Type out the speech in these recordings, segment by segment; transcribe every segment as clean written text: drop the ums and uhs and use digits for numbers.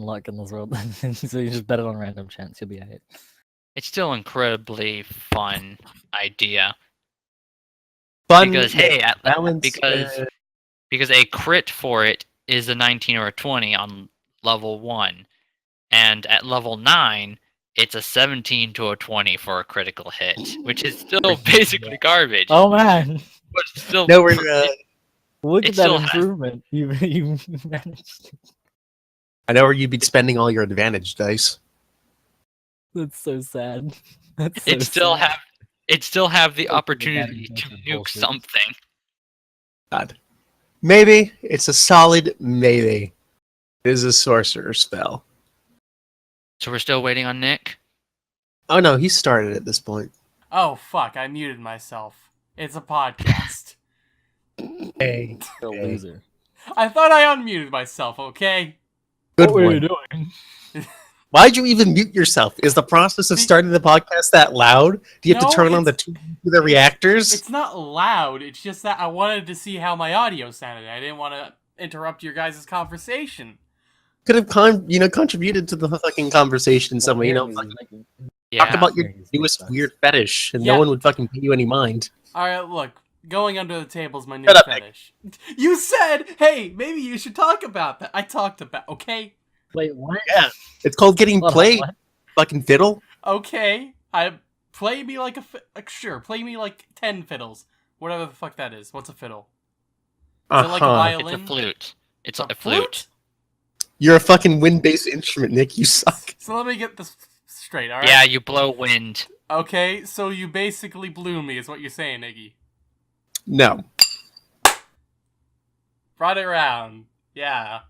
luck in this world. So you just bet it on random chance. You'll be alright. It's still incredibly fun idea. Fun Because hey, balance. because a crit for it is a 19 or a 20 on level 1, and at level 9, it's a 17 to a 20 for a critical hit, which is still basically garbage. Oh man! But still, no, we're Look It at that still has- improvement. You managed. I know where you'd be spending all your advantage dice. That's so sad. That's so it still sad. have the Fucking opportunity advantage to of nuke bullshit. something. God. Maybe it's a solid maybe. It is a sorcerer spell. So we're still waiting on Nick. Oh no, he started at this point. Oh, fuck, I muted myself. It's a podcast. Hey, You're a loser. I thought I unmuted myself, okay? good What were you one. doing? Why'd you even mute yourself? Is the process of starting the podcast that loud? Do you have No, to turn on the it's- two nuclear reactors? It's not loud, it's just that I wanted to see how my audio sounded. I didn't want to interrupt your guys' conversation. Could have contributed to the fucking conversation in some way. Yeah. Talk about your Yeah, he's newest sucks. weird fetish, and Yeah. no one would fucking pay you any mind. Alright, look. Going under the table is my new Shut up, Nick. fetish. You said, hey, maybe you should talk about that. I talked about, okay? Wait, what? Yeah, it's called getting Hold on, played. what? Fucking fiddle. Okay. Play me like sure, play me like 10 fiddles. Whatever the fuck that is. What's a fiddle? Is it like a Uh-huh. It's a violin? flute. It's A a flute. You're a fucking wind-based instrument, Nick. You suck. So let me get this straight, alright? Yeah, you blow wind. Okay, so you basically blew me, is what you're saying, Iggy. No. Brought it around. Yeah.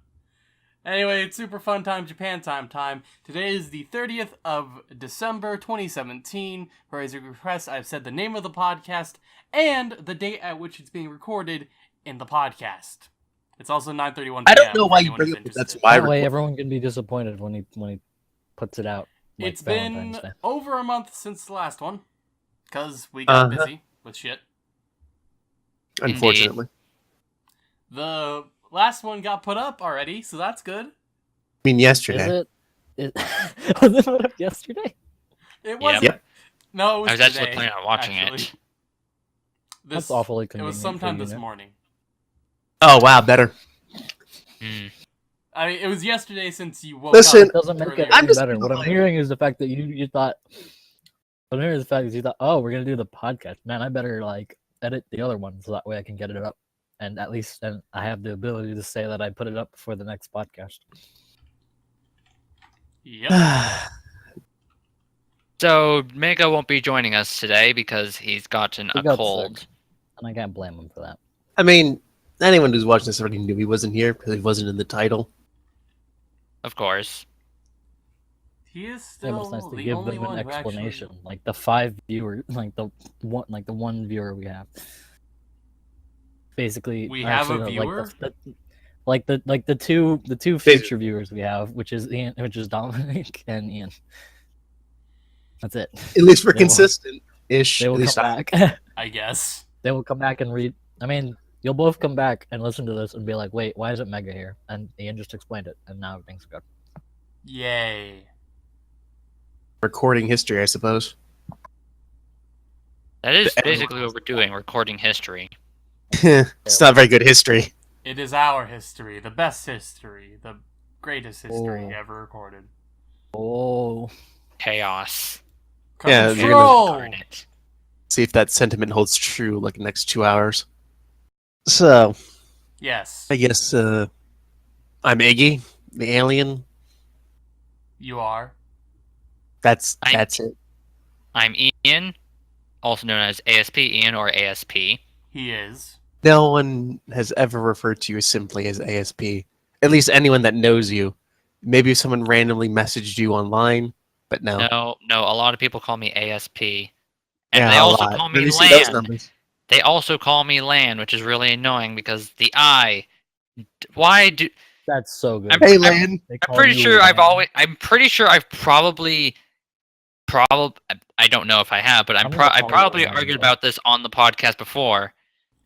Anyway, it's Super Fun Time Japan time. Today is the 30th of December, 2017. For as a request, I've said the name of the podcast and the date at which it's being recorded in the podcast. It's also 9:31 p.m. I don't know if why you anyone bring is it up. That's interested. why. That way everyone can be disappointed when he puts it out. Like It's been Valentine's Day. over a month since the last one. Because we got Uh-huh. busy with shit. Unfortunately. The last one got put up already, so that's good. I mean, yesterday. Is it? Was it put up yesterday? It wasn't. Yep. No, it was I was actually today, planning on watching actually. it. That's awfully It convenient. was sometime for you, this Nick. morning. Oh wow, better. Hmm. I mean, it was yesterday since you woke Listen, up. It doesn't make it earlier. I'm any just better. gonna What I'm like- hearing is the fact that you thought. What I'm hearing is the fact that you thought, oh, we're gonna do the podcast. Man, I better like edit the other one so that way I can get it up, and at least then I have the ability to say that I put it up before the next podcast. Yep. So Mega won't be joining us today because he's gotten He a got cold. sick, and I can't blame him for that. I mean, anyone who's watching this already knew he wasn't here because he wasn't in the title. Of course. He is Yeah, still but it's nice to the give only them one an who actually- explanation, like the 5 viewers, like the one viewer we have. Basically, We have a actually, no, viewer? like the two future viewers we have, which is Dominic and Ian. That's it. At least we're They will- consistent-ish. They At will least come back. I guess. They will come back and read. I mean, you'll both come back and listen to this and be like, "Wait, why isn't Mega here?" And Ian just explained it, and now everything's good. Yay. recording history, I suppose. That is basically what we're doing, recording history. It's not very good history. It is our history, the best history, the greatest history Oh. ever recorded. Oh, Chaos. Yeah, you're Control! Darn it. See if that sentiment holds true like the next 2 hours. So, Yes, I guess I'm Iggy, the alien. you are. That's I- it. I'm Ian, also known as ASP Ian or ASP. He is. No one has ever referred to you simply as ASP. At least anyone that knows you. Maybe someone randomly messaged you online, but no. No, a lot of people call me ASP. And Yeah, they a also lot. call Let me see those Land. numbers. They also call me Land, which is really annoying because the I. Why do that's so good. Hey, Lan. They I'm call pretty you sure Lan. I'm pretty sure I've probably I don't know if I have, but I'm gonna I call you probably Lan, argued though. about this on the podcast before.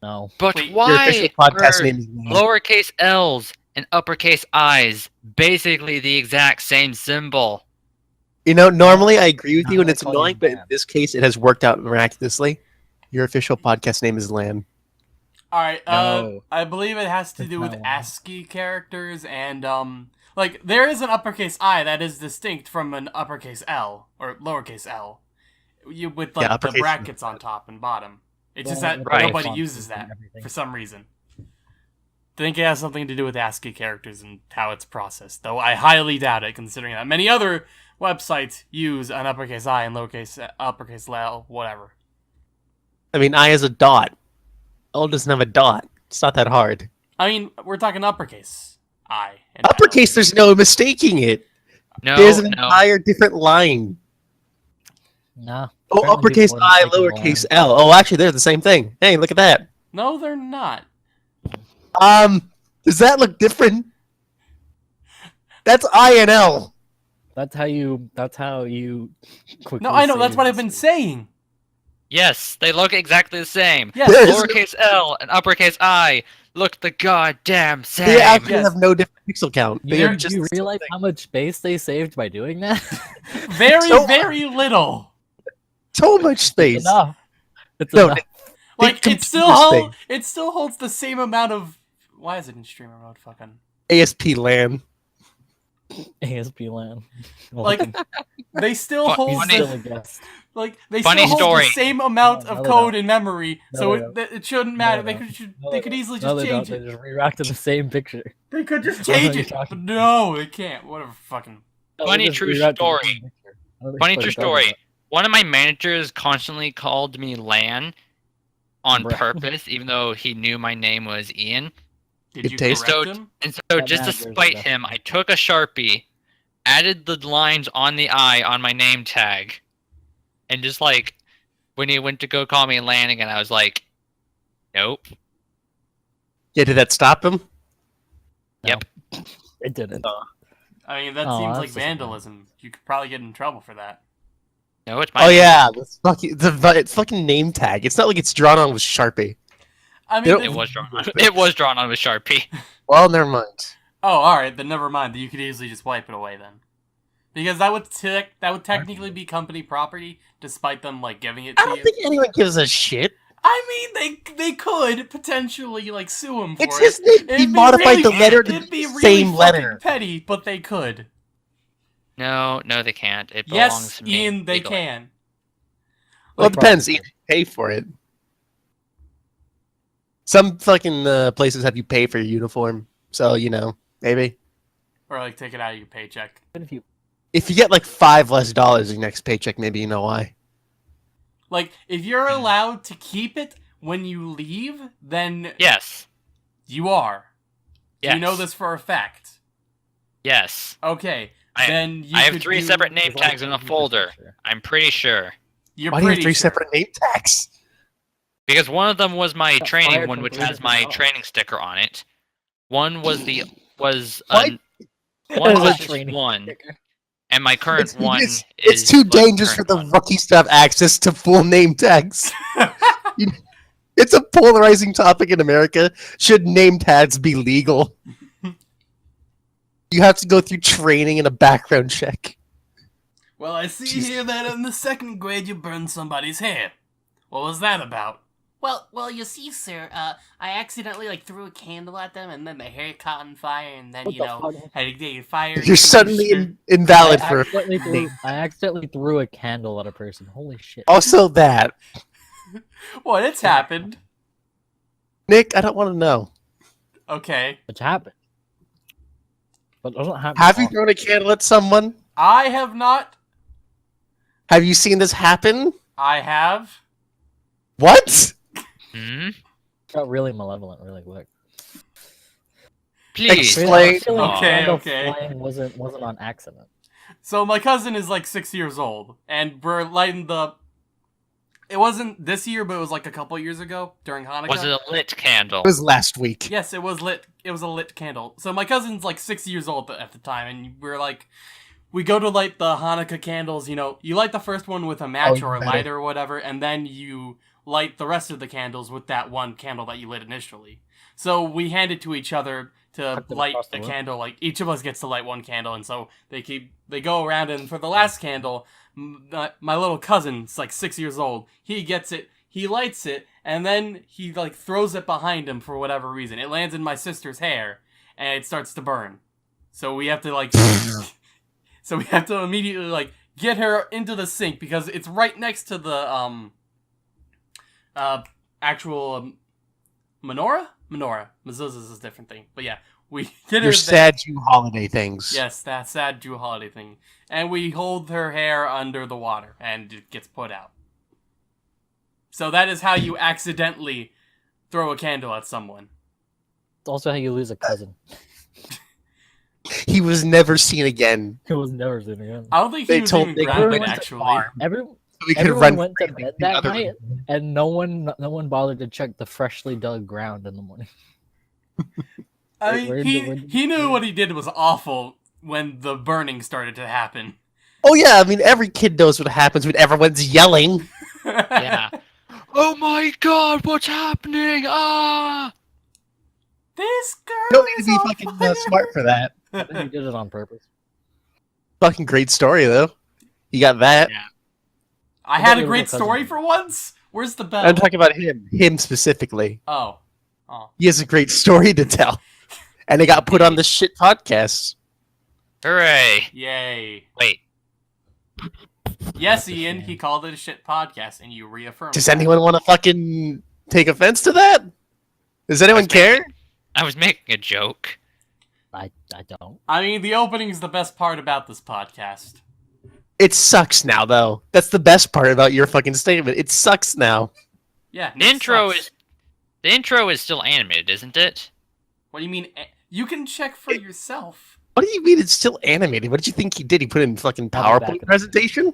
No. But Wait, Your official why podcast are name is Lan. lowercase L's and uppercase I's basically the exact same symbol. You know, normally I agree with you, and I it's call you annoying, but in Lan. this case, it has worked out miraculously. Your official podcast name is Lan. All right. No. I believe it has to It's do with not one. ASCII characters, and like there is an uppercase I that is distinct from an uppercase L or lowercase L, with like the uppercase- brackets on top and bottom. It's just Well, that with Right. nobody fonts uses and that everything. for some reason. I think it has something to do with ASCII characters and how it's processed, though I highly doubt it, considering that many other websites use an uppercase I and uppercase L, whatever. I mean, I is a dot. L doesn't have a dot. It's not that hard. I mean, we're talking uppercase I. And L. Uppercase, there's no mistaking it. No, There's an no. entire different line. Nah. Oh, Apparently uppercase people are I, mistaking the lowercase line. L. Oh, actually, they're the same thing. Hey, look at that. No, they're not. Does that look different? That's I and L. That's how you quickly No, I know, that's save what I've been this. saying. Yes, they look exactly the same. Yes. Yes. Lowercase L and uppercase I look the goddamn same. They actually Yes. have no different pixel count. They You, are just you the same realize thing. how much space they saved by doing that? Very, So- very little. So much space. Enough. It's No, enough. Like, Big it still computer it still holds the same amount of... Why is it in streamer mode? Fucking... ASP LAN. ASP LAN. Like, they still Fu- hold He's funny- still the... a guest. Like, they Funny still hold the story. same amount No, of they code don't. in memory, No, so they it shouldn't matter. they They don't. could, No, they could easily No, just they change don't. it. They just reacted the same picture. They could just What are change you it. talking But no, they can't. Whatever, fucking... No, Funny they just true reacted the story. same picture. I don't know Funny what true you're talking story. about. One of my managers constantly called me Lan on Bruh. purpose, even though he knew my name was Ian. Did Good you taste. correct So- him? And so, That just to manager's the spite best him, one. I took a Sharpie, added the lines on the I on my name tag, and just like when he went to go call me Lan again, I was like, nope. Yeah, did that stop him? It didn't. I mean, that Oh, seems that's like disappointing. vandalism. You could probably get in trouble for that. No, it's my Oh yeah, it's fucking name tag. It's not like it's drawn on with Sharpie. I They mean, don't- It was drawn on. It was drawn on with Sharpie. Well, never mind. oh, all right, then never mind. You could easily just wipe it away then, because that would technically be company property, despite them like giving it I to don't you. think anyone gives a shit. I mean, they could potentially like sue him for It's it. just they It'd be modified really- the letter to It'd the be really same fucking letter. petty, but they could. No, they can't. It belongs Yes, to me. Ian, they legally. can. Well, it No depends. problem. You pay for it. Some fucking places have you pay for your uniform, so you know maybe Or like take it out of your paycheck. Even if you if you get like $5 less in your next paycheck, maybe you know why. Like, if you're allowed to keep it when you leave, then Yes. you are. Yes. You know this for a fact. Yes. Okay, I- then you I have could 3 do- separate name as long as tags in you a keep the folder. picture. I'm pretty sure. You're Why do you have pretty 3 sure. separate name tags? Because one of them was my Got training fired one, from which 3 has my different jobs. training sticker on it. One was the was What? one As a was just training one, sticker. and my current one it's is too like the dangerous for current the one. rookies to have access to full name tags. It's a polarizing topic in America. Should name tags be legal? You have to go through training and a background check. Well, I see Jesus. here that in the 2nd grade you burned somebody's hair. What was that about? Well, you see, sir, I accidentally, threw a candle at them, and then the hair caught on fire, and then, What you the know, fuck? had to get fired. You're suddenly commissioner. invalid for. I accidentally threw a candle at a person. Holy shit. Also that. What? It's happened. Nick, I don't want to know. Okay. It's happened. But it doesn't happen. Have you often. thrown a candle at someone? I have not. Have you seen this happen? I have. What? Hmm? Got really malevolent really quick. Please. Explain. I feel like Okay, candle okay. flying wasn't on accident. So my cousin is like 6 years old, and we're lighting the... It wasn't this year, but it was like a couple years ago during Hanukkah. Was it a lit candle? It was last week. Yes, it was lit. It was a lit candle. So my cousin's like 6 years old at the time, and we're like, we go to light the Hanukkah candles. You know, you light the first one with a match you or a better. lighter or whatever, and then you light the rest of the candles with that one candle that you lit initially. So we hand it to each other to Tucked it light across the a room. candle. Like each of us gets to light one candle, and so they go around. And for the last candle, my little cousin's like 6 years old. He gets it. He lights it, and then he like throws it behind him for whatever reason. It lands in my sister's hair, and it starts to burn. So we have to like, so we have to immediately like get her into the sink because it's right next to the actual menorah. Mezuzahs is a different thing, but yeah, we get her. Your sad Jew holiday things. Yes, that sad Jew holiday thing, and we hold her hair under the water, and it gets put out. So that is how you accidentally throw a candle at someone. It's also how you lose a cousin. He was never seen again. Who was never seen again. I don't think he They was told even they grounded, went to actually. farm. Everyone So we could Everyone run went to free bed like the that other night, and no one bothered to check the freshly dug ground in the morning. I mean, Where he knew what he did was awful when the burning started to happen. Oh yeah, I mean every kid knows what happens when everyone's yelling. Yeah. Oh my god, what's happening? Ah! This girl You don't need is to be on fucking fire. smart for that. I think he did it on purpose. Fucking great story though. You got that. Yeah. I What had about a your great little cousin? story for once. Where's the bell? I'm talking about him specifically. Oh. He has a great story to tell, and it got put on the shit podcast. Hooray! Yay. Wait, Yes, Ian, he called it a shit podcast, and you reaffirmed Does that. anyone want to fucking take offense to that? Does anyone care? I was making a joke. I don't. I mean, the opening's the best part about this podcast. It sucks now, though. That's the best part about your fucking statement. It sucks now. Yeah, The Nick intro sucks. is still animated, isn't it? What do you mean? You can check for yourself. What do you mean it's still animated? What did you think he did? He put in fucking I'll be back PowerPoint in- presentation?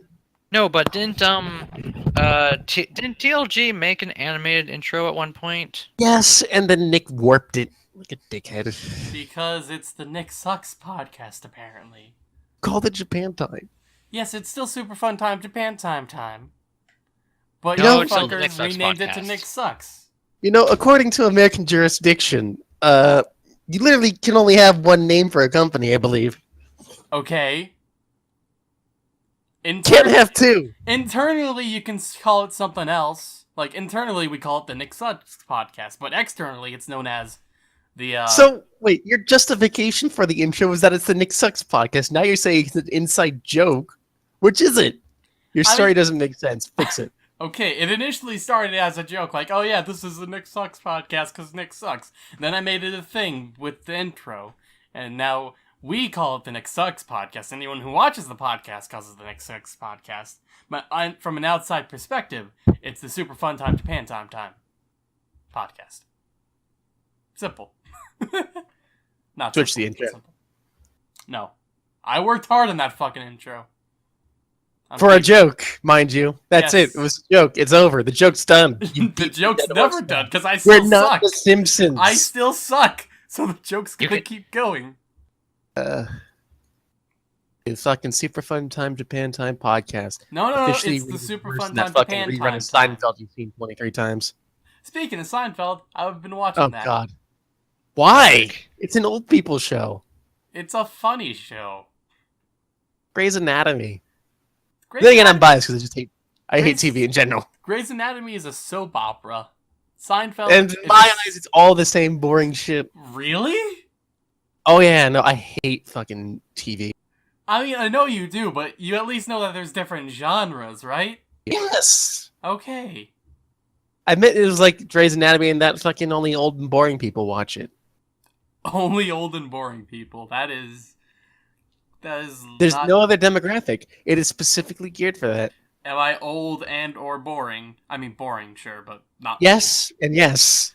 No, but didn't TLG make an animated intro at one point? Yes, and then Nick warped it. Like a dickhead. Because it's the Nick Sucks podcast, apparently. Called it Japan Time. Yes, it's still Super Fun Time Japan Time. But No, you it's still the Nick fuckers Sucks renamed it to podcast. Nick Sucks. You know, according to American jurisdiction, you literally can only have one name for a company, I believe. Okay. Can't have two. Internally, you can call it something else. Like, internally, we call it the Nick Sucks podcast. But externally, it's known as the, So, wait, your justification for the intro was that it's the Nick Sucks podcast. Now you're saying it's an inside joke. Which is it? Your story doesn't make sense. Fix it. Okay, it initially started as a joke, like, oh yeah, this is the Nick Sucks podcast because Nick sucks. Then I made it a thing with the intro, and now we call it the Nick Sucks podcast. Anyone who watches the podcast calls it the Nick Sucks podcast. But from an outside perspective, it's the Super Fun Time Japan Time podcast. Simple. Not Switch simple, the intro. but simple. No. I worked hard on that fucking intro. I'm For a keeping- joke, mind you. That's Yes. it. It was a joke. It's over. The joke's done. You The beat joke's dead never horse. done, because I We're still not suck. the Simpsons. I still suck, so the joke's You gonna could- keep going. It's fucking Super Fun Time Japan Time podcast. No, Officially it's the Super worse Fun than Time that fucking Japan rerun Time. of Time. Seinfeld you've seen 23 times. Speaking of Seinfeld, I've been watching Oh that. God. Why? It's an old people show. It's a funny show. Grey's Anatomy. Grey's, Then again, I'm Anat- biased because I hate Grey's- TV in general. Grey's Anatomy is a soap opera. Seinfeld And is in my eyes, it's all the same boring shit. Really? Oh yeah, no, I hate fucking TV. I mean, I know you do, but you at least know that there's different genres, right? Yes. Okay. I admit it was like Grey's Anatomy and that fucking only old and boring people watch it. Only old and boring people. That is There's not... no other demographic. It is specifically geared for that. Am I old and or boring? I mean, boring, sure, but not... Yes and yes.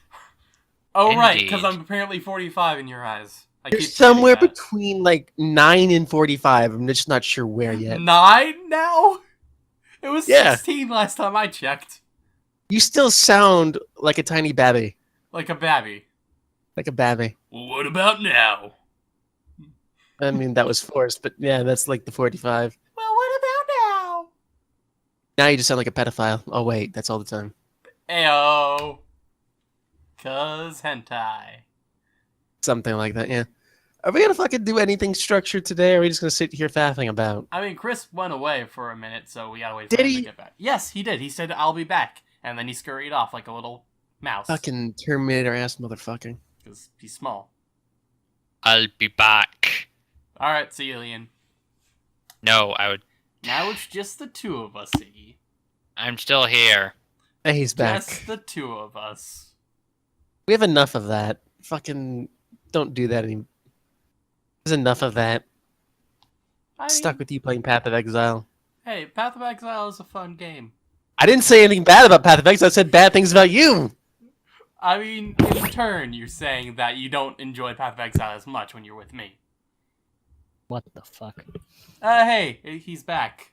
Oh, right, because Indeed. I'm apparently 45 in your eyes. I You're keep somewhere forgetting between like 9 and 45. I'm just not sure where that. yet. 9 now? It was Yeah. 16 last time I checked. You still sound like a tiny babby. Like a babby. Like a babby. Well, what about now? I mean, that was forced, but yeah, that's like the 45. Well, what about now? Now you just sound like a pedophile. Oh, wait, that's all the time. Ayo. 'Cause hentai. Something like that, yeah. Are we gonna fucking do anything structured today, or are we just gonna sit here faffing about? I mean, Chris went away for a minute, so we gotta wait Did for him he? to get back. Yes, he did. He said, "I'll be back," and then he scurried off like a little mouse. Fucking Terminator-ass motherfucker. Because he's small. I'll be back. Alright, see you, Ian. No, I would. Now it's just the two of us, Iggy. I'm still here. Hey, he's back. Just the two of us. We have enough of that. Fucking don't do that anymore. There's enough of that. I mean, Stuck with you playing Path of Exile. Hey, Path of Exile is a fun game. I didn't say anything bad about Path of Exile. I said bad things about you. I mean, in turn, you're saying that you don't enjoy Path of Exile as much when you're with me. What the fuck? Hey, he's back.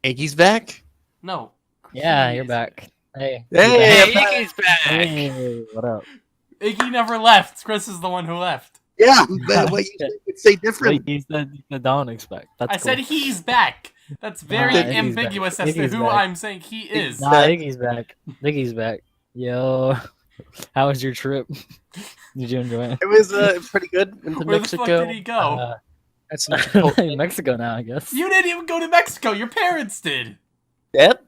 Iggy's back? No. Yeah, he you're is back. Hey. Hey, Hey, Iggy's back. Hey, what up? Iggy never left. Chris is the one who left. Yeah, but what you said would say different. Wait, you said don't expect. That's I cool. said he's back. That's very Iggy's ambiguous back. as to Iggy's who back. I'm saying he is. Nah, Iggy's back. Iggy's back. Yo, how was your trip? Did you enjoy it? It was pretty good. Went to Where Mexico. the fuck did he go? Had some Chipotle. In Mexico now, I guess. You didn't even go to Mexico. Your parents did. Yep.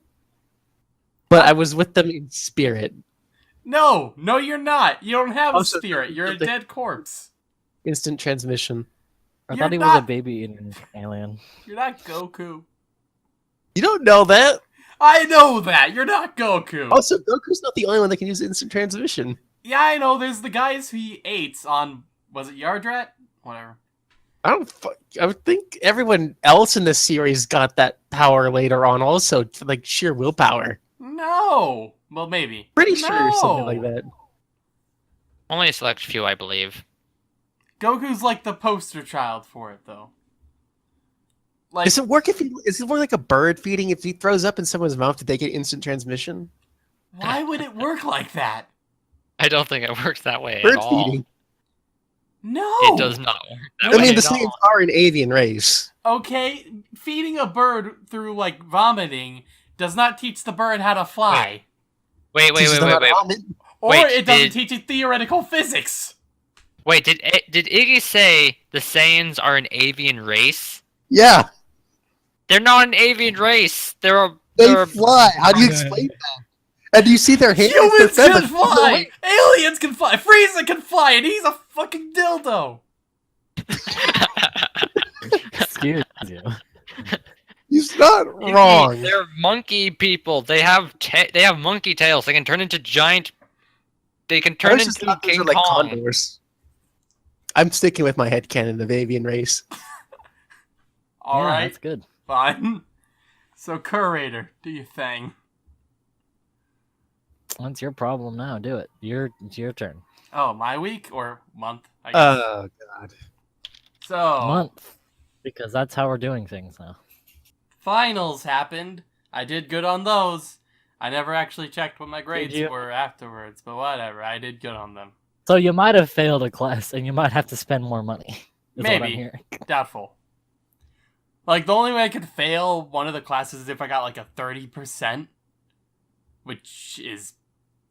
But I was with them in spirit. No, you're not. You don't have a Also, spirit. You're a dead corpse. Instant transmission. I You're thought he was not- a baby eating alien. You're not Goku. You don't know that. I know that. You're not Goku. Also, Goku's not the only one that can use instant transmission. Yeah, I know. There's the guys he ate on. Was it Yardrat? Whatever. I would think everyone else in this series got that power later on also, for like sheer willpower. No. Well, maybe. Pretty sure something No. like that. Only a select few, I believe. Goku's like the poster child for it, though. Like, Does it work is it more like a bird feeding? If he throws up in someone's mouth, did they get instant transmission? why would it work like that? I don't think it works that way Bird at all. feeding. No. It does not work that I way mean, the at all. Saiyans are an avian race. Okay, feeding a bird through like vomiting does not teach the bird how to fly, Wait. Teaches them how to vomit. or Wait, it doesn't did- teach it theoretical physics. Wait, did Iggy say the Saiyans are an avian race? Yeah, They're not an avian race. they fly. How do you explain that? And do you see their hands? Humans They're can feathers. fly. Aliens can fly. Frieza can fly, and he's a fucking dildo. Excuse you. He's not wrong. They're monkey people. They have monkey tails. They can turn into giant. They can I turn was just into thought those King were like Kong. condors. I'm sticking with my headcanon of avian race. All Yeah, right, that's good. fine. So, curator, do your thing. That's your problem now. Do it. It's your turn. Oh, my week or month? I guess. Oh god. So, Month, because that's how we're doing things now. finals happened. I did good on those. I never actually checked what my grades you? were afterwards, but whatever. I did good on them. So you might have failed a class, and you might have to spend more money. Is what I'm Maybe. hearing. Doubtful. Like, the only way I could fail one of the classes is if I got like a 30%, which is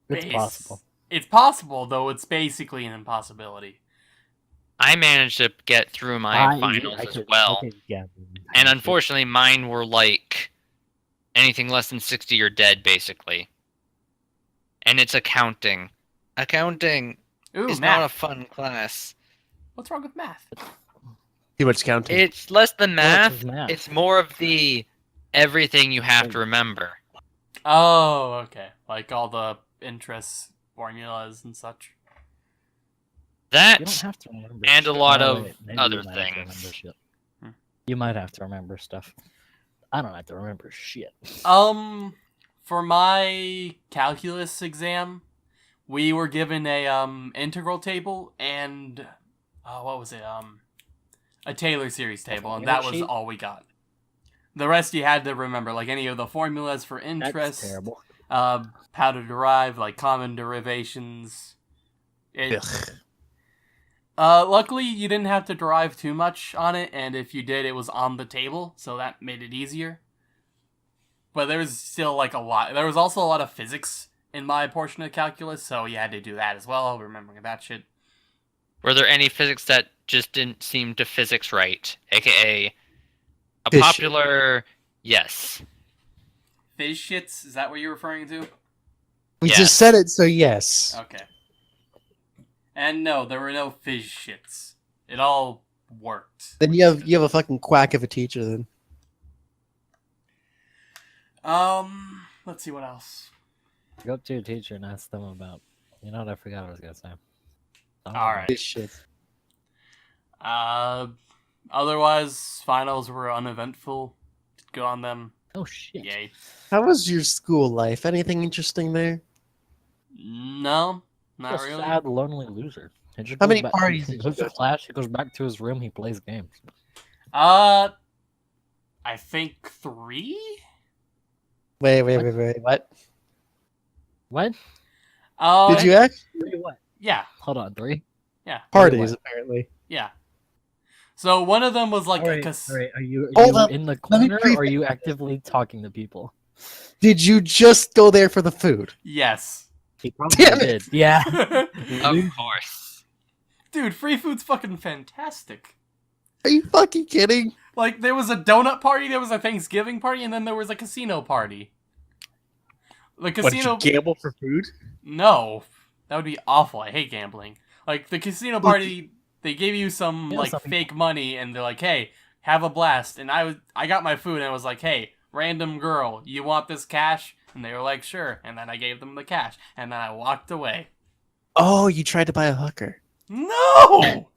It's possible. It's possible, though it's basically an impossibility. I managed to get through my finals as well, and unfortunately, mine were like anything less than 60, you're dead, basically. And it's accounting. Accounting Ooh, is math. not a fun class. What's wrong with math? Too much counting. It's less than Well, it's math. math. It's more of the everything you have to remember. Oh, okay. Like all the interest formulas and such. You don't That have to remember. and a shit. lot Oh, of wait, maybe other you might have to things. remember shit. Hmm. You might have to remember stuff. I don't have to remember shit. For my calculus exam, we were given a integral table and what was it? A Taylor series table, and that was sheet? all we got. The rest you had to remember, like any of the formulas for That's interest, terrible. how to derive, like common derivations. Luckily, you didn't have to derive too much on it, and if you did, it was on the table, so that made it easier. But there was still like a lot. There was also a lot of physics in my portion of calculus, so you had to do that as well, remembering that shit. Were there any physics that just didn't seem to physics right? AKA a Fish. popular yes. Fizz shits, is that what you're referring to? We Yes. just said it, so yes. Okay. And no, there were no fizz shits. It all worked. Then you have a fucking quack of a teacher then. Let's see what else. Go up to your teacher and ask them about. You know what? I forgot what I was gonna say. Alright. This shit. Otherwise, finals were uneventful. Did good on them. Oh shit. Yay. How was your school life? Anything interesting there? No, not What a really. sad, lonely loser. He just How goes many back- parties He did goes you to go to? class. He goes back to his room. He plays games. I think 3? Wait, what? What? Did you act? Three what? Yeah, Hold on, 3. yeah, Parties, apparently. yeah. So one of them was like Alright, a cas- alright, are you Hold up. in the Let me corner, brief or are it. you actively talking to people? Did you just go there for the food? Yes. He probably Damn it. did. Yeah. Of course. Dude, free food's fucking fantastic. Are you fucking kidding? Like, there was a donut party, there was a Thanksgiving party, and then there was a casino party. The What, did casino... you gamble for food? No. That would be awful. I hate gambling. Like, the casino party, they gave you some, Yeah, like, some people- fake money, and they're like, hey, have a blast. And I got my food, and I was like, hey, random girl, you want this cash? And they were like, sure. And then I gave them the cash. And then I walked away. Oh, you tried to buy a hooker. No!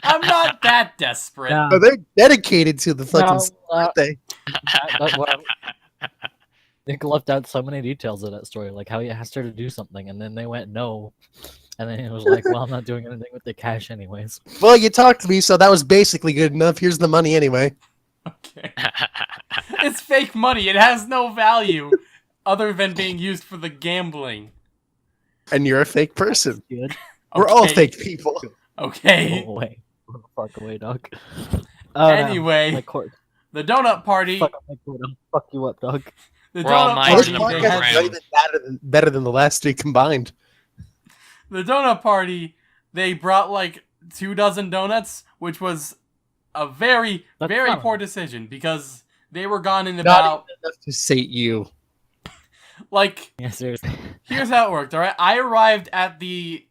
I'm not that desperate. Yeah. Oh, they're dedicated to the fucking Well, birthday. Nick left out so many details of that story, like how he asked her to do something, and then they went no, and then he was like, "Well, I'm not doing anything with the cash, anyways." Well, you talked to me, so that was basically good enough. Here's the money anyway. Okay. It's fake money. It has no value other than being used for the gambling. And you're a fake person. Good. We're all Okay. fake people. Okay. Go away. Go the fuck away, dog. Oh, Anyway, my court. the donut party. Fuck up my court. I'll fuck you up, dog. The We're all donut minds This in party. a They podcast had, is not even better than the last three combined. the donut party. They brought like 24 donuts, which was a very, That's very not poor enough. decision because they were gone in Not about even enough to sate you. like. Yeah, seriously. Here's how it worked. All right, I arrived at the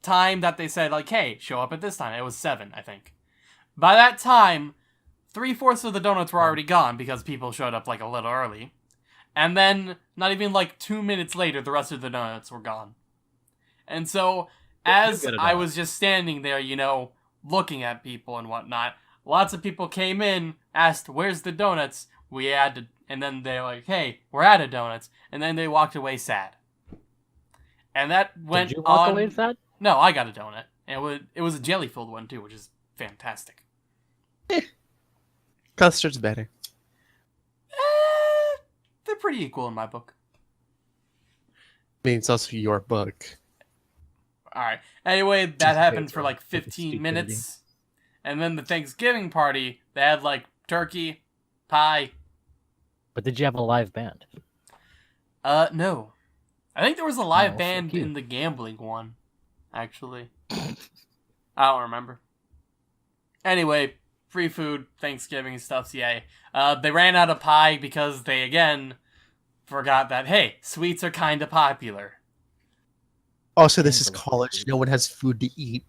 time that they said like, "Hey, show up at this time." It was 7, I think. By that time, 3/4 of the donuts were already gone because people showed up like a little early. And then, not even like 2 minutes later, the rest of the donuts were gone. And so, as get a I donut. was just standing there, you know, looking at people and whatnot, lots of people came in, asked, "Where's the donuts?" We had to, and then they're like, "Hey, we're out of donuts," and then they walked away sad. And that went Did you walk on. away with that? No, I got a donut. And it was a jelly filled one too, which is fantastic. Custard's better. They're pretty equal in my book. I mean, it's also your book. Alright. Anyway, that Just happened kidding, for like fucking 15 stupidity. minutes. And then the Thanksgiving party, they had like turkey, pie. But did you have a live band? No. I think there was a live Oh, band fuck you. in the gambling one, actually. I don't remember. Anyway, free food, Thanksgiving stuffs, yay. They ran out of pie because they, again, forgot that, hey, sweets are kinda popular. Also, this is Thanks a lot, college. dude. No one has food to eat.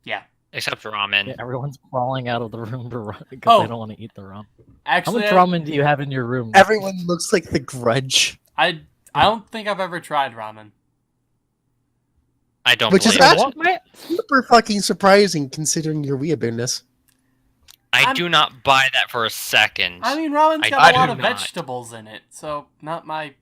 Yeah. Except ramen. Yeah, everyone's crawling out of the room to run because Oh. they don't want to eat the ramen. How Actually, much ramen do you have in your room? Everyone looks like the Grudge. I don't think I've ever tried ramen. I don't Which is believe actually- it. What, mate? Super fucking surprising considering your weeaboo-ness. I do not buy that for a second. I mean, ramen's I got a lot do of not. vegetables in it, so not my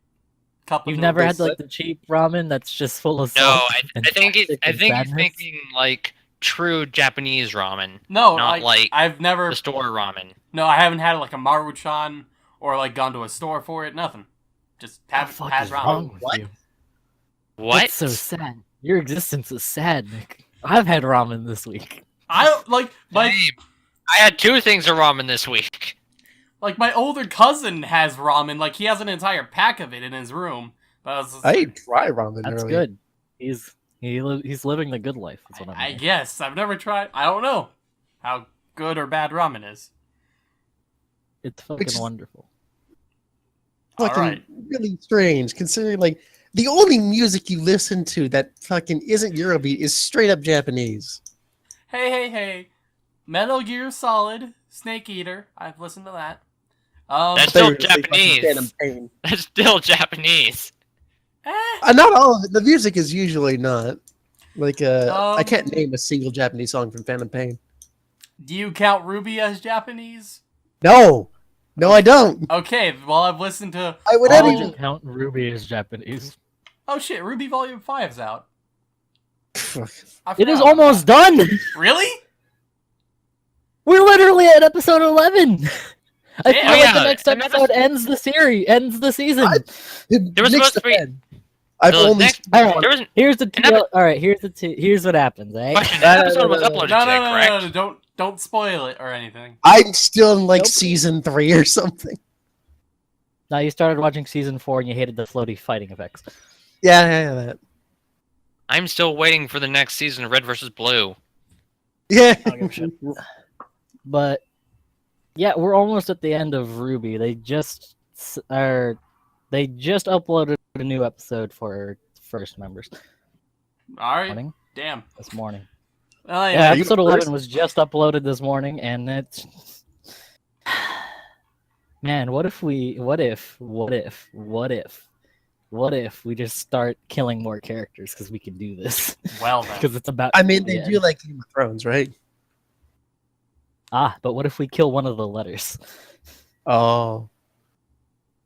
cup of You've never had noodles. like the cheap ramen that's just full of no, salt. I think he's plastic and he's sadness? thinking like true Japanese ramen, No, not like I've never. the store ramen. No, I haven't had like a Maruchan or like gone to a store for it. Nothing. Just What the haven't fuck had is ramen. wrong with What? you? What? It's so sad. Your existence is sad, Nick. I've had ramen this week. I like my Babe, I had 2 things of ramen this week. like my older cousin has ramen. Like he has an entire pack of it in his room. But I was just I like, ate dry ramen That's earlier. good. He's He's living the good life. That's what I I'm. guess. I've never tried. I don't know how good or bad ramen is. It's fucking Which is- wonderful. Fucking Alright. really strange, considering like the only music you listen to that fucking isn't Eurobeat is straight up Japanese. Hey. Metal Gear Solid, Snake Eater. I've listened to that. That's I thought you still were gonna say fucking Japanese. Phantom Pain. That's still Japanese. Not all of it. The music is usually not. Like, I can't Um, name a single Japanese song from Phantom Pain. Do you count Ruby as Japanese? No! No, I don't! Okay, well, I've listened to... I would Why not would even... you count Ruby as Japanese? Oh shit, Ruby Volume 5's out. Fuck. I It is forgot about almost that. done. Really? We're literally at episode 11. I feel Yeah, like the yeah, next another- episode ends the series, ends the season. There was supposed to be- I've The only... next- All right, There was here's the Another- all right. Here's what happens. Eh? question. No, That no, episode no, was no, uploaded No, today, correct? don't spoil it or anything. I'm still in, like, Nope. season 3 or something. Now you started watching season 4 and you hated the floaty fighting effects. Yeah, that. I'm still waiting for the next season of Red vs. Blue. Yeah. I don't give a shit. But yeah, we're almost at the end of Ruby. They just uploaded a new episode for first members Alright, morning damn. this morning. Oh, Yeah, yeah. you episode the 11 first? was just uploaded this morning, and it's man. What if we just start killing more characters because we can do this Well then. because it's about. I mean, they the do end. like Game of Thrones, right? But what if we kill one of the letters? Oh.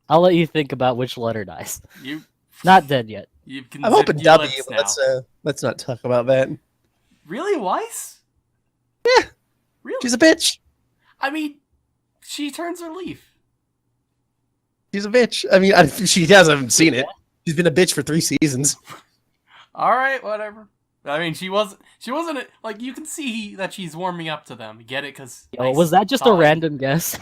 I'll let you think about which letter dies. You, Not dead yet. you've I'm hoping your W, lips but now. let's not talk about that. Really, Weiss? Yeah. Really? She's a bitch. I mean, she turns her leaf. She's a bitch. I mean, she hasn't seen it. She's been a bitch for 3 seasons. Alright, whatever. I mean, she wasn't, like, you can see that she's warming up to them. Get it? Because... Yo, was that just a random guess?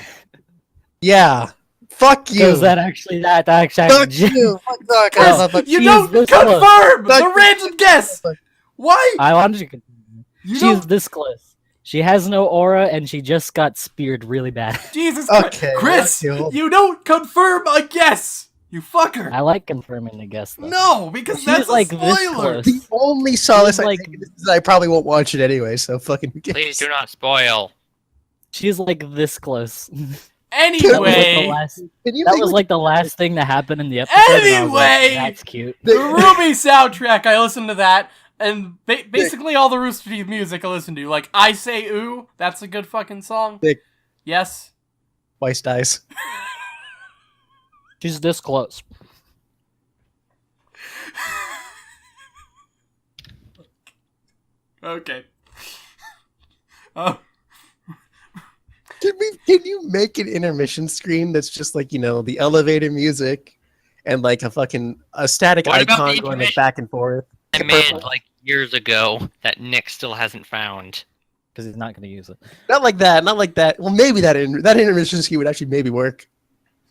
Yeah. Fuck you. Was that actually that? Fuck you. Fuck Doc. Chris, Fuck You She don't is this close. confirm the Fuck- random guess! Why? I wanted to continue. You She's don't... this close. She has no aura, and she just got speared really bad. Jesus Christ. Okay, Chris, okay. you don't confirm a guess! You fucker! I like confirming the guess, though. No, because She's that's like a this spoiler! close. The only solace She's I like- take in this is that I probably won't watch it anyway, so fucking Please do not spoil. She's like this close. Anyway, That was like the last. Can you That make, was like the last thing to happen in the episode. and I was like, Anyway! that's cute. the Ruby soundtrack, I listened to that, and basically all the Rooster Teeth music I listen to. Like, I Say Ooh, that's a good fucking song. Dick. Yes? Weiss dies. She's this close. Okay. Oh, Can you make an intermission screen that's just like, you know, the elevator music and like a static What about icon the going like intermission? back and forth? I made like years ago that Nick still hasn't found. Because he's not going to use it. Not like that, not like that. Well, maybe that intermission scheme would actually maybe work.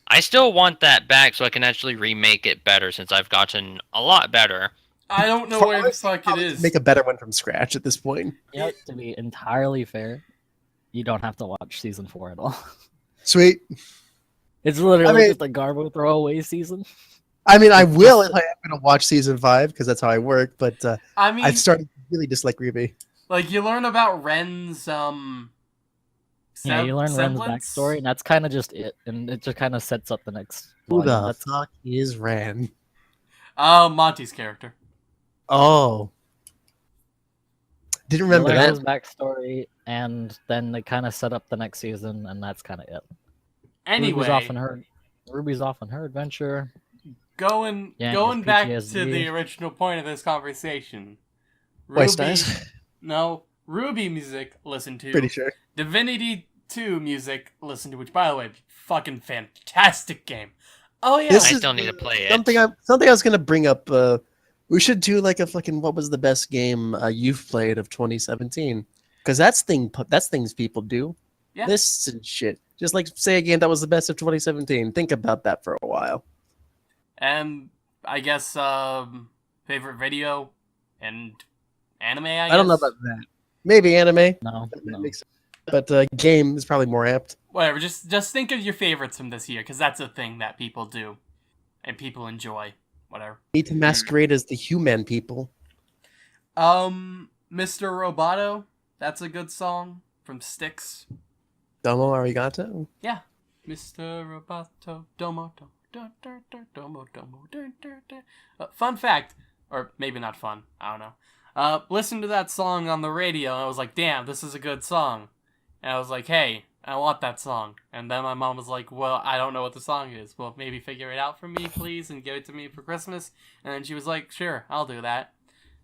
I still want that back so I can actually remake it better since I've gotten a lot better. I don't know For where the us, fuck it probably is. Make a better one from scratch at this point. You know, to be entirely fair, you don't have to watch season 4 at all. Sweet. It's literally mean- just a Garbo throwaway season. I mean, I will if I am going to watch season 5 because that's how I work. But I mean, I've started to really dislike Ruby. like, you learn about Ren's, Yeah, you learn Ren's semblance? backstory, and that's kind of just it. And it just kind of sets up the next Who one. the That's fuck is Ran? Monty's character. Oh, didn't you remember learn that. his backstory, and then they kind of set up the next season, and that's kind of it. Anyway, Ruby's off on her adventure. going Yeah, going his back to PTSD. the original point of this conversation. Weiss Ruby, dies? no, Ruby music listen to. Pretty sure. Divinity 2 music listen to, which by the way, fucking fantastic game. Oh yeah, This I is still need to play it. Something I was gonna bring up. We should do like a fucking what was the best game you've played of 2017? Because that's things people do. Yeah. Lists and shit. Just like say a game that was the best of 2017. Think about that for a while. and I guess favorite video And anime, I guess. I don't know about that. Maybe anime. No, That no. makes sense. But game is probably more apt. Whatever, just think of your favorites from this year, because that's a thing that people do. And people enjoy. Whatever. Need to masquerade as the human people. Mr. Roboto, that's a good song from Styx. Domo arigato. Yeah. Mr. Roboto, domo, domo, domo, domo, domo, domo. Fun fact, or maybe not fun, I don't know. Listened to that song on the radio, and I was like, damn, this is a good song. And I was like, hey, I want that song. And then my mom was like, well, I don't know what the song is. Well, maybe figure it out for me, please, and give it to me for Christmas. And then she was like, sure, I'll do that.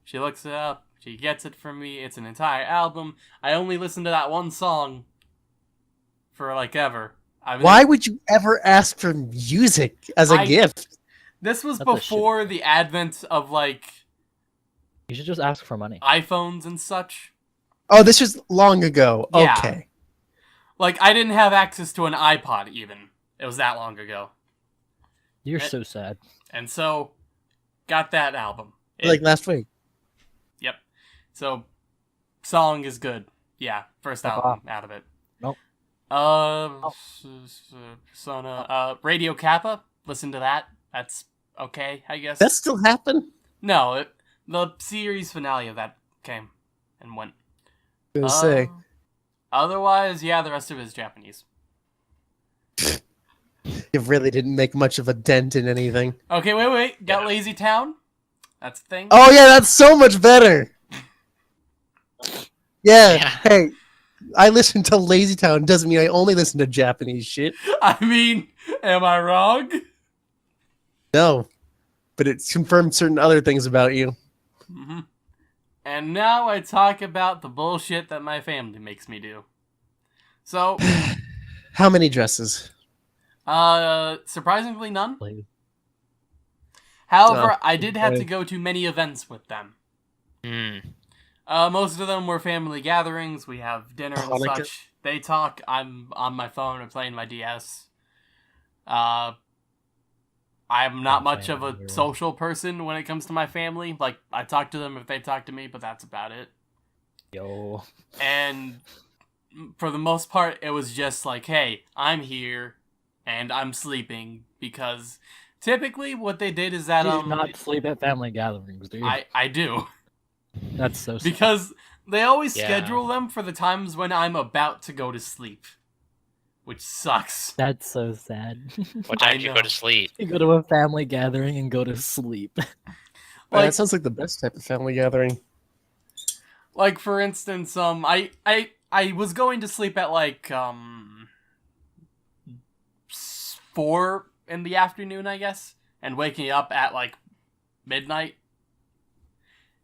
She looks it up. She gets it from me. It's an entire album. I only listened to that one song for, like, ever. Why would you ever ask for music as a gift? This was That's a before the advent of, like, You should just ask for money. iPhones and such. Oh, this was long ago. Yeah. Okay. Like, I didn't have access to an iPod, even. It was that long ago. You're so sad. And so, got that album. Like last week. Yep. So, song is good. Yeah, first album out of it. Nope. Persona. Radio Kappa. Listen to that. That's okay, I guess. That still happen? No, the series finale of that came and went. I was gonna say. Otherwise, yeah, the rest of it is Japanese. You really didn't make much of a dent in anything. Okay, wait. Got Lazy Town? That's the thing? Oh yeah, that's so much better. Yeah. Hey, I listen to Lazy Town. Doesn't mean I only listen to Japanese shit. I mean, am I wrong? No, but it's confirmed certain other things about you. Mm-hmm. And now I talk about the bullshit that my family makes me do. So, How many dresses? surprisingly none. Please. However, Oh, I did have boy. to go to many events with them. Hmm. Most of them were family gatherings. We have dinner and Hanukkah? such. They talk. I'm on my phone or playing my DS. I'm not I'm much playing of a my Hero. social person when it comes to my family. Like, I talk to them if they talk to me, but that's about it. Yo. And for the most part, it was just like, hey, I'm here, and I'm sleeping, because typically what they did is that, You do not sleep at family gatherings, do you? I do. That's so sad. Because they always Yeah. schedule them for the times when I'm about to go to sleep. Which sucks. That's so sad. What I time do you know. go to sleep? You go to a family gathering and go to sleep. Oh, Like- that sounds like the best type of family gathering. Like, for instance, I was going to sleep at, like, 4 in the afternoon, I guess, and waking up at, like, midnight.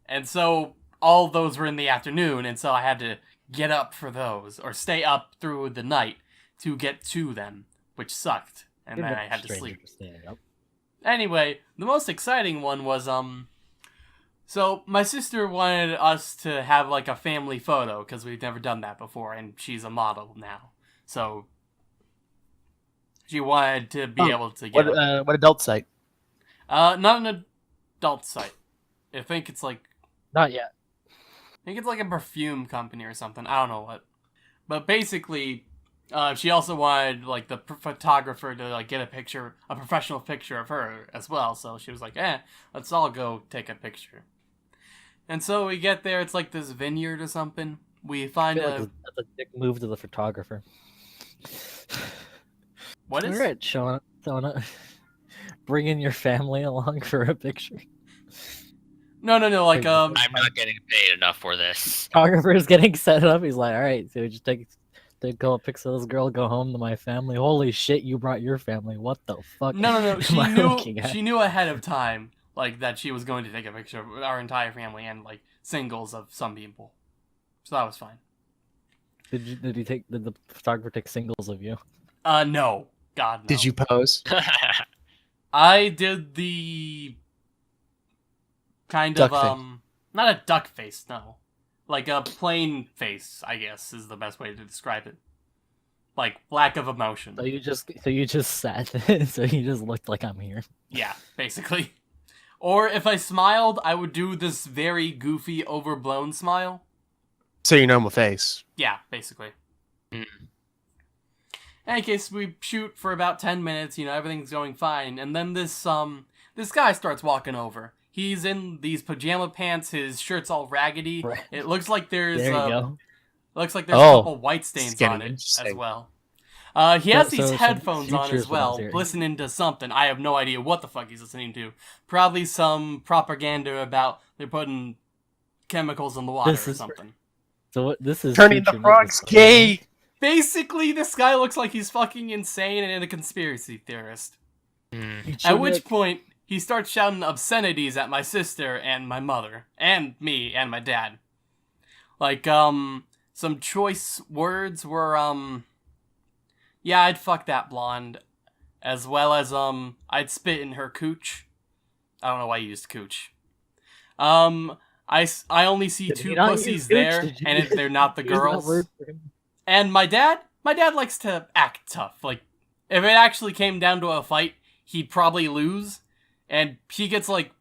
And so, all those were in the afternoon, and so I had to get up for those, or stay up through the night to get to them, which sucked, and You're then no I had to stranger sleep. to staying up. Anyway, the most exciting one was, so my sister wanted us to have, like, a family photo, because we've never done that before, and she's a model now. So, she wanted to be able to get What adult site? not an adult site. I think it's like Not yet. a perfume company or something. I don't know what. But basically, she also wanted, like, the photographer to, like, get a professional picture of her as well. So she was like, let's all go take a picture. And so we get there, it's like this vineyard or something. We I find feel like that's a dick move to the photographer. what is Alright, showing up. Bringing your family along for a picture. No, like, I'm not getting paid enough for this. Photographer's getting set up. He's like, alright, so we just take a couple pics of this girl, go home to my family. Holy shit, you brought your family. What the fuck? no. am I looking at? She knew ahead of time, like, that she was going to take a picture of our entire family and, like, singles of some people. So that was fine. Did the photographer take singles of you? No. God, no. Did you pose? I did the kind Duck of face. not a duck face, no. Like a plain face, I guess is the best way to describe it. Like lack of emotion. So you just sat. So you just looked like I'm here. Yeah, basically. Or if I smiled, I would do this very goofy, overblown smile. So your normal face. Yeah, basically. Mm. In any case, we shoot for about 10 minutes, everything's going fine, and then this guy starts walking over. He's in these pajama pants, his shirt's all raggedy. Right. It looks like there's There you go. looks like there's a Oh, couple white stains getting on it as interesting. well. He has So these some headphones on futures as when I was well, here. listening to something. I have no idea what the fuck he's listening to. Probably some propaganda about they're putting chemicals in the water This or is- something. So what this is Turning the future frogs Mrs. gay! Basically, this guy looks like he's fucking insane and a conspiracy theorist. Mm. At which point, he starts shouting obscenities at my sister and my mother, and me and my dad. Like, some choice words were, yeah, I'd fuck that blonde. As well as, I'd spit in her cooch. I don't know why you used cooch. I only see Did he two not pussies use cooch? there, Did you and they're not the use that girls. word for him? And my dad likes to act tough. Like, if it actually came down to a fight, he'd probably lose. And he gets, like,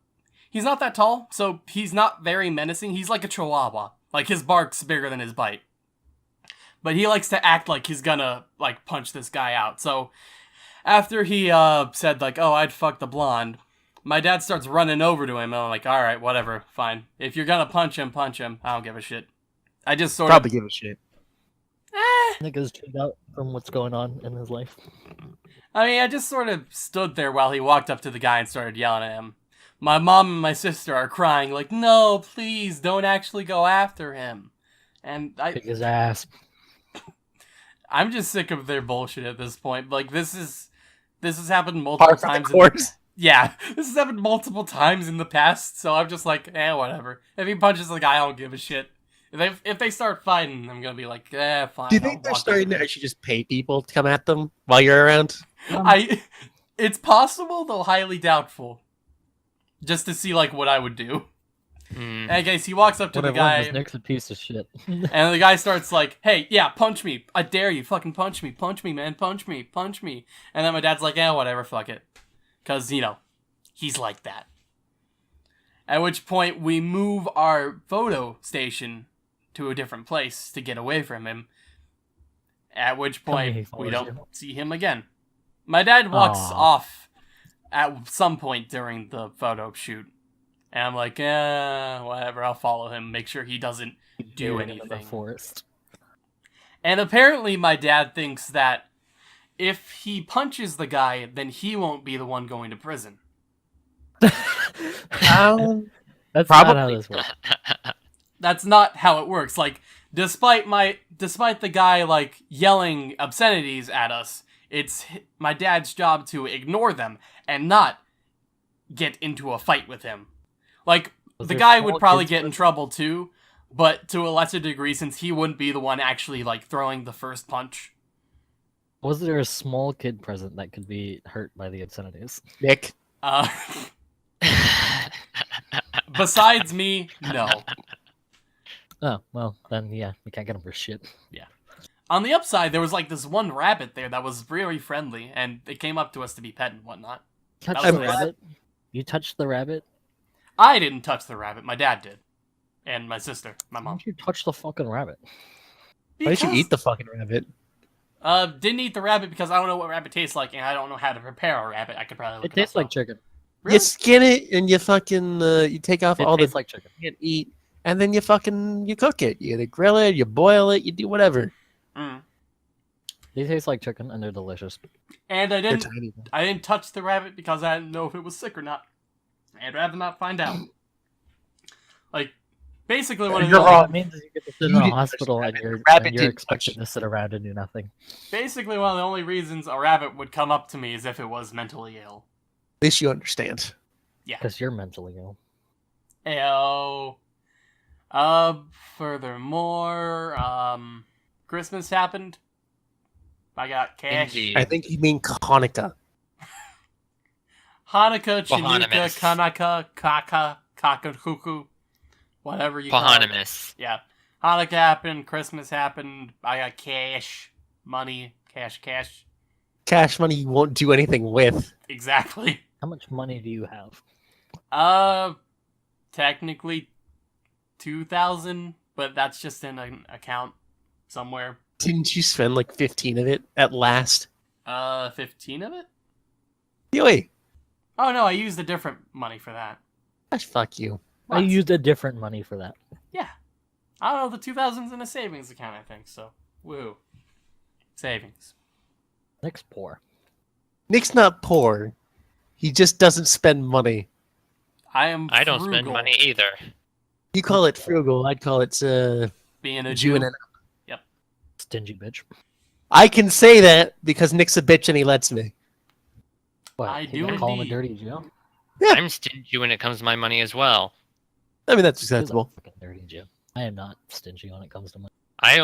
he's not that tall, so he's not very menacing. He's like a chihuahua. Like, his bark's bigger than his bite. But he likes to act like he's gonna, like, punch this guy out. So, after he, said, like, oh, I'd fuck the blonde, my dad starts running over to him, and I'm like, alright, whatever, fine. If you're gonna punch him, punch him. I don't give a shit. I just sort Probably give a shit. Niggas tuned out from what's going on in his life. I just sort of stood there while he walked up to the guy and started yelling at him. My mom and my sister are crying, like, no, please, don't actually go after him. And Kick his ass. I'm just sick of their bullshit at this point. Like, this has happened multiple Par for the times. course. Yeah, this has happened multiple times in the past, so I'm just like, whatever. If he punches the guy, I don't give a shit. If they start fighting, I'm gonna be like, fine. Do you think they're starting to actually just pay people to come at them while you're around? It's possible, though highly doubtful. Just to see, like, what I would do. Mm. I guess he walks up to the Whatever, guy, this Nick's a piece of shit. and the guy starts like, hey, yeah, punch me. I dare you. Fucking punch me, man. Punch me. And then my dad's like, whatever, fuck it. Because, he's like that. At which point, we move our photo station to a different place to get away from him. At which Tell me point, he we follows don't you. see him again. My dad walks Aw. off at some point during the photo shoot. And I'm like, whatever, I'll follow him, make sure he doesn't do Buried in the anything. forest. And apparently my dad thinks that if he punches the guy, then he won't be the one going to prison. That's Probably. not how this works. That's not how it works. Like, despite the guy, like, yelling obscenities at us, it's my dad's job to ignore them and not get into a fight with him. Like, Was the there guy small would probably kids get in present? trouble too, but to a lesser degree since he wouldn't be the one actually, like, throwing the first punch. Was there a small kid present that could be hurt by the obscenities? Nick, Uh, besides me, no. Oh, well, then yeah, we can't get him for shit. On the upside, there was, like, this one rabbit there that was really friendly, and it came up to us to be pet and whatnot. Touch was the nice. rabbit? You touched the rabbit? I didn't touch the rabbit, my dad did. And my sister, my Why mom. did you touch the fucking rabbit? why did you eat the fucking rabbit? Didn't eat the rabbit because I don't know what rabbit tastes like, and I don't know how to prepare a rabbit. I could probably look It tastes up, like chicken. Really? You skin it and you fucking you take off It all the tastes like chicken. you eat, and then you cook it. You either grill it, you boil it, you do whatever. Mm. They taste like chicken and they're delicious. And I They're didn't tiny. I didn't touch the rabbit because I didn't know if it was sick or not. I'd rather not find out. Like, basically what You're it wrong. That means you get to sit You in a didn't touch hospital the and rabbit. you're, The rabbit and you're didn't touch expected to sit around and do nothing. Basically one of the only reasons a rabbit would come up to me is if it was mentally ill. At least you understand. Because you're mentally ill. Ayo. Furthermore, Christmas happened. I got cash. Indeed. I think you mean Hanukkah. Hanukkah, Chanukah, Bahanimus. Kanaka, Kaka, Kakakuku, whatever you call it. Bahanimus. Yeah. Hanukkah happened, Christmas happened, I got cash, money, cash. Cash money you won't do anything with. Exactly. How much money do you have? Technically 2,000, but that's just in an account somewhere. Didn't you spend like 15 of it at last? 15 of it? Wait. Oh no, I used a different money for that. Gosh, fuck you. I What? used a different money for that. Yeah. I don't know, the 2,000's in a savings account, I think, so. Woo. Savings. Nick's poor. Nick's not poor. He just doesn't spend money. I don't spend money either. You call it frugal. I'd call it Being a Jew Jew. and Stingy bitch. I can say that because Nick's a bitch and he lets me. What, I you do gonna call him a indeed. dirty Jew? Yeah. I'm stingy when it comes to my money as well. I mean, that's He's a acceptable. fucking dirty Jew. I am not stingy when it comes to money. I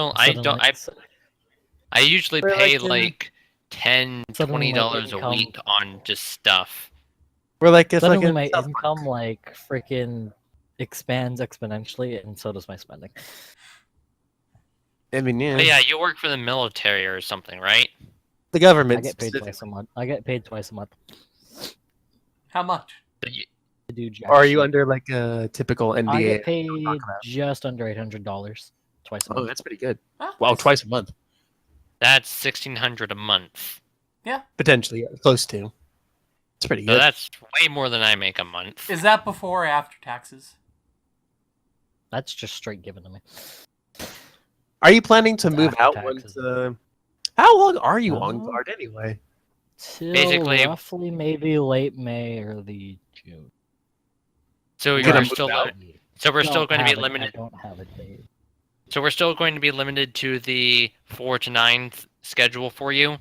usually We're pay like, like $10, Suddenly my $20 a income- week on just stuff. We're like a Suddenly fucking my South income like freaking expands exponentially, and so does my spending. I mean, yeah. But yeah, you work for the military or something, right? The government. I get paid specifically. twice a month. I get paid twice a month How much? So you- to do jack Or are you shit. under like a typical I NDA? get paid about. just under $800 twice a Oh, month. that's pretty good. Ah, Wow, nice. twice a month. That's $1,600 a month. Potentially, yeah, close to. It's pretty So good. that's way more than I make a month. Is that before or after taxes? That's just straight given to me. Are you planning to It's move after out taxes. once? How long are you on No. guard anyway? Till Basically- roughly maybe late May, early June. So You're you're gonna still move out? so we're Don't still going to be have it- limited. I don't have a date. So we're still going to be limited to the 4 to 9 schedule for you.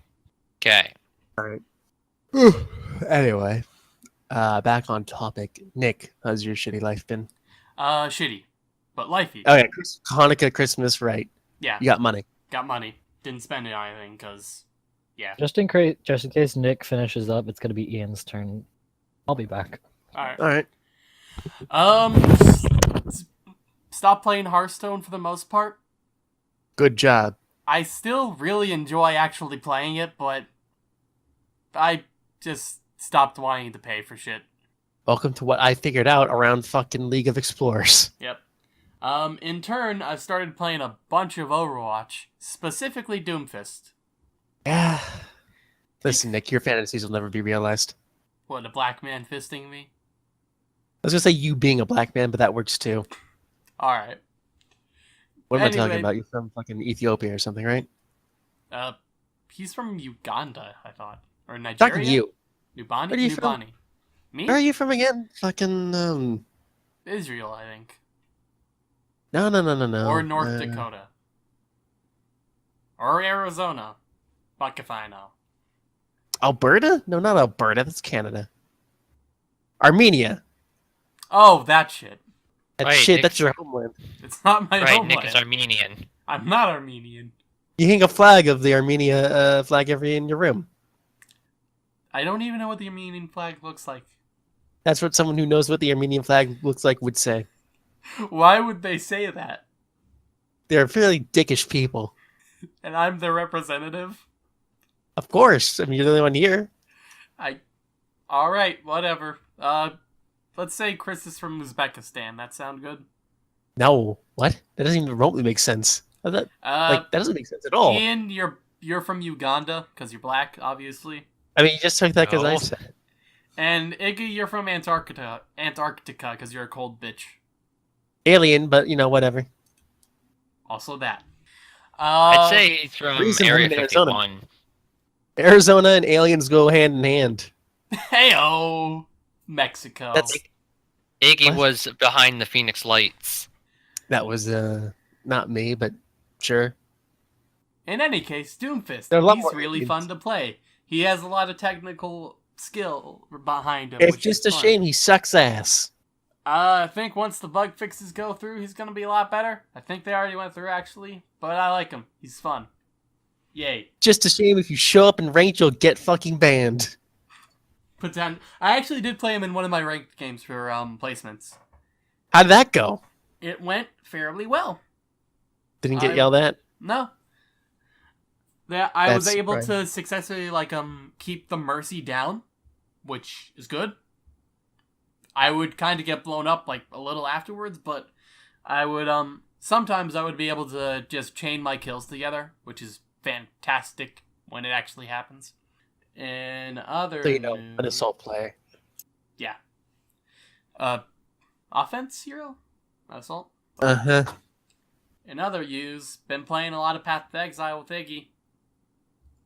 Okay. Anyway, back on topic. Nick, how's your shitty life been? Shitty. But lifey. Oh yeah, Hanukkah, Christmas, right? Yeah, You got money. got money. Didn't spend it on anything, because, yeah. Just in case Nick finishes up, it's gonna be Ian's turn. I'll be back. Alright. All right. Stop playing Hearthstone for the most part. Good job. I still really enjoy actually playing it, but I just stopped wanting to pay for shit. Welcome to what I figured out around fucking League of Explorers. Yep. In turn, I've started playing a bunch of Overwatch, specifically Doomfist. Yeah. Listen, Nick, your fantasies will never be realized. What, a black man fisting me? I was gonna say you being a black man, but that works too. Alright. What am I Anyway. talking about? You're from fucking Ethiopia or something, right? He's from Uganda, I thought. Or Nigeria? Talking to you. Nubani? Where are you from? Nubani. Me? Where are you from again? Fucking Israel, I think. No. Or North Dakota. Or Arizona. Fuck if I know. Alberta? No, not Alberta. That's Canada. Armenia. Oh, that shit. That Right, shit. Nick's- That's your homeland. It's not my Right, homeland. Nick is Armenian. I'm not Armenian. You hang a flag of the Armenia flag every in your room. I don't even know what the Armenian flag looks like. That's what someone who knows what the Armenian flag looks like would say. Why would they say that? They're fairly dickish people. And I'm their representative? Of course. I mean, you're the only one here. Alright, whatever. Let's say Chris is from Uzbekistan. That sound good? No. What? That doesn't even remotely make sense. That doesn't make sense at all. Ian, you're from Uganda, because you're black, obviously. I mean, you just took that because I No. said it. And Iggy, you're from Antarctica, because you're a cold bitch. Alien, but, whatever. Also that. I'd say he's from reason Area I'm in Arizona. 51. Arizona and aliens go hand in hand. Heyo, Mexico. That's Iggy What? was behind the Phoenix Lights. That was not me, but sure. In any case, Doomfist. There are a lot He's more really aliens. fun to play. He has a lot of technical skill behind him. It's which just is a fun. shame he sucks ass. I think once the bug fixes go through, he's gonna be a lot better. I think they already went through, actually. But I like him. He's fun. Yay. Just a shame if you show up in ranked, you'll get fucking banned. I actually did play him in one of my ranked games for placements. How'd that go? It went fairly well. Didn't get I- yelled at? No. I was That's able right. to successfully keep the mercy down, which is good. I would kind of get blown up like a little afterwards, but I would sometimes I would be able to just chain my kills together, which is fantastic when it actually happens. In other So, you know, news, an assault player. yeah. Offense hero? Assault? Uh-huh. In other news, been playing a lot of Path to Exile with Iggy.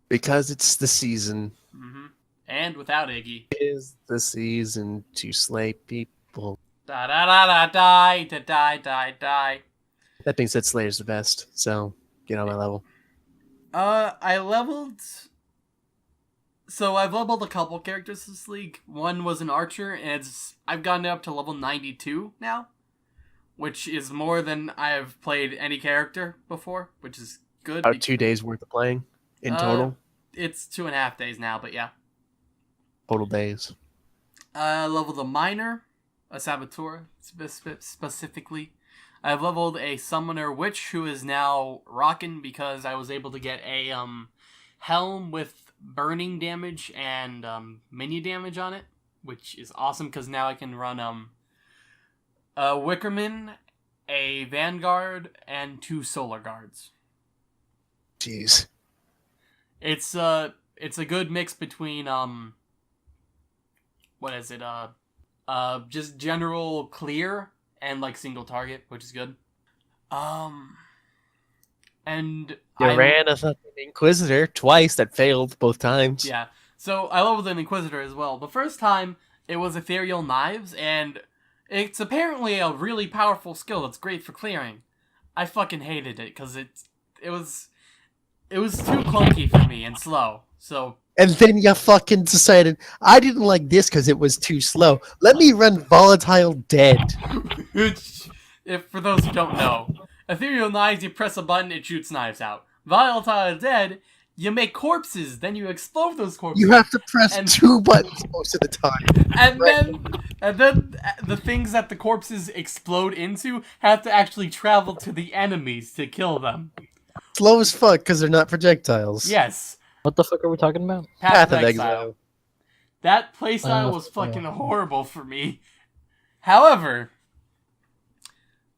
Because it's the season. Mm-hmm. And without Iggy. Is the season to slay people. Da da da da die, da die, die, die. That being said, Slayer's the best, so get on my level. I leveled... So I've leveled a couple characters this league. One was an archer, and I've gotten up to level 92 now, which is more than I've played any character before, which is good. About 2 days worth of playing in total. It's 2.5 days now, but yeah. Total days. I leveled a miner, a saboteur specifically. I've leveled a summoner witch who is now rockin' because I was able to get a helm with burning damage and mini damage on it, which is awesome because now I can run a Wickerman, a Vanguard, and 2 Solar Guards. Jeez. It's a good mix between what is it? Just general clear and like single target, which is good. And You ran a fucking Inquisitor twice that failed both times. yeah. So I leveled an Inquisitor as well. The first time it was Ethereal Knives, and it's apparently a really powerful skill that's great for clearing. I fucking hated it because it was too clunky for me and slow. So And then you fucking decided, I didn't like this because it was too slow. Let me run Volatile Dead. if for those who don't know, Ethereal Knives, you press a button, it shoots knives out. Volatile Dead, you make corpses, then you explode those corpses. You have to press And- 2 buttons most of the time. And then the things that the corpses explode into have to actually travel to the enemies to kill them. Slow as fuck because they're not projectiles. Yes. What the fuck are we talking about? Path of Exile. That playstyle was yeah. fucking horrible for me. However,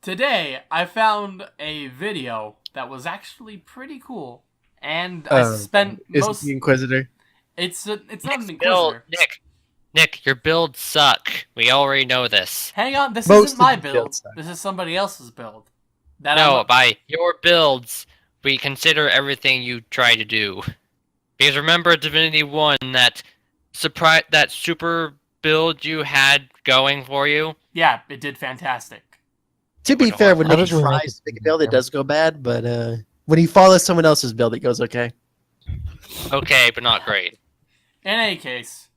today I found a video that was actually pretty cool, and I spent Is most. it the Inquisitor? It's not an Build, Inquisitor. Nick, your builds suck. We already know this. Hang on, this Most isn't my of the build. builds suck. This is somebody else's build. That No, I'm- by your builds, we consider everything you try to do. Because remember Divinity 1, that super build you had going for you? yeah, it did fantastic. To be What the fair, fuck? when How he did we make tries it to make a to build, it the does go bad, but when he follows someone else's build, it goes okay. Okay, but not great. In any case,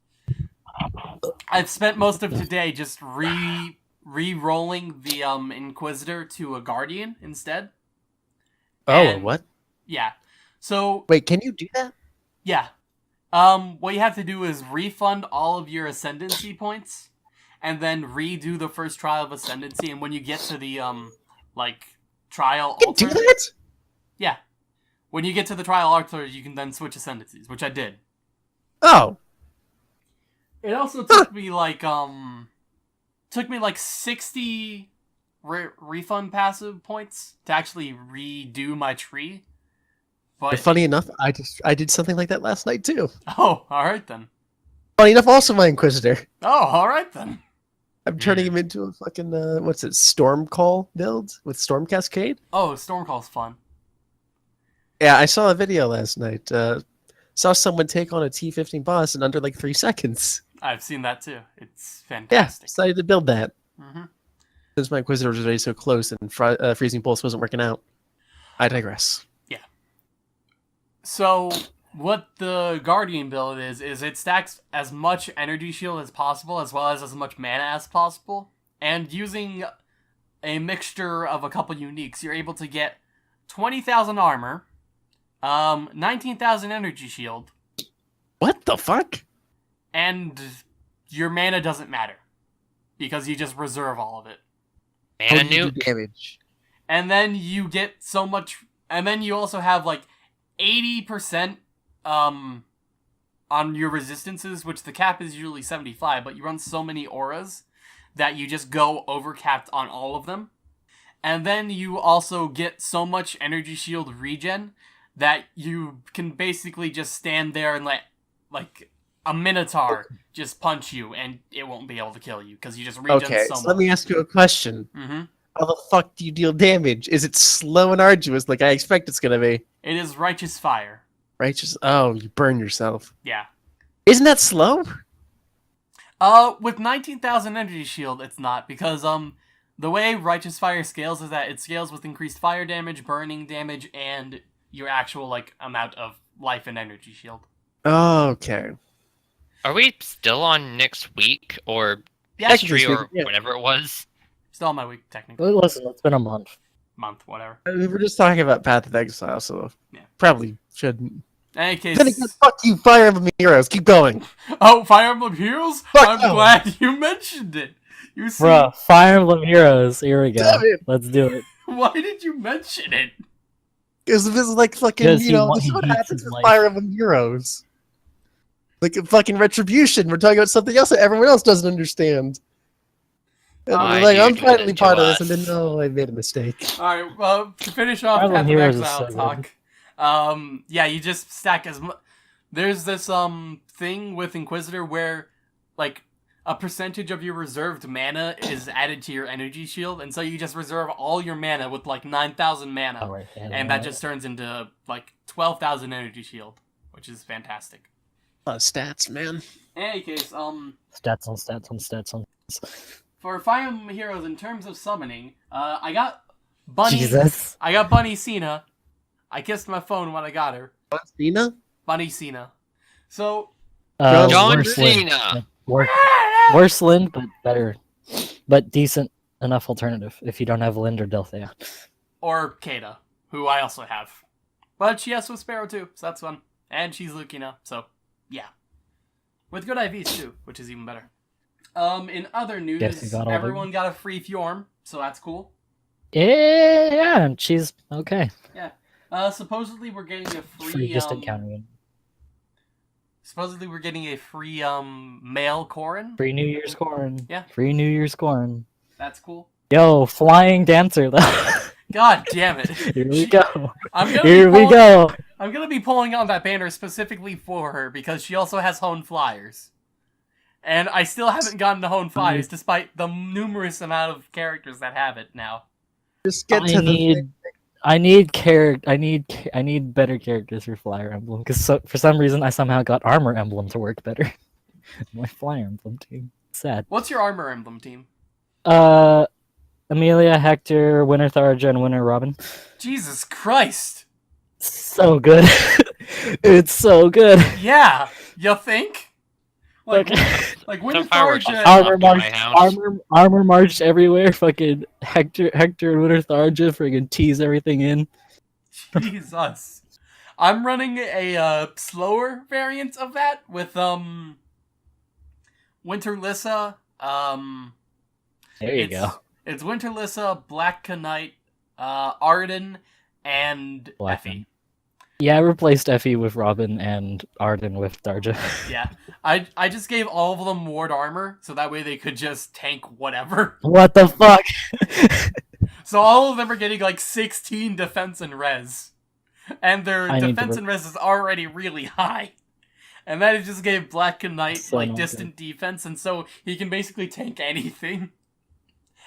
I've spent most of today just re-rolling the Inquisitor to a Guardian instead. Oh, And- what? Yeah. So Wait, can you do that? yeah. What you have to do is refund all of your Ascendancy points, and then redo the first trial of Ascendancy. And when you get to the trial You can do altar, that? yeah, when you get to the trial altar, you can then switch Ascendancies, which I did. Oh. It also took me like 60 refund passive points to actually redo my tree. But Funny enough, I did something like that last night too. oh, all right then. Funny enough, also my Inquisitor. Oh, all right then. I'm turning him into a fucking Storm Call build with Storm Cascade. Oh, Stormcall's fun. Yeah, I saw a video last night. Saw someone take on a T-15 boss in under like 3 seconds. I've seen that too. It's Yeah, fantastic. decided to build that hmm since my Inquisitor was already so close and Freezing Pulse wasn't working out. I digress. So what the Guardian build is it stacks as much energy shield as possible, as well as much mana as possible, and using a mixture of a couple uniques, you're able to get 20,000 armor, 19,000 energy shield, What the fuck? and your mana doesn't matter because you just reserve all of it. How Mana do you do nuke? damage? And then you get so much, and then you also have like 80% on your resistances, which the cap is usually 75, but you run so many auras that you just go overcapped on all of them. And then you also get so much energy shield regen that you can basically just stand there and let, like, a Minotaur just punch you, and it won't be able to kill you, because you just regen Okay, so much. let me ask you a question. Mm-hmm. How the fuck do you deal damage? Is it slow and arduous like I expect it's gonna be? It is Righteous Fire. Righteous. Oh, you burn yourself. Yeah. Isn't that slow? With 19,000 energy shield, it's not, because, the way Righteous Fire scales is that it scales with increased fire damage, burning damage, and your actual, like, amount of life and energy shield. Okay. Are we still on next week or Yeah, history this week, or yeah. whatever it was? Still on my week, technically. Listen, it's been a month. Month, whatever. We were just talking about Path of Exile, so Yeah. probably shouldn't. In any case... Then again, fuck you, Fire Emblem Heroes. Keep going. Oh, Fire Emblem Heroes? Fuck I'm no. glad you mentioned it. You see, Bruh, Fire Emblem Heroes. Here we go. Damn it. Let's do it. why did you mention it? Because this is like fucking, Because you he know, wa- this is he what hates happens his with life. Fire Emblem Heroes. Like a fucking retribution. We're talking about something else that everyone else doesn't understand. And Why like, do you I'm do finally that to part of this, and us? then, no, I made a mistake. Alright, well, to finish off Fire Emblem Path of Heroes is Exile so talk, yeah, you just stack as much... There's this, thing with Inquisitor where, like, a percentage of your reserved mana is added to your energy shield, and so you just reserve all your mana with, like, 9,000 mana, Oh, right. and that just turns into, like, 12,000 energy shield, which is fantastic. Stats, man. In any case, Stats on stats on stats on. for Fire Emblem Heroes, in terms of summoning, I got Bunny... Jesus. I got Bunny Cena. I kissed my phone when I got her. Cena? Bunny Cena. So, John worse Link. Cena. Worse Link, but better. But decent enough alternative if you don't have Lind or Delthea. or Kata, who I also have. But she has Swift Sparrow too, so that's fun. And she's Lucina, so yeah. With good IVs too, which is even better. In other news, Guess you got all everyone got a free Fjorm, so that's cool. Yeah, and she's okay. Supposedly we're getting a Free distant counter. Supposedly we're getting a free male Corrin. Free New Year's corn. Yeah. Free New Year's corn. That's cool. Yo, flying dancer though. God damn it. Here we go. Here we go. I'm gonna be pulling on that banner specifically for her because she also has Hone Flyers. And I still haven't gotten to Hone Flyers despite the numerous amount of characters that have it now. Just get to the thing. I need better characters for Flyer Emblem because for some reason I somehow got Armor Emblem to work better. My Flyer Emblem team. Sad. What's your Armor Emblem team? Amelia, Hector, Winter Tharja, and Winter Robin. Jesus Christ! So good. It's so good. Yeah, you think? Like, Okay. like Winter Some fireworks Tharja... just- Armor Up to my march, house. armor march everywhere. Fucking Hector and Winter Tharja friggin' tease everything in. Jesus. I'm running a slower variant of that with Winter Lissa. There you go. It's Winter Lissa, Black Knight, Arden, and Black Effie. Knight. Yeah, I replaced Effie with Robin and Arden with Tharja. Yeah, I just gave all of them ward armor so that way they could just tank whatever. What the fuck? So all of them are getting like 16 defense and res. And their I need to defense and res is already really high. And then it just gave Black Knight So like not distant defense, and so he can basically tank anything.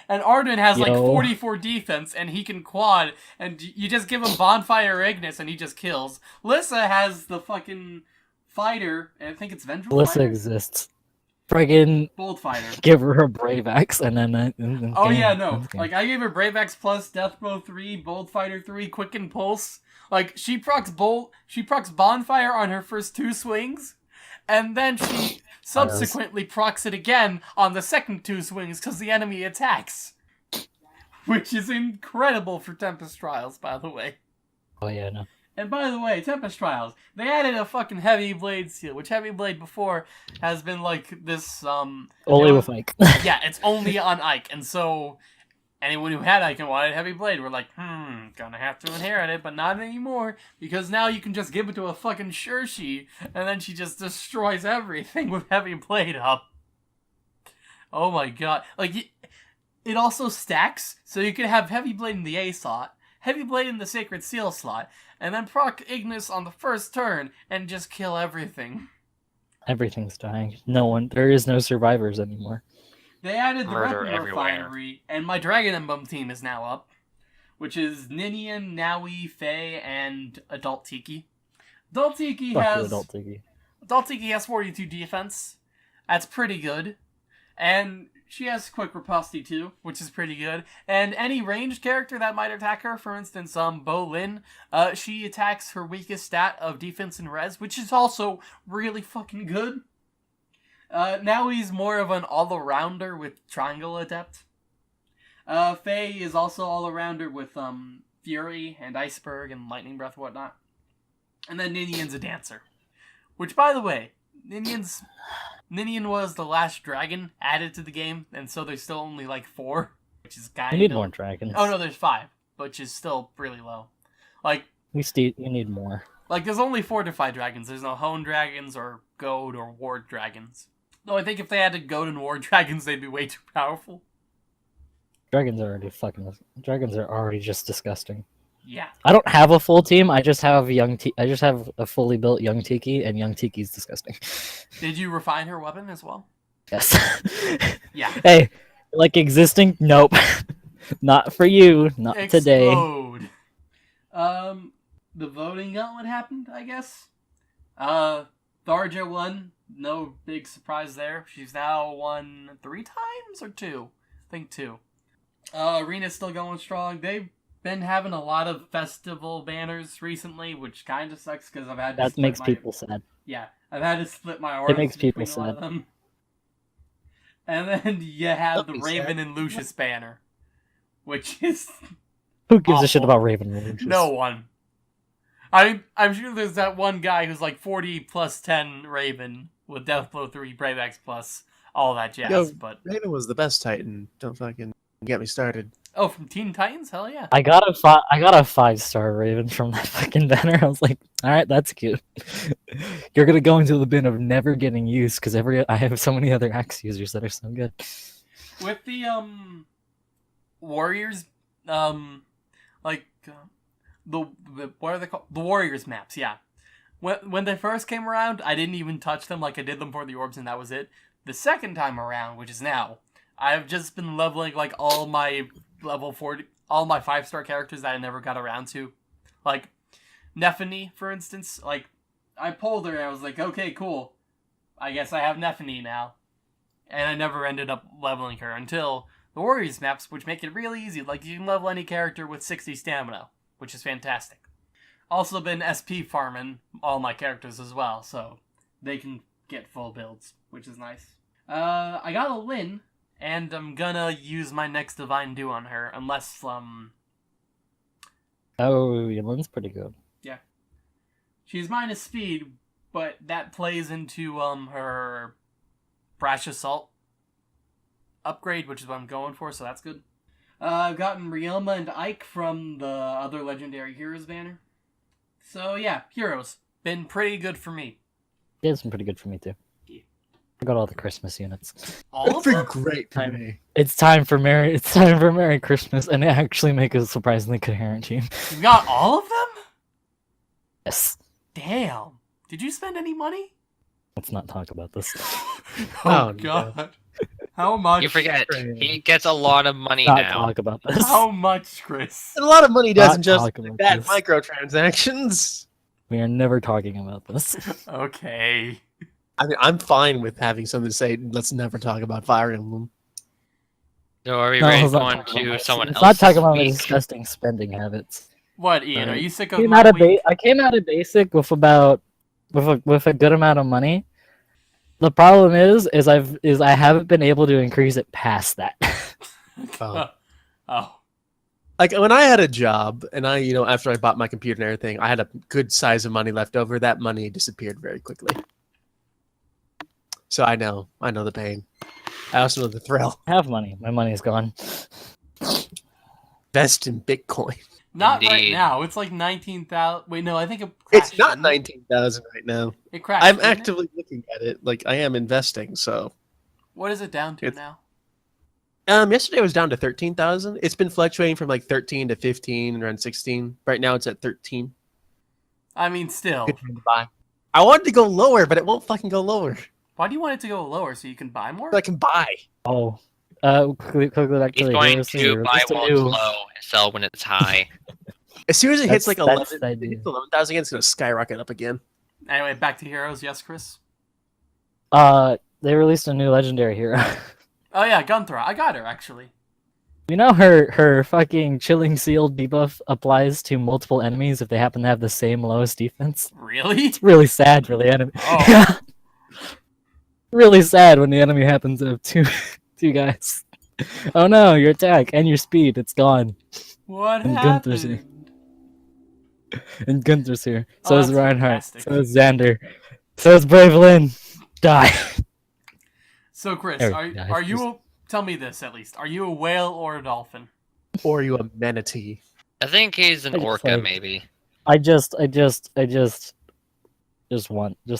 And Arden has like Yo. 44 defense, and he can quad, and you just give him Bonfire Ignis, and he just kills. Lissa has the fucking fighter, and I think it's Vengeful Lissa Fighter? exists. Friggin' Bold Fighter. give her a Brave Axe and then. Oh yeah, no. that's game. Like I gave her Brave Axe plus Death Blow 3, Bold Fighter 3, Quicken Pulse. Like she procs Bonfire on her first 2 swings, and then she subsequently procs it again on the second 2 swings because the enemy attacks. Which is incredible for Tempest Trials, by the way. Oh yeah, no. And by the way, Tempest Trials, they added a fucking Heavy Blade seal, which Heavy Blade before has been like this, Only with Ike. yeah, it's only on Ike, and so anyone who had Ike and wanted Heavy Blade were like, gonna have to inherit it, but not anymore, because now you can just give it to a fucking Shurshi, and then she just destroys everything with Heavy Blade up. Oh my god. Like, it also stacks, so you can have Heavy Blade in the A slot, Heavy Blade in the Sacred Seal slot, and then proc Ignis on the first turn and just kill everything. Everything's dying. There is no survivors anymore. They added the Murder Weapon everywhere. Refinery, and my Dragon Emblem team is now up, which is Ninian, Naui, Faye, and Adult Tiki. Adult Tiki Fuck you, has Adult Tiki. Adult Tiki has 42 defense. That's pretty good. And she has quick riposte too, which is pretty good. And any ranged character that might attack her, for instance, Bo Lin, she attacks her weakest stat of defense and res, which is also really fucking good. Now he's more of an all-arounder with Triangle Adept. Faye is also all-arounder with Fury and Iceberg and Lightning Breath and whatnot. And then Ninian's a dancer. Which, by the way, Ninian was the last dragon added to the game, and so there's still only like 4, which is kind of... You need more dragons. Oh no, there's 5, which is still really low. Like, You need more. Like, there's only 4 to 5 dragons. There's no Hone dragons or Goad or Ward dragons. Though I think if they added Goad and Ward dragons, they'd be way too powerful. Dragons are already just disgusting. Yeah. I don't have a full team. I just have I just have a fully built young Tiki, and young Tiki's disgusting. Did you refine her weapon as well? Yes. Yeah. Hey, like existing? Nope. Not for you. Not today. Explode. The voting gauntlet happened, I guess. Tharja won. No big surprise there. She's now won 3 times or 2? I think 2. Arena's still going strong. They've been having a lot of festival banners recently, which kind of sucks because I've had to That split makes my... people sad. Yeah, I've had to split my orbs. It makes people between one of sad. them. And then you have the Don't be Raven sad. and Lucius banner, which is Who gives a shit awful. about Raven Rouge? no one. I'm sure there's that one guy who's like 40 plus 10 Raven with Deathblow 3, Brave X plus, all that jazz. Yo. But Raven was the best Titan. Don't fucking get me started. oh, from Teen Titans, hell yeah. I got a 5-star Raven from that fucking banner. I was like, all right, that's cute. You're gonna go into the bin of never getting used because I have so many other axe users that are so good. With the Warriors, the what are they called? The Warriors maps, yeah. When they first came around, I didn't even touch them. Like I did them for the orbs, and that was it. The second time around, which is now, I've just been leveling like all my level 40, all my 5-star characters that I never got around to, like Nephany, for instance. Like I pulled her, and I was like, okay, cool. I guess I have Nephany now, and I never ended up leveling her until the Warriors maps, which make it really easy. Like you can level any character with 60 stamina, which is fantastic. Also been SP farming all my characters as well, so they can get full builds, which is nice. I got a Lyn, and I'm gonna use my next Divine Dew on her, unless, Oh, Yulyn's pretty good. she's minus speed, but that plays into, her Brash Assault upgrade, which is what I'm going for, so that's good. I've gotten Ryoma and Ike from the other Legendary Heroes banner. So yeah, Heroes. Been pretty good for me. Yeah, it's been pretty good for me too. Yeah. I got all the Christmas units. All of That's them? great for Time. me. It's time for Merry Christmas, and actually make a surprisingly coherent team. You got all of them? Yes. Damn. Did you spend any money? Let's not talk about this. Oh, God. How much? You forget, he gets a lot of money Not now. talk about this. How much, Chris? And a lot of money doesn't Not just talk about that this. microtransactions. We are never talking about this. Okay. I mean, I'm fine with having someone say, "Let's never talk about Fire Emblem." So are we No, ready let's to not go on talk about to this. someone Let's else? not talk about my disgusting spending habits. What, Ian? Are you sick of Came my out of week? I came out of basic with a good amount of money. The problem is I haven't been able to increase it past that. Oh. Oh. Like when I had a job, and after I bought my computer and everything, I had a good size of money left over. That money disappeared very quickly. So I know the pain. I also know the thrill. I have money. My money is gone. Invest in Bitcoin. Not right Indeed. now. It's like 19,000. Wait, no, I think it crashed. It's not didn't it? 19,000 right now. It crashed. I'm didn't it? actively looking at it. Like I am investing. So What is it down to It's- now? Yesterday it was down to 13,000. It's been fluctuating from like 13 to 15 and around 16. Right now it's at 13. I mean, still. Good time to buy. I wanted to go lower, but it won't fucking go lower. Why do you want it to go lower so you can buy more? So I can buy. Oh, quickly back to He's the going heroes thing, to they buy released a when it's new- low and sell when it's high. As soon as it hits That's- like that's 11, the it idea. hits 11,000 again, it's going to skyrocket up again. Anyway, back to heroes. Yes, Chris? They released a new legendary hero. Oh yeah, Gunthra. I got her, actually. You know her fucking chilling seal debuff applies to multiple enemies if they happen to have the same lowest defense. Really? It's really sad for the enemy. Oh. Yeah. Really sad when the enemy happens to have two guys. Oh no, your attack and your speed, it's gone. What And Gunther's here. happened? And Gunther's here. Oh, So is that's Reinhardt. fantastic. So is Xander. So is Bravelyn. Die. So, Chris, There, are yeah, you... Tell me this, at least. Are you a whale or a dolphin? Or are you a manatee? I think he's an I just orca, like- maybe. I just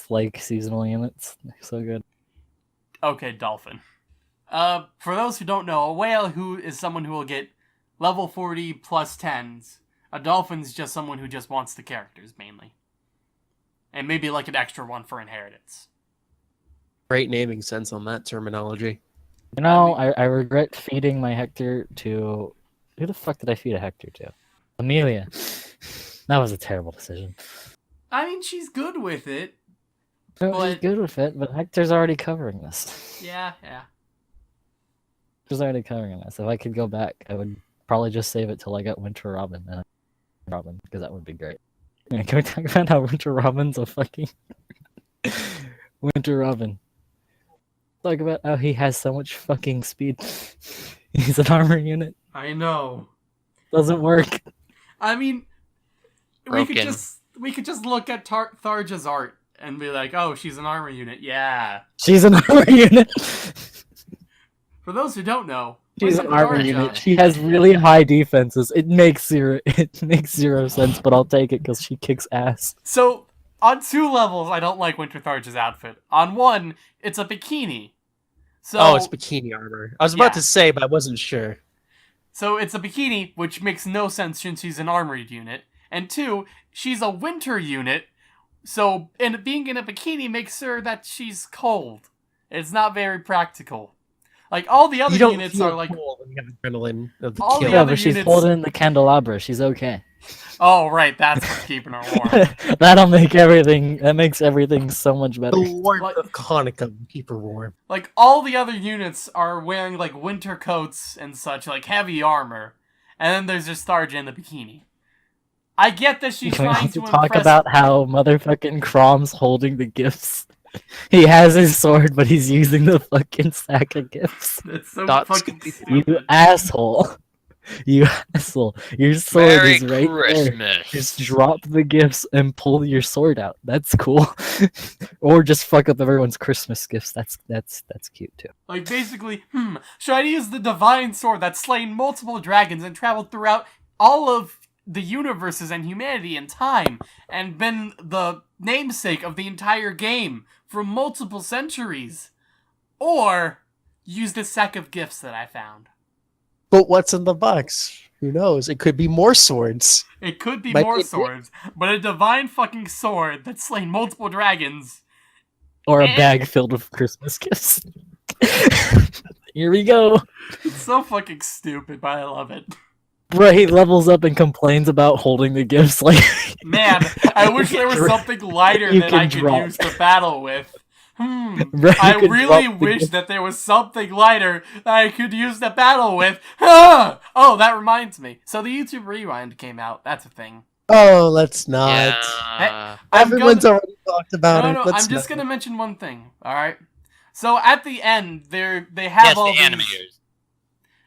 like seasonal units. They're so good. Okay, dolphin. For those who don't know, a whale who is someone who will get level 40 plus 10s. A dolphin's just someone who just wants the characters, mainly. And maybe like an extra one for inheritance. Great naming sense on that terminology. You know, I regret feeding my Hector to... Who the fuck did I feed a Hector to? Amelia. That was a terrible decision. I mean, she's good with it. No, But- she's good with it, but Hector's already covering this. Yeah. Hector's already covering this. If I could go back, I would probably just save it till I got Winter Robin. Because that would be great. Yeah, can we talk about how Winter Robin's a fucking... Winter Robin. Talk about how he has so much fucking speed. He's an armor unit. I know. Doesn't work. I mean, Broken. we could just look at Tharja's art and be like, oh, she's an armor unit. Yeah. She's an armor unit. For those who don't know, She's look an at armor Tharja. unit. She has really high defenses. It makes zero sense, but I'll take it because she kicks ass. So, on 2 levels, I don't like Winter Tharja's outfit. On 1, it's a bikini. So, Oh, it's bikini armor. I was about Yeah. to say, but I wasn't sure. So it's a bikini, which makes no sense since she's an armored unit. And 2, she's a winter unit, so being in a bikini makes sure that she's cold. It's not very practical. Like, all the other You don't units feel are like... cool when you have adrenaline of the All the kill. Yeah, other but she's units- holding the candelabra. She's okay. Oh, right, that's what's keeping her warm. That'll make everything. That makes everything so much better. The warmth Like- of Hanukkah will keep her warm. Like, all the other units are wearing, like, winter coats and such, like, heavy armor. And then there's just Tharja in the bikini. I get that she's Can we trying also to talk impress... about how motherfucking Crom's holding the gifts? He has his sword, but he's using the fucking sack of gifts. It's so That's fucking gonna be- You stupid. asshole. You asshole. Your sword Merry is right there. Christmas. Just drop the gifts and pull your sword out. That's cool. Or just fuck up everyone's Christmas gifts. That's cute too. Like, basically, should I use the divine sword that's slain multiple dragons and traveled throughout all of the universes and humanity and time, and been the namesake of the entire game for multiple centuries? Or use this sack of gifts that I found? But what's in the box? Who knows? It could be more swords. It could be Might more be- swords, but a divine fucking sword that's slain multiple dragons. Or a And- bag filled with Christmas gifts. Here we go. It's so fucking stupid, but I love it. Bro, he levels up and complains about holding the gifts like Man, I wish there was something lighter You that can I could drop. use to battle with. Bro, you I could really drop the wish gift. that there was something lighter that I could use to battle with. Ah! Oh, that reminds me. So the YouTube Rewind came out. That's a thing. Oh, let's not. Yeah. I'm Everyone's gonna- already talked about No, it. no, Let's I'm just not. gonna mention one thing. All right. So at the end, they have Yes, all the these... animators.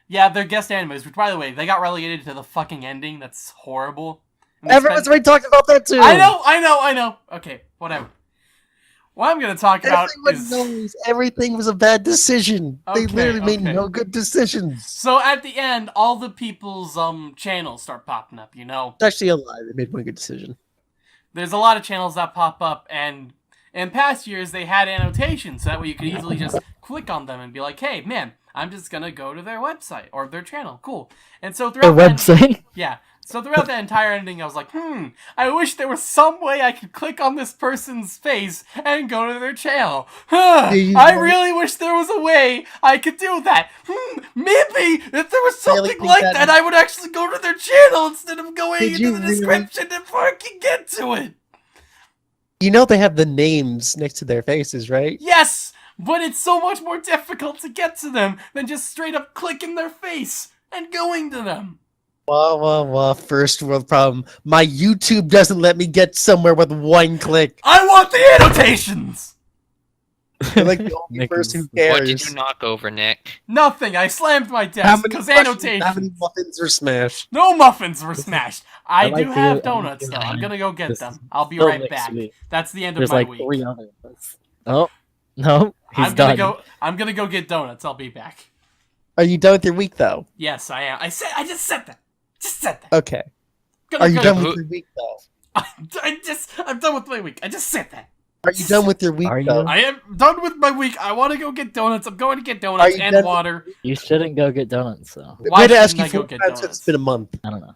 Yeah, they're guest animators, which, by the way, they got relegated to the fucking ending. That's horrible. And they Everyone's spent- already talked about that too. I know. Okay, whatever. What I'm gonna talk about Everyone is... knows everything was a bad decision. They Okay, literally made okay. no good decisions. So at the end, all the people's channels start popping up, you know? It's actually a lie. They made one good decision. There's a lot of channels that pop up, and in past years, they had annotations, so that way you could easily just click on them and be like, hey, man, I'm just gonna go to their website or their channel. Cool. And so Their throughout that, website. yeah. So throughout the entire ending, I was like, I wish there was some way I could click on this person's face and go to their channel. I really wish there was a way I could do that. Maybe if there was something like that, I would actually go to their channel instead of going into the description and fucking get to it. You know they have the names next to their faces, right? Yes, but it's so much more difficult to get to them than just straight up clicking their face and going to them. Wah, first world problem. My YouTube doesn't let me get somewhere with one click. I want the annotations! You're like the only Nick person who is- cares. What did you knock over, Nick? Nothing, I slammed my How desk many because questions- annotations. How many muffins are smashed? No muffins were smashed. I like do to- have I donuts like though. to- I'm gonna go get this them. I'll be still right next back. week. That's the end of There's my like week. 3 other ones. Oh, no, he's I'm gonna done. go. I'm gonna go get donuts. I'll be back. Are you done with your week, though? Yes, I am. I just said that. Just said that. Okay. Gonna Are you go- done with your week, though? I'm done with my week. I just said that. Are you done with your week, Are you? though? I am done with my week. I want to go get donuts. I'm going to get donuts you and done- water. You shouldn't go get donuts, though. Why Way to ask shouldn't you I go 4 get times since donuts? it's been a month. I don't know.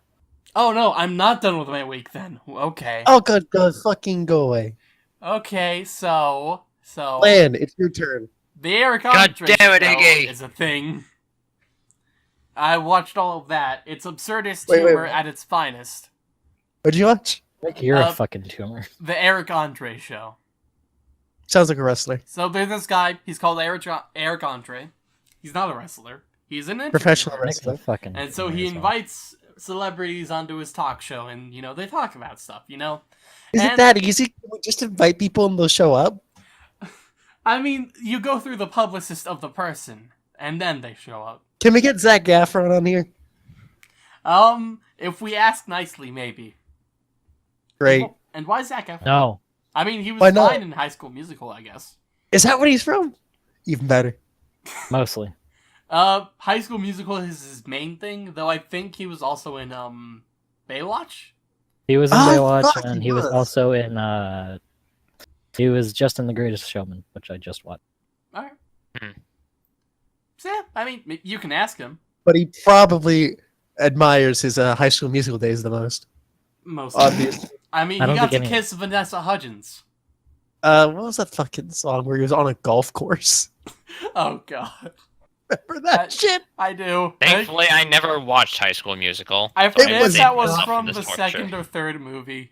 Oh no, I'm not done with my week then. Okay. Oh, God, fucking go away. Okay, so Lan, it's your turn. the Eric God Andre damn it, show Iggy. is a thing. I watched all of that. It's absurdist Wait, humor what? at its finest. What'd you watch? Like, you're Uh, a fucking tumor. The Eric Andre show. Sounds like a wrestler. So there's this guy. He's called Eric Andre. He's not a wrestler. He's an Professional interviewer. Nick's a wrestler. fucking And so tumor he as well. invites celebrities onto his talk show, and they talk about stuff. Is it And- that easy? Can we just invite people and they'll show up? I mean, you go through the publicist of the person, and then they show up. Can we get Zach Efron on here? If we ask nicely, maybe. Great. And why Zac Efron? No. I mean, he was Why not? fine in High School Musical, I guess. Is that where he's from? Even better. Mostly. High School Musical is his main thing, though I think he was also in Baywatch. He was in Oh, Baywatch, fuck, and he he was was. also in, he was just in The Greatest Showman, which I just watched. All right. Hmm. So, yeah, I mean, you can ask him. But he probably admires his High School Musical days the most. Most. Obviously. I mean, I he don't got think to any- kiss Vanessa Hudgens. What was that fucking song where he was on a golf course? Oh God, Remember that That- shit? I do. Thankfully, I never watched High School Musical. I It forget was if that was enough from for the this torture. second or third movie.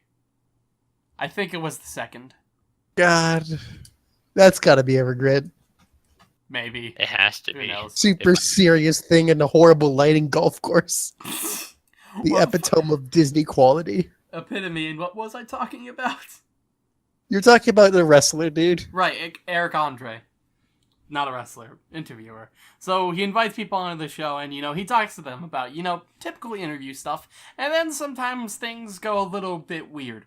I think it was the second. God. That's gotta be a regret. Maybe. It has to Who be. knows? Super If- serious thing in a horrible lighting golf course. The What epitome of Disney quality. epitome, and what was I talking about? You're talking about the wrestler, dude. Right, Eric Andre. Not a wrestler, interviewer. So he invites people onto the show and, he talks to them about, typical interview stuff. And then sometimes things go a little bit weird.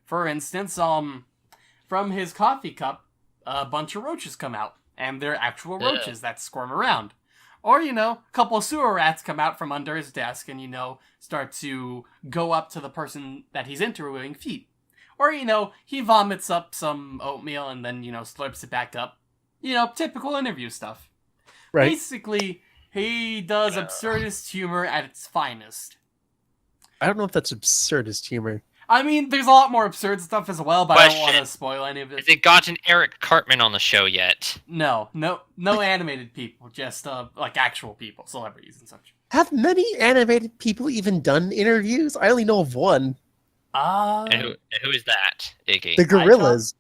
For instance, from his coffee cup, a bunch of roaches come out. And they're actual Ugh. roaches that squirm around. Or, a couple of sewer rats come out from under his desk and, start to go up to the person that he's interviewing feet. Or, he vomits up some oatmeal and then, slurps it back up. Typical interview stuff. Right. Basically, he does absurdist humor at its finest. I don't know if that's absurdist humor. I mean, there's a lot more absurd stuff as well, but I don't want to Question. spoil any of Has it. it gotten Eric Cartman on the show yet? No animated people, just like actual people, celebrities and such. Have many animated people even done interviews? I only know of one. And who is that, Iggy? The Gorillas.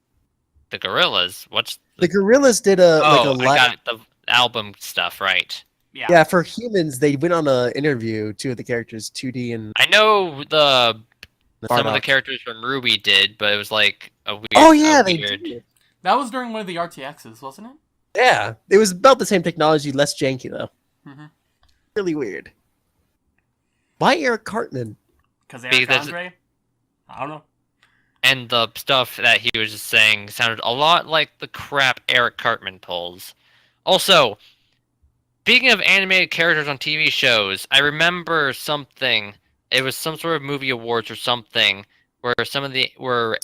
The Gorillas? What's... The Gorillas did a Oh, like a I live. got it, the album stuff, right. Yeah. Yeah, for humans, they went on a interview. Two of the characters, 2D and I know some of the Bardock. characters from Ruby did, but it was like a weird... Oh yeah, a they weird... did. That was during one of the RTXs, wasn't it? Yeah, it was about the same technology, less janky though. Mhm. Really weird. Why Eric Cartman? Because Eric Because- Andre? I don't know. And the stuff that he was just saying sounded a lot like the crap Eric Cartman pulls. Also, speaking of animated characters on TV shows, I remember something. It was some sort of movie awards or something where where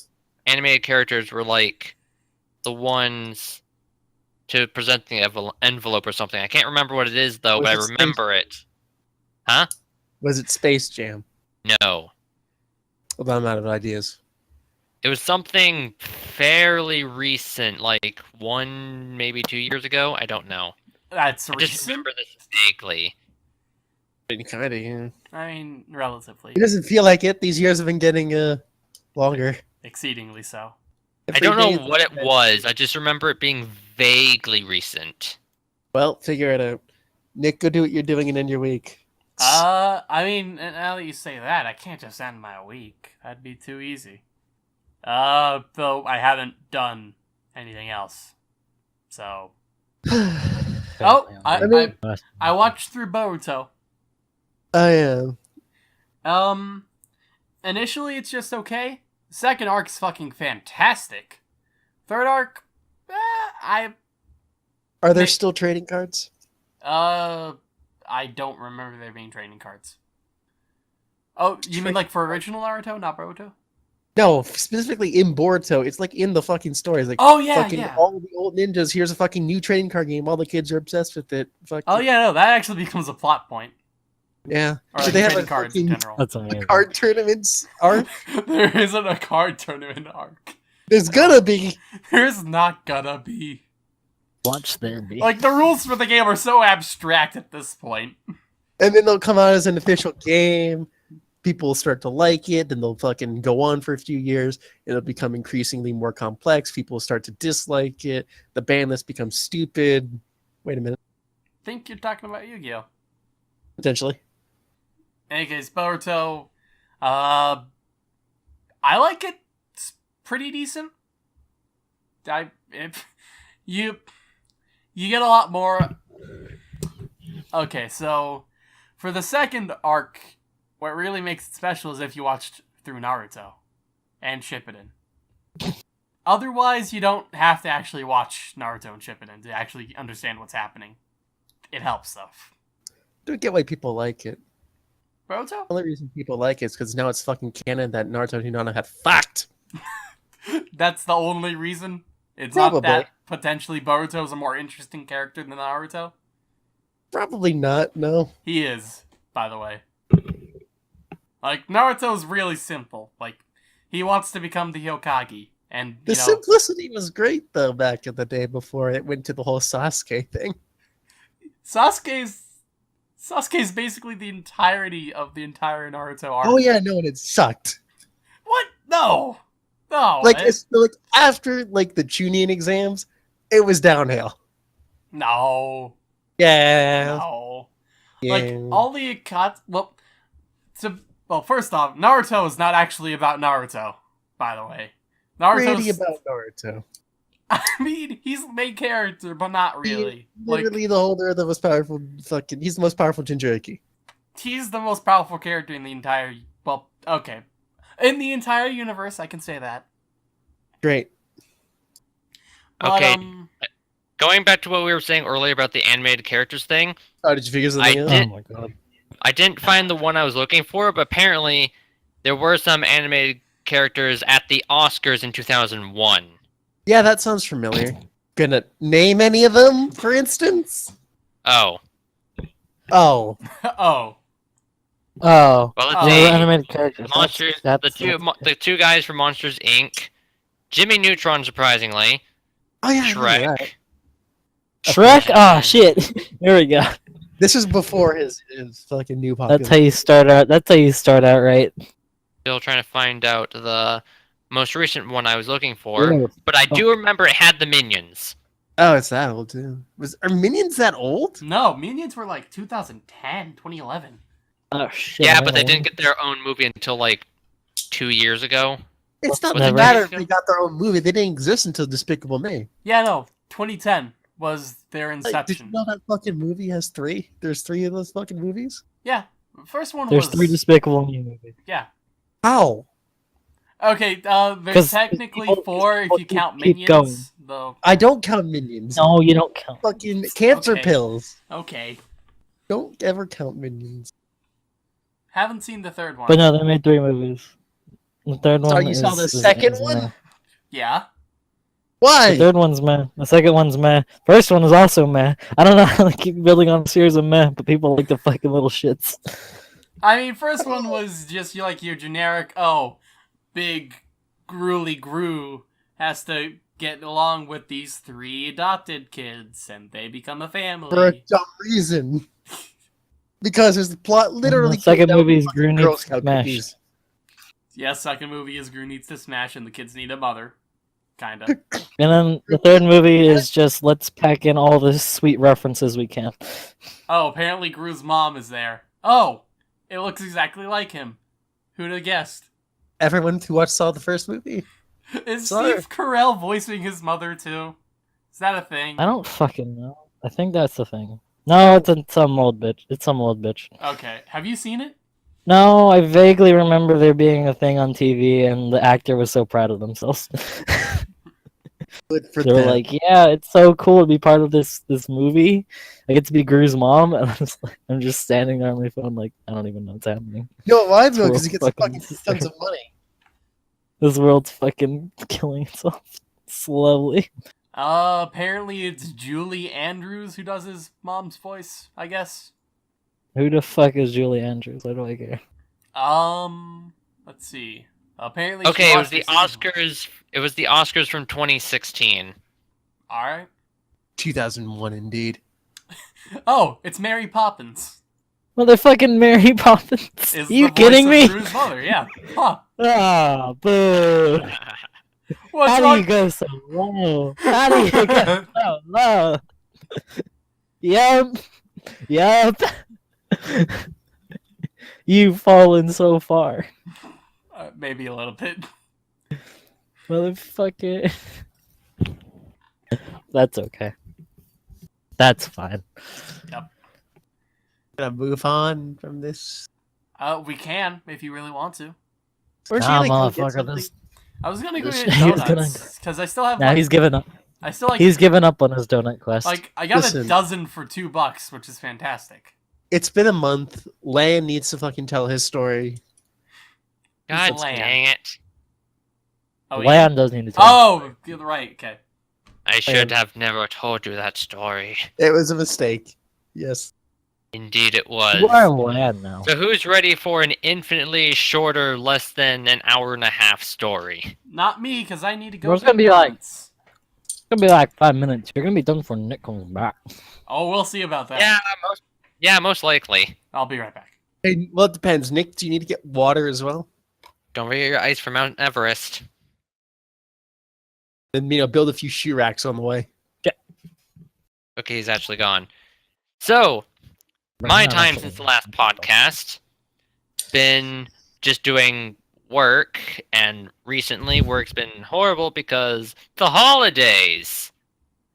animated characters were like the ones to present the envelope or something. I can't remember what it is though, but I Was it remember it. Huh? Was it Space Jam? No. Well, I'm out of ideas. It was something fairly recent, like 1, maybe 2 years ago. I don't know. That's I just recent. remember this vaguely. Kind of, yeah. I mean, relatively. It doesn't feel like it. These years have been getting longer. Exceedingly so. I don't know what it was. I just remember it being vaguely recent. Well, figure it out. Nick, go do what you're doing and end your week. I mean, now that you say that, I can't just end my week. That'd be too easy. Though I haven't done anything else. So. Oh, I watched through Boruto. I am. Initially it's just okay. Second arc's fucking fantastic. Third arc, Are there still trading cards? I don't remember there being trading cards. Oh, you mean like for original Naruto, not Boruto? No, specifically in Boruto. It's like in the fucking story. It's like, oh yeah, fucking yeah. all the old ninjas. Here's a fucking new trading card game. All the kids are obsessed with it. Fucking, Oh yeah, no, that actually becomes a plot point. yeah. Or So like they have trading a cards in fucking general. That's a amazing. card tournaments arc. There isn't a card tournament arc. There's gonna be. There's not gonna be. Watch there be. Like, the rules for the game are so abstract at this point. And then they'll come out as an official game. People will start to like it. Then they'll fucking go on for a few years. It'll become increasingly more complex. People will start to dislike it. The ban list becomes stupid. Wait a minute. Think you're talking about Yu-Gi-Oh! Potentially. In any case, Boruto, I like it. It's pretty decent. You get a lot more. Okay, so for the second arc, what really makes it special is if you watched through Naruto and Shippuden. Otherwise, you don't have to actually watch Naruto and Shippuden to actually understand what's happening. It helps, though. Don't get why people like it. Boruto? The only reason people like it is because now it's fucking canon that Naruto and Hinata have fucked. That's the only reason? It's Probably. not that potentially Boruto is a more interesting character than Naruto? Probably not, no. He is, by the way. Like, Naruto's really simple. Like, he wants to become the Hokage. And, The simplicity was great, though, back in the day before it went to the whole Sasuke thing. Sasuke's basically the entirety of the entire Naruto arc. Oh, yeah, no, and it sucked. What? No! No! Like, like after, like, the Chunin exams, it was downhill. No. Yeah. No. Yeah. Like, all the Akatsuki... Well, first off, Naruto is not actually about Naruto, by the way. Naruto's really about Naruto. I mean, he's the main character, but not really. Literally the holder, the most powerful fucking... He's the most powerful Jinchuriki. He's the most powerful character in the entire... Well, okay. In the entire universe, I can say that. Great. But, Okay. Going back to what we were saying earlier about the animated characters thing, Oh, did you figure something out? Oh my god. I didn't find the one I was looking for, but apparently there were some animated characters at the Oscars in 2001. Yeah, that sounds familiar. Gonna name any of them, for instance? Oh. Oh. Oh. Oh. Well, let's Oh. see. Animated characters. Monsters. The two guys from Monsters Inc. Jimmy Neutron, surprisingly. Oh, yeah, I remember Shrek. that. Shrek? Ah, shit. There we go. This is before his fucking new popular. That's how you start out. That's how you start out, right? Still trying to find out the most recent one I was looking for, Yeah. but I do remember it had the Minions. Oh, it's that old, too. Are Minions that old? No, Minions were like 2010, 2011. Oh shit. Yeah, but they didn't get their own movie until like 2 years ago. It's not Was the it matter right? if they got their own movie. They didn't exist until Despicable Me. Yeah, no, 2010 was their Like, inception. did you know that fucking movie has 3? There's 3 of those fucking movies? Yeah, the first one There's was... 3 Despicable Me movies. Yeah. How? Okay, there's 'Cause technically people- 4 if you people count keep Minions, going. though. I don't count Minions. No, you don't count. Fucking cancer Okay. pills. Okay. Don't ever count Minions. Haven't seen the third one. But no, they made 3 movies. The third one So you saw the second one? Yeah. Why? The third one's meh. The second one's meh. First one is also meh. I don't know how they keep building on a series of meh, but people like the fucking little shits. I mean, first one was just like your generic, oh, big gruely Gru has to get along with these 3 adopted kids, and they become a family. For a dumb reason. Because there's the plot literally. The second goes down movie is to Gru Girl needs Scout smash. cookies. Yes, second movie is Gru needs to smash, and the kids need a mother. Kinda. And then the third movie is just let's pack in all the sweet references we can. Oh, apparently Gru's mom is there. Oh, it looks exactly like him. Who'd have guessed? Everyone who saw the first movie. Is Sorry. Steve Carell voicing his mother too? Is that a thing? I don't fucking know. I think that's the thing. No, it's some old bitch. It's some old bitch. Okay, have you seen it? No, I vaguely remember there being a thing on TV, and the actor was so proud of themselves. Good for They were them. like, "Yeah, it's so cool to be part of this movie. I get to be Gru's mom," and I'm just standing there on my phone, like I don't even know what's happening. No, mine's because he World gets fucking fucking tons of money. This world's fucking killing itself slowly. Apparently it's Julie Andrews who does his mom's voice, I guess. Who the fuck is Julie Andrews? Why do I care? Let's see. Apparently she Okay, it was watched the season. Oscars. It was the Oscars from 2016. Alright. 2001, indeed. Oh, it's Mary Poppins. Motherfucking Mary Poppins. Is Are you the kidding voice me? of Gru's mother, yeah. Huh. Ah, boo. What's How do wrong? you go so low? How do you go so low? Yup. Yup. You've fallen so far. Maybe a little bit. Motherfucker. That's okay. That's fine. Gonna move on from this. We can, if you really want to. Where'd Nah, you go get motherfucker, something? this- I was gonna go This- get he was donuts, because I still have, Now like, he's given up. I still, like, He's given up on his donut quest. like, I got a Listen. dozen for $2, which is fantastic. It's been a month. Lan needs to fucking tell his story. God Land. dang it! Oh, Land doesn't need to tell. Oh, you're right, okay. I should Land. have never told you that story. It was a mistake. Yes. Indeed, it was. You are Land now. So who's ready for an infinitely shorter, less than an hour and a half story? Not me, because I need to go Well, it's get gonna be like- donuts. It's gonna be like 5 minutes. You're gonna be done before Nick comes back. Oh, we'll see about that. Most likely. I'll be right back. Hey, well, it depends. Nick, do you need to get water as well? Don't forget your ice from Mount Everest. And, build a few shoe racks on the way. Okay, he's actually gone. So, my time since the last podcast been just doing work, and recently work's been horrible because the holidays.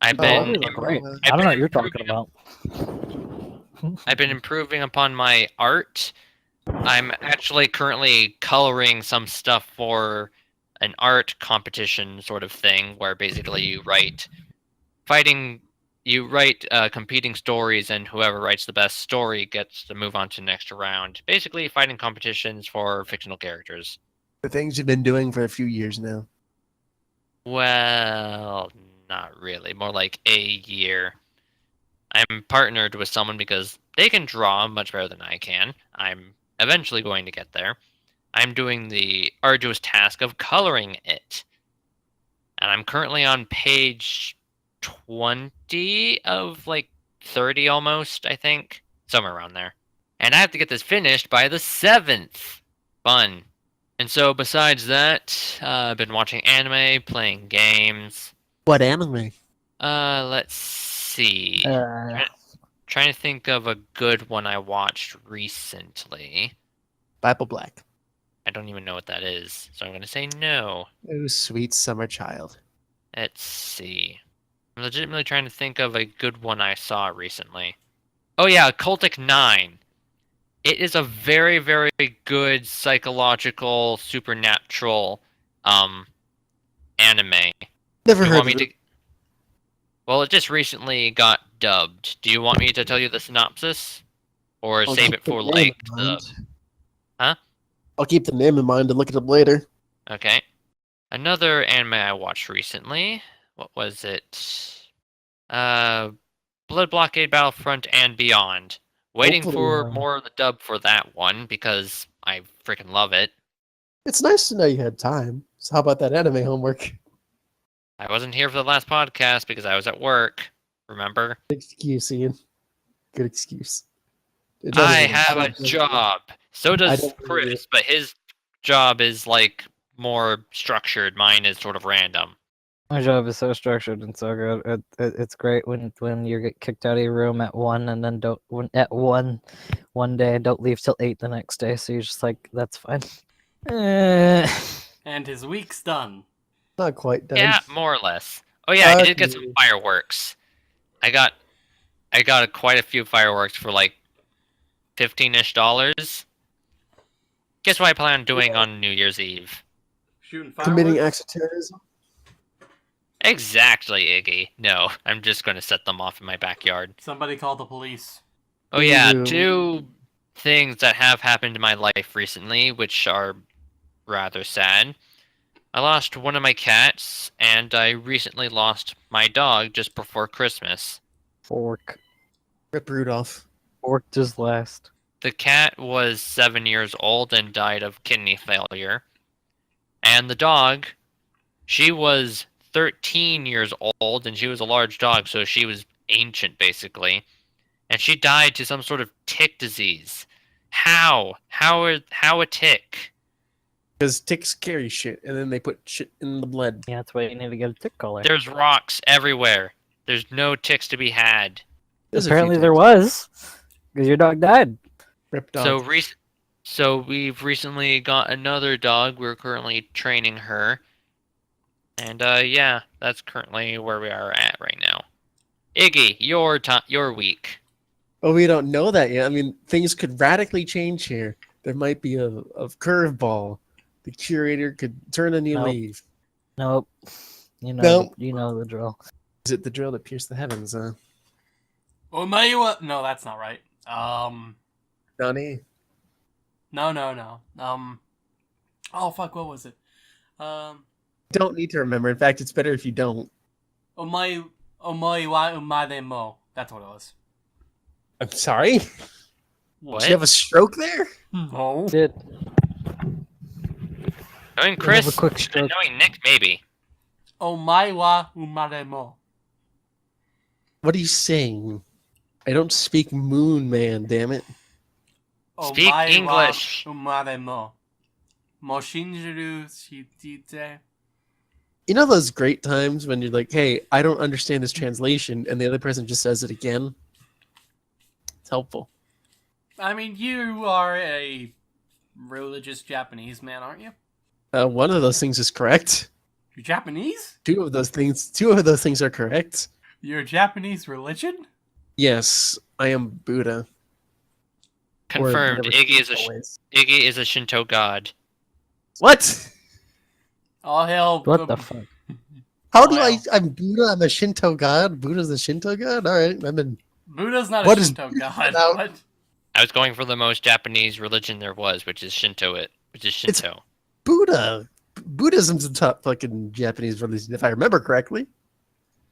I've been these are great. I've I don't know what been you're talking about. I've been improving upon my art. I'm actually currently coloring some stuff for an art competition sort of thing, where basically you write competing stories, and whoever writes the best story gets to move on to the next round. Basically, fighting competitions for fictional characters. The things you've been doing for a few years now. Well, not really. More like a year. I'm partnered with someone because they can draw much better than I can. I'm eventually going to get there. I'm doing the arduous task of coloring it. And I'm currently on page 20 of like 30 almost, I think. Somewhere around there. And I have to get this finished by the 7th. Fun. And so besides that, I've been watching anime, playing games. What anime? Let's see. Trying to think of a good one I watched recently. Bible Black. I don't even know what that is, so I'm gonna say no. Oh, sweet summer child. Let's see. I'm legitimately trying to think of a good one I saw recently. Oh yeah, Cultic 9. It is a very, very good psychological, supernatural, anime. Never Do you heard want of me it. to? Well, it just recently got dubbed. Do you want me to tell you the synopsis, or I'll save keep it the for name like in the? mind. Huh? I'll keep the name in mind and look it up later. Okay. Another anime I watched recently what was it? Blood Blockade Battlefront and Beyond. Waiting Hopefully, for more of the dub for that one because I freaking love it. It's nice to know you had time. So how about that anime homework? I wasn't here for the last podcast because I was at work. Remember? Good excuse, Ian. Good excuse. I have a job. So I does don't believe you. Chris, but his job is like more structured. Mine is sort of random. My job is so structured and so good. It's great when you get kicked out of your room at 1 and then at 1 day and don't leave till 8 the next day. So you're just like, that's fine. And his week's done. Not quite done. Yeah, more or less. Oh yeah, I did get some Okay. fireworks. I got quite a few fireworks for like $15-ish. Guess what I plan on doing on New Year's Eve? Shooting Committing fireworks. acts of terrorism. Exactly, Iggy. No, I'm just going to set them off in my backyard. Somebody call the police. Oh yeah, Ew. 2 things that have happened in my life recently, which are rather sad. I lost one of my cats, and I recently lost my dog just before Christmas. Fork. Rip Rudolph. Fork just last. The cat was 7 years old and died of kidney failure. And the dog, she was 13 years old, and she was a large dog, so she was ancient, basically. And she died to some sort of tick disease. How? How a tick? Because ticks carry shit, and then they put shit in the blood. Yeah, that's why you need to get a tick collar. There's rocks everywhere. There's no ticks to be had. There's a few Apparently there ticks. was, because your dog died. Rip dog. So we've recently got another dog. We're currently training her. And yeah, that's currently where we are at right now. Iggy, your week. Oh, we don't know that yet. I mean, things could radically change here. There might be a curveball. The curator could turn a new Nope. leaf. Nope. You know, Nope. you know the drill. Is it the drill that pierced the heavens? Omaewa. No, that's not right. Donnie? No. Oh fuck, what was it? Don't need to remember. In fact, it's better if you don't. Omae wa umade mo. That's what it was. I'm sorry? What? Did you have a stroke there? No. Did Knowing have Chris, a quick and stroke. knowing Nick, maybe. Omae wa umade mo. What are you saying? I don't speak Moon Man, damn it. Speak Omae English. wa umade mo. Mo shinjiru shitite. You know those great times when you're like, hey, I don't understand this translation, and the other person just says it again? It's helpful. I mean, you are a religious Japanese man, aren't you? One of those things is correct. You're Japanese? Two of those things are correct. You're a Japanese religion? Yes, I am Buddha. Or Confirmed. whatever always. Iggy is a Shinto god. What? All hell. What the fuck? How do Wow. I'm Buddha, I'm a Shinto god? Buddha's a Shinto god? Alright, I'm in. Buddha's not What a is Shinto Buddha god. about? What? I was going for the most Japanese religion there was, which is Shinto. Buddha. Buddhism's the top fucking Japanese religion, if I remember correctly.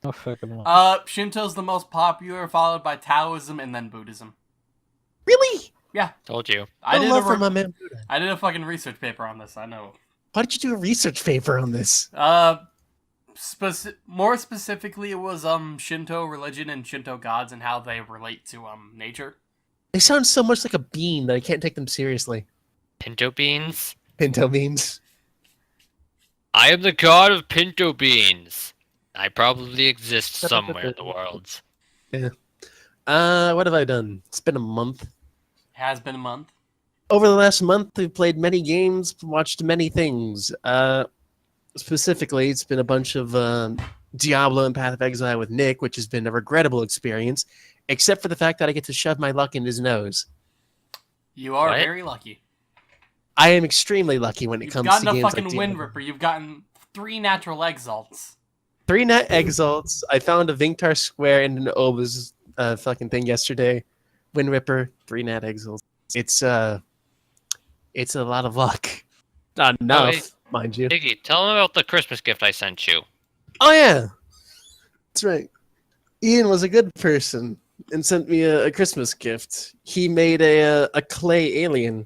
Oh fucking no. Shinto's the most popular, followed by Taoism and then Buddhism. Really? Told you. I did love for a my man Buddha. I did a fucking research paper on this. I know. Why did you do a research paper on this? More specifically, it was Shinto religion and Shinto gods and how they relate to nature. They sound so much like a bean that I can't take them seriously. Pinto beans? Pinto beans. I am the god of pinto beans. I probably exist somewhere in the world. What have I done? It's been a month. Has been a month. Over the last month, we've played many games, watched many things. Specifically, it's been a bunch of Diablo and Path of Exile with Nick, which has been a regrettable experience, except for the fact that I get to shove my luck in his nose. You are What? very lucky. I am extremely lucky when it You've comes gotten to a games fucking like Wind Diablo. Ripper. You've gotten 3 natural exalts. 3 net exalts. I found a Vinctar Square and an Obus fucking thing yesterday. Wind Ripper, 3 net exalts. It's a lot of luck. Not enough, wait. mind you. Iggy, tell him about the Christmas gift I sent you. Oh yeah, That's right. Ian was a good person and sent me a Christmas gift. He made a clay alien,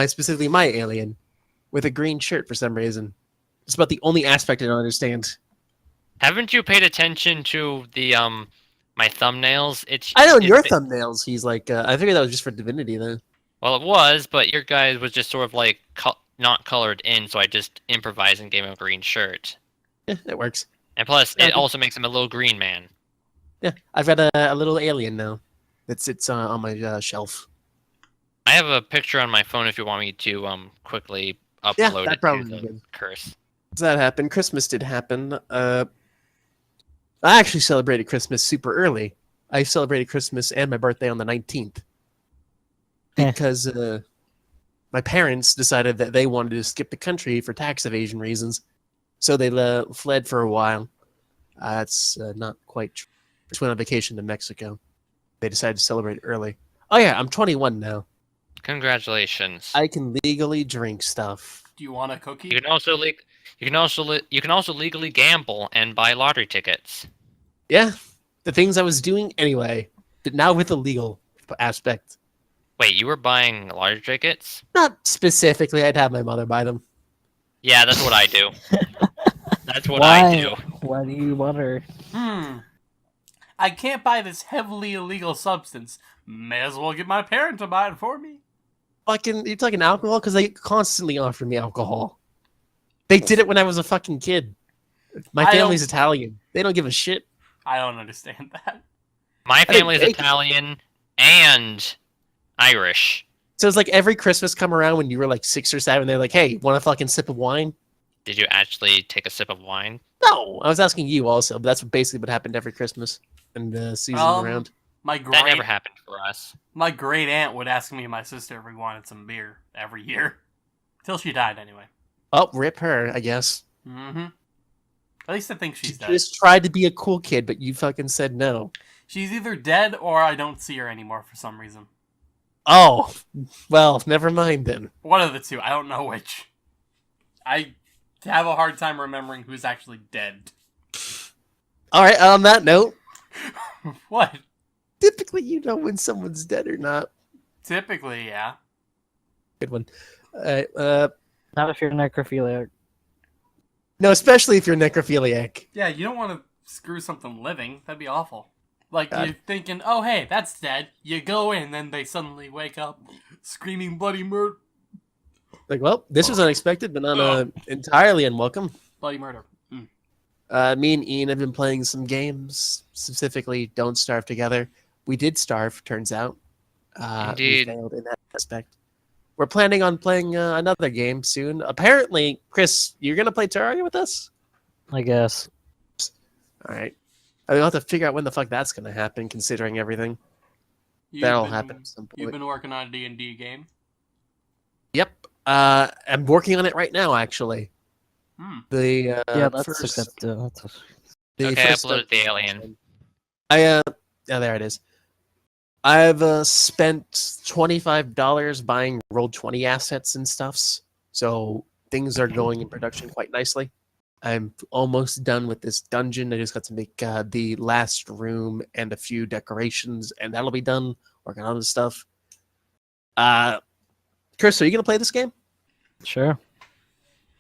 specifically my alien, with a green shirt for some reason. It's about the only aspect I don't understand. Haven't you paid attention to the my thumbnails? I know in it's your thumbnails, he's like, I figured that was just for Divinity, though. Well, it was, but your guys was just sort of like not colored in, so I just improvised and gave him a green shirt. Yeah, it works. And plus, it also makes him a little green man. Yeah, I've got a little alien now that sits on my shelf. I have a picture on my phone if you want me to quickly upload that it probably to the good. curse. That happened. Christmas did happen. I actually celebrated Christmas super early. I celebrated Christmas and my birthday on the 19th. Because my parents decided that they wanted to skip the country for tax evasion reasons. So they fled for a while. That's not quite true. Just went on vacation to Mexico. They decided to celebrate early. Oh yeah, I'm 21 now. Congratulations. I can legally drink stuff. Do you want a cookie? You can also legally gamble and buy lottery tickets. Yeah, the things I was doing anyway, but now with the legal aspect. Wait, you were buying lottery tickets? Not specifically. I'd have my mother buy them. Yeah, that's what I do. That's what I do. Why do you want her? I can't buy this heavily illegal substance. May as well get my parent to buy it for me. You're talking alcohol? Because they constantly offer me alcohol. They did it when I was a fucking kid. My family's Italian. They don't give a shit. I don't understand that. My family's Italian and Irish. So it's like every Christmas come around when you were like 6 or 7, they're like, hey, want a fucking sip of wine? Did you actually take a sip of wine? No, I was asking you also, but that's basically what happened every Christmas and season around. That never happened for us. My great aunt would ask me and my sister if we wanted some beer every year. Till she died, anyway. Oh, rip her, I guess. Mm-hmm. At least I think she's dead. She just tried to be a cool kid, but you fucking said no. She's either dead or I don't see her anymore for some reason. Oh, well, never mind then. One of the two. I don't know which. I have a hard time remembering who's actually dead. All right, on that note. What? Typically, you know when someone's dead or not. Typically, yeah. Good one. Not if you're necrophiliac. No, especially if you're necrophiliac. Yeah, you don't want to screw something living. That'd be awful. Like, you're thinking, oh, hey, that's dead. You go in, then they suddenly wake up screaming bloody murder. Like, well, this was unexpected, but not entirely unwelcome. Bloody murder. Me and Ian have been playing some games, specifically Don't Starve Together. We did starve, turns out. Indeed. We failed in that aspect. We're planning on playing another game soon. Apparently, Chris, you're going to play Terraria with us? I guess. All right. I'll have to figure out when the fuck that's going to happen, considering everything. That'll happen at some point. You've been working on a D&D game? Yep. I'm working on it right now, actually. Yeah, that's first, okay, I uploaded the alien. yeah, there it is. I've spent $25 buying Roll20 assets and stuffs, so things are going in production quite nicely. I'm almost done with this dungeon. I just got to make the last room and a few decorations, and that'll be done. Working on other stuff. Chris, are you going to play this game? Sure.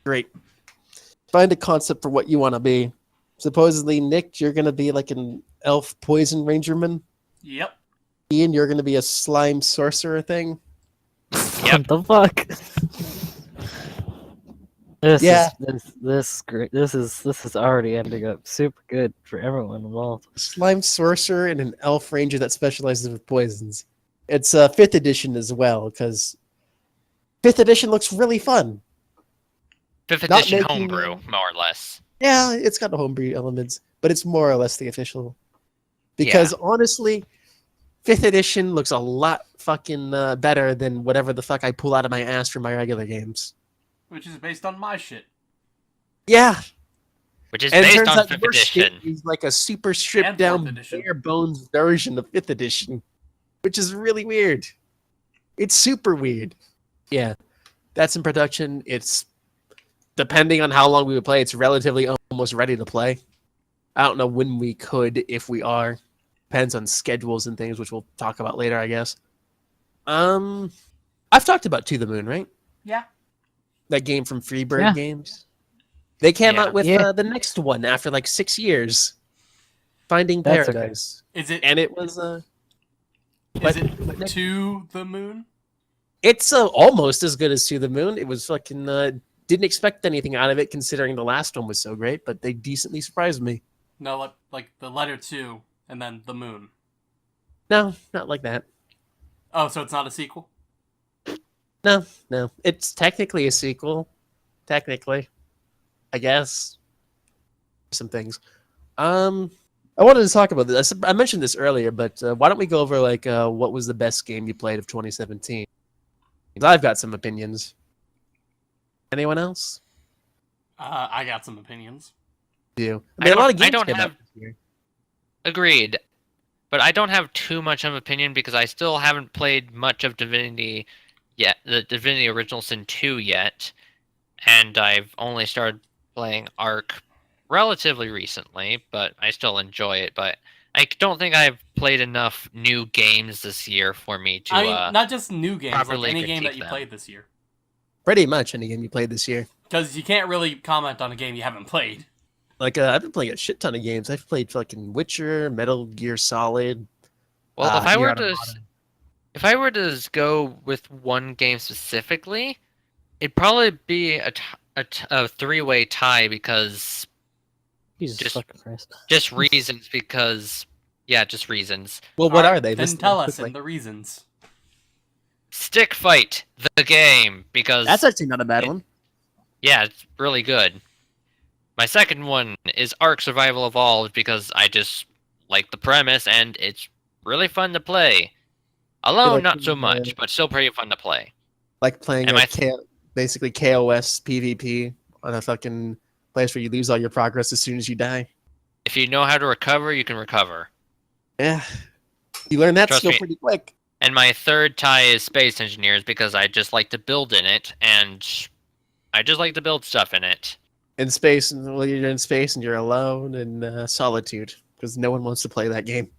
Great. Find a concept for what you want to be. Supposedly, Nick, you're going to be like an elf poison rangerman. Yep. Ian, you're going to be a slime sorcerer thing. Yep. What the fuck? This Yeah. is great. This is already ending up super good for everyone involved. Slime sorcerer and an elf ranger that specializes with poisons. It's 5th edition as well, because 5th edition looks really fun. 5th Not edition making- homebrew, more or less. Yeah, it's got the homebrew elements, but it's more or less the official. Because honestly, 5th edition looks a lot fucking better than whatever the fuck I pull out of my ass from my regular games. Which is based on my shit. Yeah. Which is And it based turns on out 5th your shit edition. is like a super stripped And down 4th edition. bare bones version of 5th edition, which is really weird. It's super weird. Yeah, that's in production. It's, depending on how long we would play, it's relatively almost ready to play. I don't know when we could, if we are. Depends on schedules and things, which we'll talk about later, I guess. I've talked about To the Moon, right? Yeah. That game from Freebird Yeah. Games. They came Yeah. out with Yeah. the next one after like 6 years. Finding That's okay. Paradise. Is it And it was is it To the Moon? it's almost as good as To the Moon. It was fucking didn't expect anything out of it considering the last one was so great, but they decently surprised me. No, like the letter 2 and then the moon. No, not like that. Oh, so it's not a sequel? No. It's technically a sequel. Technically. I guess. Some things. I wanted to talk about this. I mentioned this earlier, but why don't we go over like what was the best game you played of 2017? 'Cause I've got some opinions. Anyone else? I got some opinions. Do you? I mean, a lot don't- of I games don't came out have- this year. Agreed. But I don't have too much of an opinion because I still haven't played much of Divinity yet, the Divinity Original Sin 2 yet, and I've only started playing Ark relatively recently, but I still enjoy it. But I don't think I've played enough new games this year for me to. I mean, not just new games, like properly any game that critique you them. played this year. Pretty much any game you played this year. Because you can't really comment on a game you haven't played. Like I've been playing a shit ton of games. I've played fucking Witcher, Metal Gear Solid. Well, if I Nier were to, Automata. if I were to go with one game specifically, it'd probably be a three-way tie because Jesus Just- fucking Christ. just reasons. Because yeah, just reasons. Well, what Alright, are they? Then List them tell us quickly. in the reasons. Stick Fight, the game, because That's actually not a bad one. yeah, it's really good. My second one is Ark Survival Evolved because I just like the premise and it's really fun to play. Alone, like not so the- much, but still pretty fun to play. Like playing Am a I- basically KOS PvP on a fucking place where you lose all your progress as soon as you die. If you know how to recover, you can recover. Yeah. You learn that Trust skill me. pretty quick. And my third tie is Space Engineers because I just like to build in it, and I just like to build stuff in it. In space, and well, you're in space and you're alone in solitude because no one wants to play that game.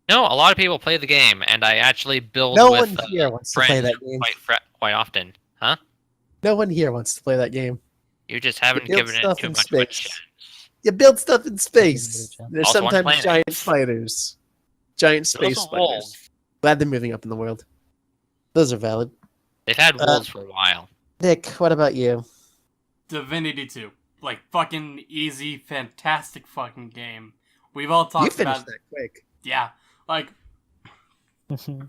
No, a lot of people play the game, and I actually build No with one here wants to play friends that game. quite often. Huh? No one here wants to play that game. You just haven't build given it stuff too in much of a space. chance. You build stuff in space. chance. There's Also on sometimes planets. giant spiders. Giant There's space also spiders. wolves. Glad they're moving up in the world. Those are valid. They've had wolves for a while. Nick, what about you? Divinity 2. Like, fucking easy, fantastic fucking game. We've all You talked finished about... that quick. Yeah. Like,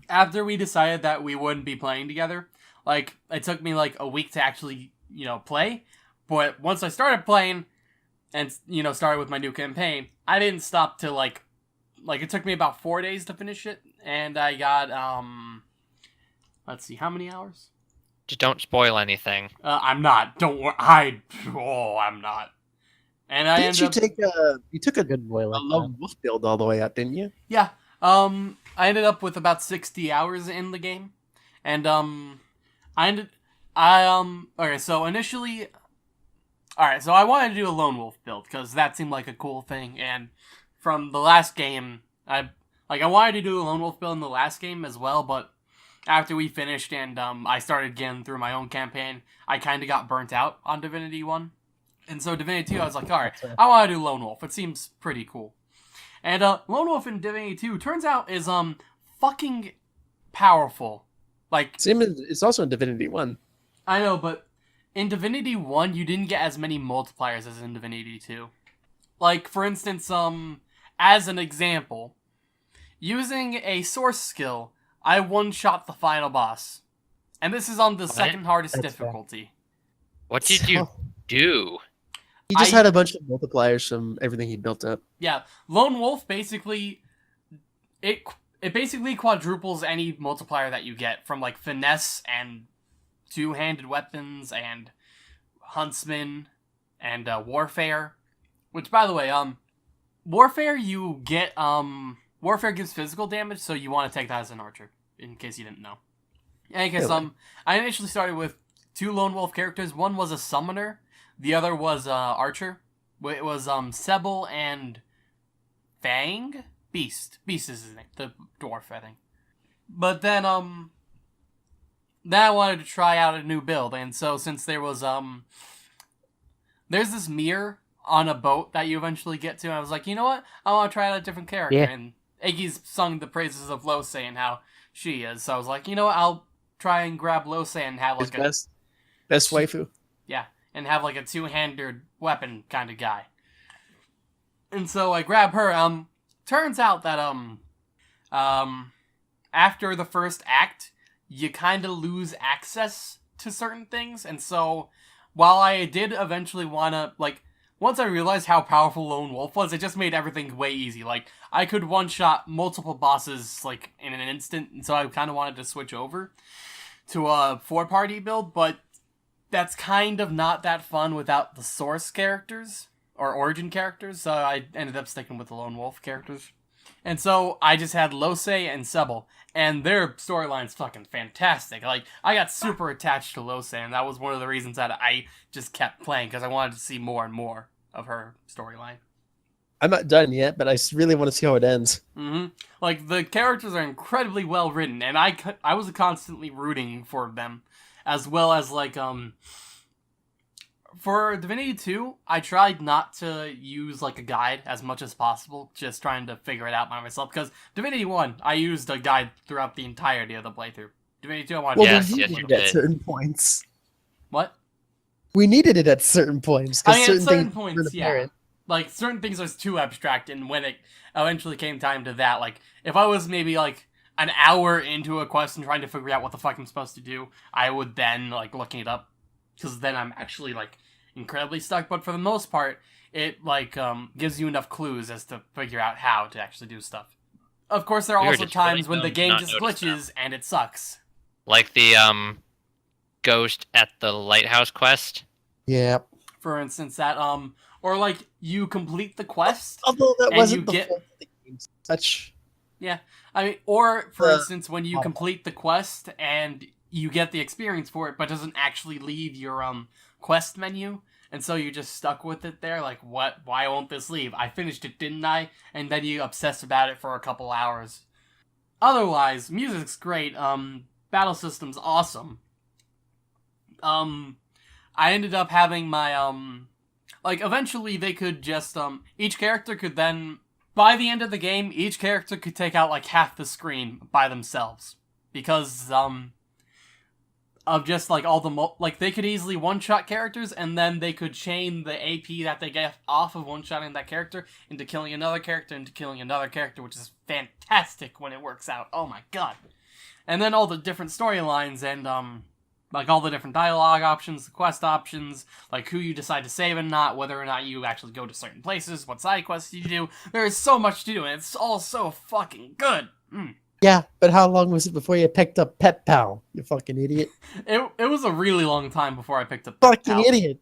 after we decided that we wouldn't be playing together, like, it took me, like, a week to actually, play. But once I started playing, and, started with my new campaign, I didn't stop till, like, it took me about 4 days to finish it, and I got, let's see, how many hours? Just don't spoil anything. I'm not. Don't worry. I'm not. And I Didn't you ended up... took a Good boy like lone wolf build all the way up, didn't you? Yeah. I ended up with about 60 hours in the game. And, okay, so initially... Alright, so I wanted to do a lone wolf build, because that seemed like a cool thing, and from the last game, I wanted to do a lone wolf build in the last game as well, but after we finished and, I started getting through my own campaign, I kind of got burnt out on Divinity 1. And so Divinity 2, I was like, alright, I want to do lone wolf. It seems pretty cool. And, lone wolf in Divinity 2 turns out is, fucking powerful. Like, Same as, it's also in Divinity 1. I know, but in Divinity 1, you didn't get as many multipliers as in Divinity 2. Like, for instance, as an example, using a source skill, I one-shot the final boss. And this is on the second hardest That's fair. difficulty. What did you do? He just I- had a bunch of multipliers from everything he built up. Yeah, Lone Wolf basically... It basically quadruples any multiplier that you get from, like, finesse and two-handed weapons and huntsman and warfare. Which, by the way, warfare you get, warfare gives physical damage, so you want to take that as an archer, in case you didn't know. In any case, Really? I initially started with 2 Lone Wolf characters. One was a summoner, the other was archer, It was Sebel and Fang? Beast. Beast is his name, the dwarf, I think. But then I wanted to try out a new build, and so since there was there's this mirror on a boat that you eventually get to, and I was like, you know what? I want to try out a different character. Yeah. And Iggy's sung the praises of Lose and how she is, so I was like, you know what? I'll try and grab Lose and have His like a best waifu. yeah, and have like a two-handed weapon kind of guy. And so I grab her. Turns out that after the first act, you kind of lose access to certain things, and so while I did eventually wanna once I realized how powerful Lone Wolf was, it just made everything way easy. Like I could one-shot multiple bosses like in an instant, and so I kind of wanted to switch over to a 4-party build, but that's kind of not that fun without the source characters or origin characters, so I ended up sticking with the Lone Wolf characters. And so I just had Lose and Sebel, and their storyline's fucking fantastic. Like, I got super attached to Lose, and that was one of the reasons that I just kept playing, because I wanted to see more and more of her storyline. I'm not done yet, but I really want to see how it ends. Mm-hmm. Like, the characters are incredibly well written, and I was constantly rooting for them, as well as, like, for Divinity 2, I tried not to use, like, a guide as much as possible, just trying to figure it out by myself, because Divinity 1, I used a guide throughout the entirety of the playthrough. Divinity 2, I wanted Well, to... Yes, we yes, needed you it at did. certain points. What? We needed it at certain points. I mean, at certain certain things points, weren't yeah. apparent. Like, certain things are too abstract, and when it eventually came time to that, like, if I was maybe, like, an hour into a quest and trying to figure out what the fuck I'm supposed to do, I would then, like, looking it up, because then I'm actually, like, incredibly stuck. But for the most part, it, like, gives you enough clues as to figure out how to actually do stuff. Of course, there are Weird, also it's really times when the dumb to game not just notice glitches and it sucks. Like the ghost at the lighthouse quest. Yeah. For instance, that, or, like, you complete the quest, Although that and wasn't you the get- full thing. Such. Yeah, I mean, or, for The- instance, when you complete the quest and you get the experience for it, but doesn't actually leave your, quest menu, and so you're just stuck with it there, like, what, why won't this leave? I finished it, didn't I? And then you obsess about it for a couple hours. Otherwise, music's great, battle system's awesome. I ended up having my, like, eventually they could just, each character could then, by the end of the game, each character could take out, like, half the screen by themselves. Because, of just, like, all the, like, they could easily one-shot characters, and then they could chain the AP that they get off of one-shotting that character into killing another character, into killing another character, which is fantastic when it works out. Oh my god. And then all the different storylines, and, like, all the different dialogue options, the quest options, like, who you decide to save and not, whether or not you actually go to certain places, what side quests you do. There is so much to do, and it's all so fucking good. Yeah, but how long was it before you picked up Pet Pal? You fucking idiot. It was a really long time before I picked up Fucking Pet Pal. idiot.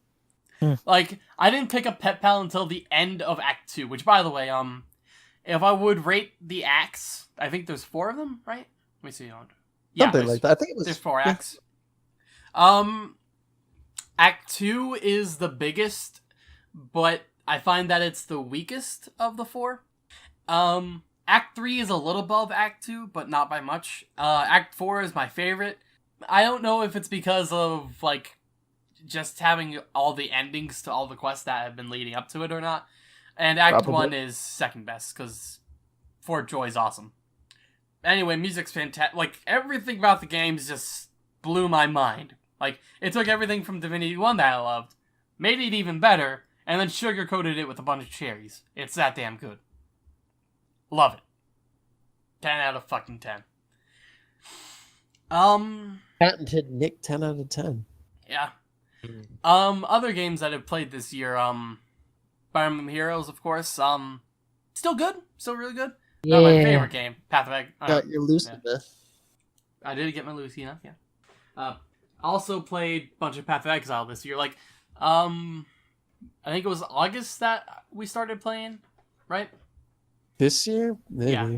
Like, I didn't pick up Pet Pal until the end of Act 2, which, by the way, if I would rate the acts, I think there's 4 of them, right? Let me see. Yeah, Something there's- like that. I think it was. There's 4 yeah. acts. Act 2 is the biggest, but I find that it's the weakest of the 4. Act 3 is a little above Act 2, but not by much. Act 4 is my favorite. I don't know if it's because of, like, just having all the endings to all the quests that have been leading up to it or not. And Act Probably. 1 is second best, because Fort Joy's awesome. Anyway, music's fantastic. Like, everything about the games just blew my mind. Like, it took everything from Divinity 1 that I loved, made it even better, and then sugar-coated it with a bunch of cherries. It's that damn good. Love it. 10 out of fucking 10. Patented Nick 10 out of 10. Yeah. Other games that I've played this year, Fire Emblem Heroes, of course, still good, still really good. Not my favorite game, Path of Exile. Got your Lucina. I did get my Lucina, yeah. Also played a bunch of Path of Exile this year. Like, I think it was August that we started playing, right? This year? Maybe. Yeah.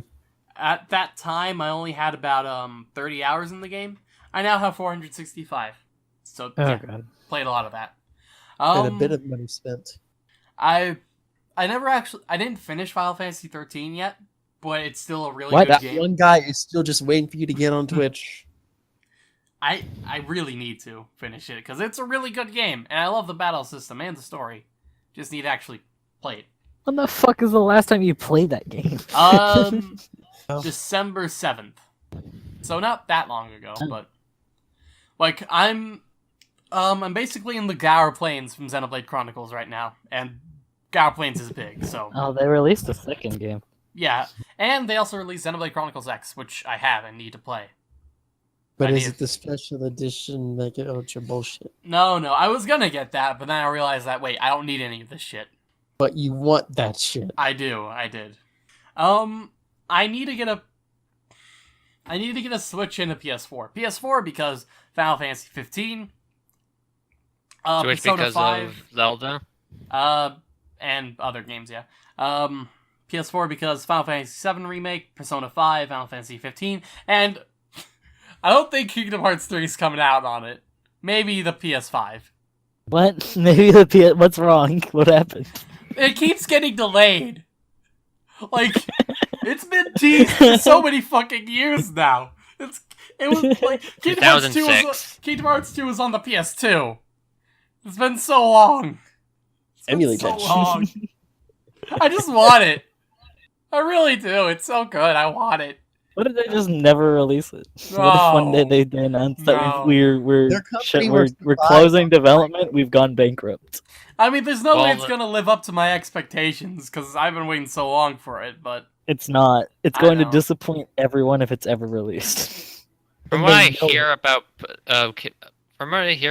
At that time, I only had about 30 hours in the game. I now have 465. So, Oh yeah, god. played a lot of that. And a bit of money spent. I didn't finish Final Fantasy 13 yet, but it's still a really What? good That game. one guy is still just waiting for you to get on Twitch. I really need to finish it because it's a really good game, and I love the battle system and the story. Just need to actually play it. When the fuck is the last time you played that game? December 7th. So not that long ago, but like I'm basically in the Gower Plains from Xenoblade Chronicles right now, and Gower Plains is big, so Oh, they released a second game. yeah. And they also released Xenoblade Chronicles X, which I have and need to play. But I is need- it the special edition Mega Ultra bullshit? No, I was gonna get that, but then I realized that wait, I don't need any of this shit. But you want that shit. I did. I need to get a Switch and a PS4. PS4 because Final Fantasy 15. Switch Persona because 5, of Zelda. and other games, yeah. PS4 because Final Fantasy 7 Remake, Persona 5, Final Fantasy 15, and I don't think Kingdom Hearts 3 is coming out on it. Maybe the PS5. What? Maybe the PS. What's wrong? What happened? It keeps getting delayed. Like, it's been teased for so many fucking years now. It was like Kingdom Hearts 2 was on the PS2. It's been so long. It's been Emulate so that shit. long. I just want it. I really do. It's so good. I want it. What if they just never release it? What if one day they announce that No. we're Their company we're works we're fine. closing development? We've gone bankrupt. I mean, there's no way Well, it's gonna live up to my expectations because I've been waiting so long for it. But It's not. It's I going to know. disappoint everyone if it's ever released. From And what I they know hear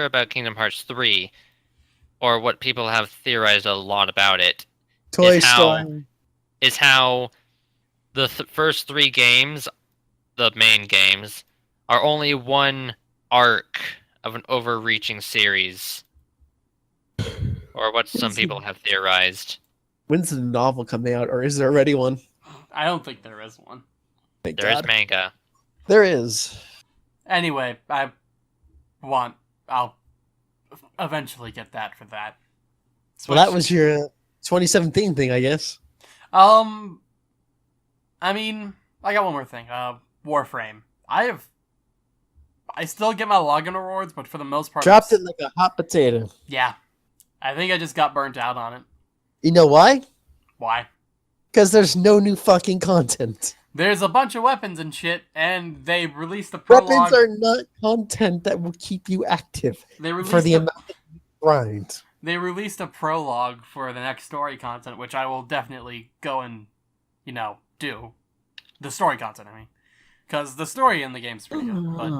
about, Kingdom Hearts 3, or what people have theorized a lot about it, Toy is how- Story. is how the first 3 games, the main games, are only one arc of an overreaching series, or what some people have theorized. When's the novel coming out, or is there already one? I don't think there is one. Thank There is God. manga. There is. Anyway, I'll eventually get that for that. Well, that Switch- was your 2017 thing, I guess. I mean, I got one more thing. Warframe. I still get my login rewards, but for the most part, Dropped it like a hot potato. Yeah, I think I just got burnt out on it. You know why? Why? Because there's no new fucking content. There's a bunch of weapons and shit, and they released a prologue. Weapons are not content that will keep you active They released for the a, amount of grind. They released a prologue for the next story content, which I will definitely go and, do. The story content, I mean. Because the story in the game's pretty good, but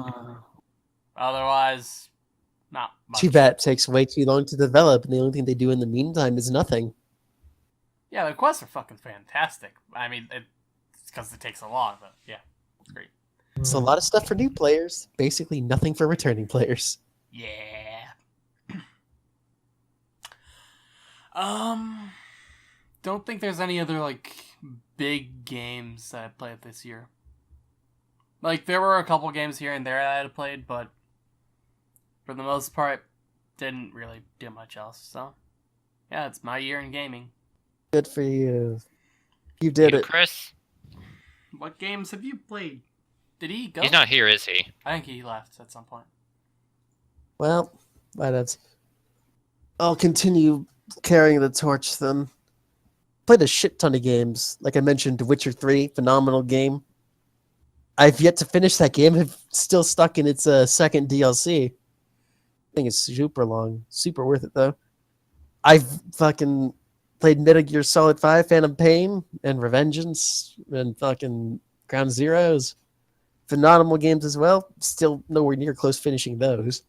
otherwise, not much. Too bad it takes way too long to develop, and the only thing they do in the meantime is nothing. Yeah, the quests are fucking fantastic. I mean, it's because it takes so long, but yeah, it's great. It's a lot of stuff for new players, basically nothing for returning players. Yeah. Don't think there's any other, big games that I played this year. There were a couple games here and there that I played, but for the most part, didn't really do much else, so yeah, it's my year in gaming. Good for you. You did You, it. Chris? What games have you played? Did he go? He's not here, is he? I think he left at some point. Well, I'll continue carrying the torch then. Played a shit ton of games. Like I mentioned, Witcher 3, phenomenal game. I've yet to finish that game. I'm still stuck in its second DLC. I think it's super long. Super worth it, though. I've fucking played Metal Gear Solid 5, Phantom Pain, and Revengeance, and fucking Ground Zeroes. Phenomenal games as well. Still nowhere near close finishing those.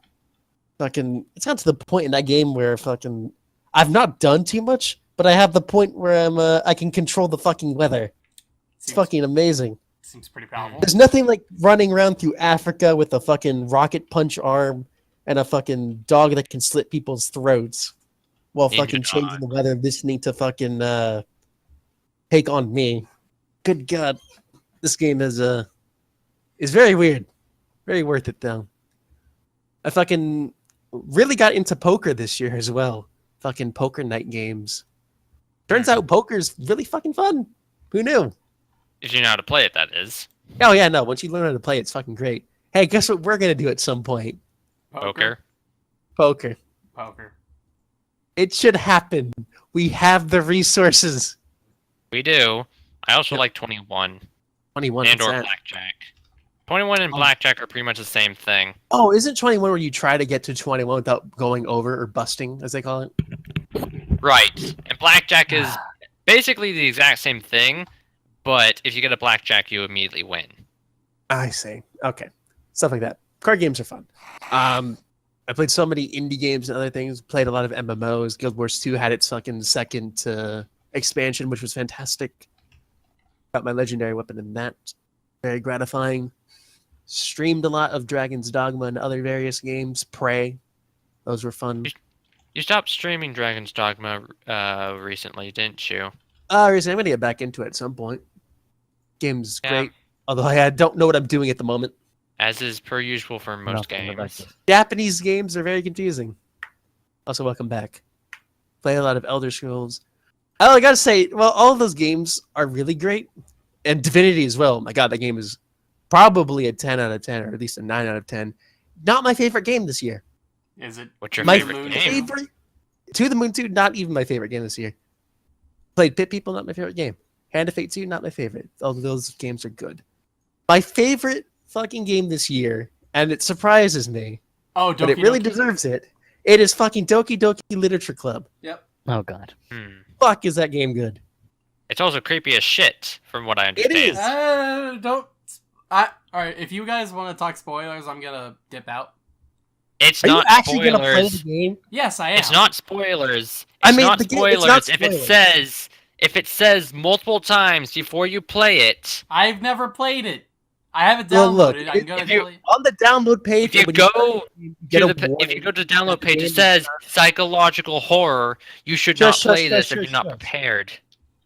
Fucking, it's got to the point in that game where fucking, I've not done too much, but I have the point where I can control the fucking weather. It's fucking amazing. Seems pretty powerful. There's nothing like running around through Africa with a fucking rocket punch arm and a fucking dog that can slit people's throats while Ninja fucking changing dog. the weather, listening to fucking Take On Me. Good God. This game is very weird. Very worth it, though. I fucking really got into poker this year as well. Fucking poker night games. Turns out poker's really fucking fun. Who knew? If you know how to play it, that is. Oh yeah, no. Once you learn how to play, it's fucking great. Hey, guess what we're gonna do at some point? Poker. Poker. Poker. It should happen. We have the resources. We do. I also Yep. like 21 21 and or percent. blackjack. 21 and Oh. blackjack are pretty much the same thing. Oh, isn't 21 where you try to get to 21 without going over or busting, as they call it? Right. And blackjack is basically the exact same thing, but if you get a blackjack, you immediately win. I see. Okay. Stuff like that. Card games are fun. I played so many indie games and other things. Played a lot of MMOs. Guild Wars 2 had its fucking second expansion, which was fantastic. Got my legendary weapon in that. Very gratifying. Streamed a lot of Dragon's Dogma and other various games. Prey. Those were fun. You stopped streaming Dragon's Dogma recently, didn't you? I'm going to get back into it at some point. Game's great. Although I don't know what I'm doing at the moment. As is per usual for most Nothing about games. this. Japanese games are very confusing. Also, welcome back. Play a lot of Elder Scrolls. Oh, I gotta say, well, all of those games are really great. And Divinity as well. My god, that game is probably a 10 out of 10, or at least a 9 out of 10. Not my favorite game this year. Is it? What's your My favorite game? favorite... To the Moon 2, not even my favorite game this year. Played Pit People, not my favorite game. Hand of Fate 2, not my favorite. All of those games are good. My favorite fucking game this year, and it surprises me, Oh, Doki but it really Doki? deserves it. It is fucking Doki Doki Literature Club. Yep. Oh god. Fuck, is that game good? It's also creepy as shit, from what I It understand. is. Don't. Alright, if you guys want to talk spoilers, I'm gonna dip out. It's Are you not actually going to play spoilers. the game? Yes, I am. It's not spoilers. I It's mean, not the game- spoilers. it's not If spoilers. if it says multiple times before you play it, I've never played it. I have it Well, look, downloaded. I'm gonna if you- play. On the download page, if you when go start, you get to a the if you warning. go to download the page, game it is says psychological horror. You should not play this if you're not shush. prepared.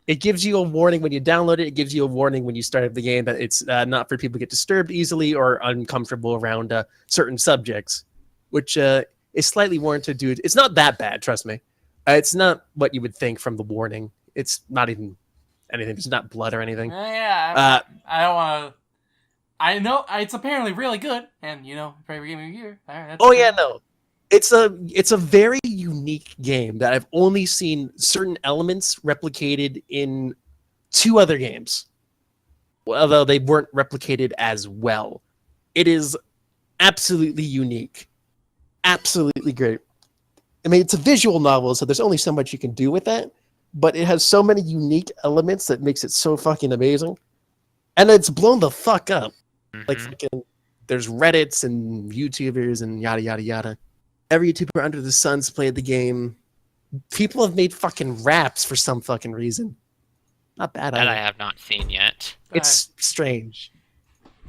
It gives you a warning when you download it. It gives you a warning when you start the game that it's not for people to get disturbed easily or uncomfortable around certain subjects, which is slightly warranted, dude. It's not that bad, trust me. It's not what you would think from the warning. It's not even anything. It's not blood or anything. Yeah, I don't want to. I know it's apparently really good, and favorite game of the year. All right, that's Oh yeah, no. It's a very unique game that I've only seen certain elements replicated in 2 other games. Although they weren't replicated as well. It is absolutely unique. Absolutely great. I mean, it's a visual novel, so there's only so much you can do with that, but it has so many unique elements that makes it so fucking amazing. And it's blown the fuck up. Like, fucking, there's Reddits and YouTubers and yada, yada, yada. Every YouTuber under the sun's played the game. People have made fucking raps for some fucking reason. Not bad. That either. I have not seen yet. It's strange.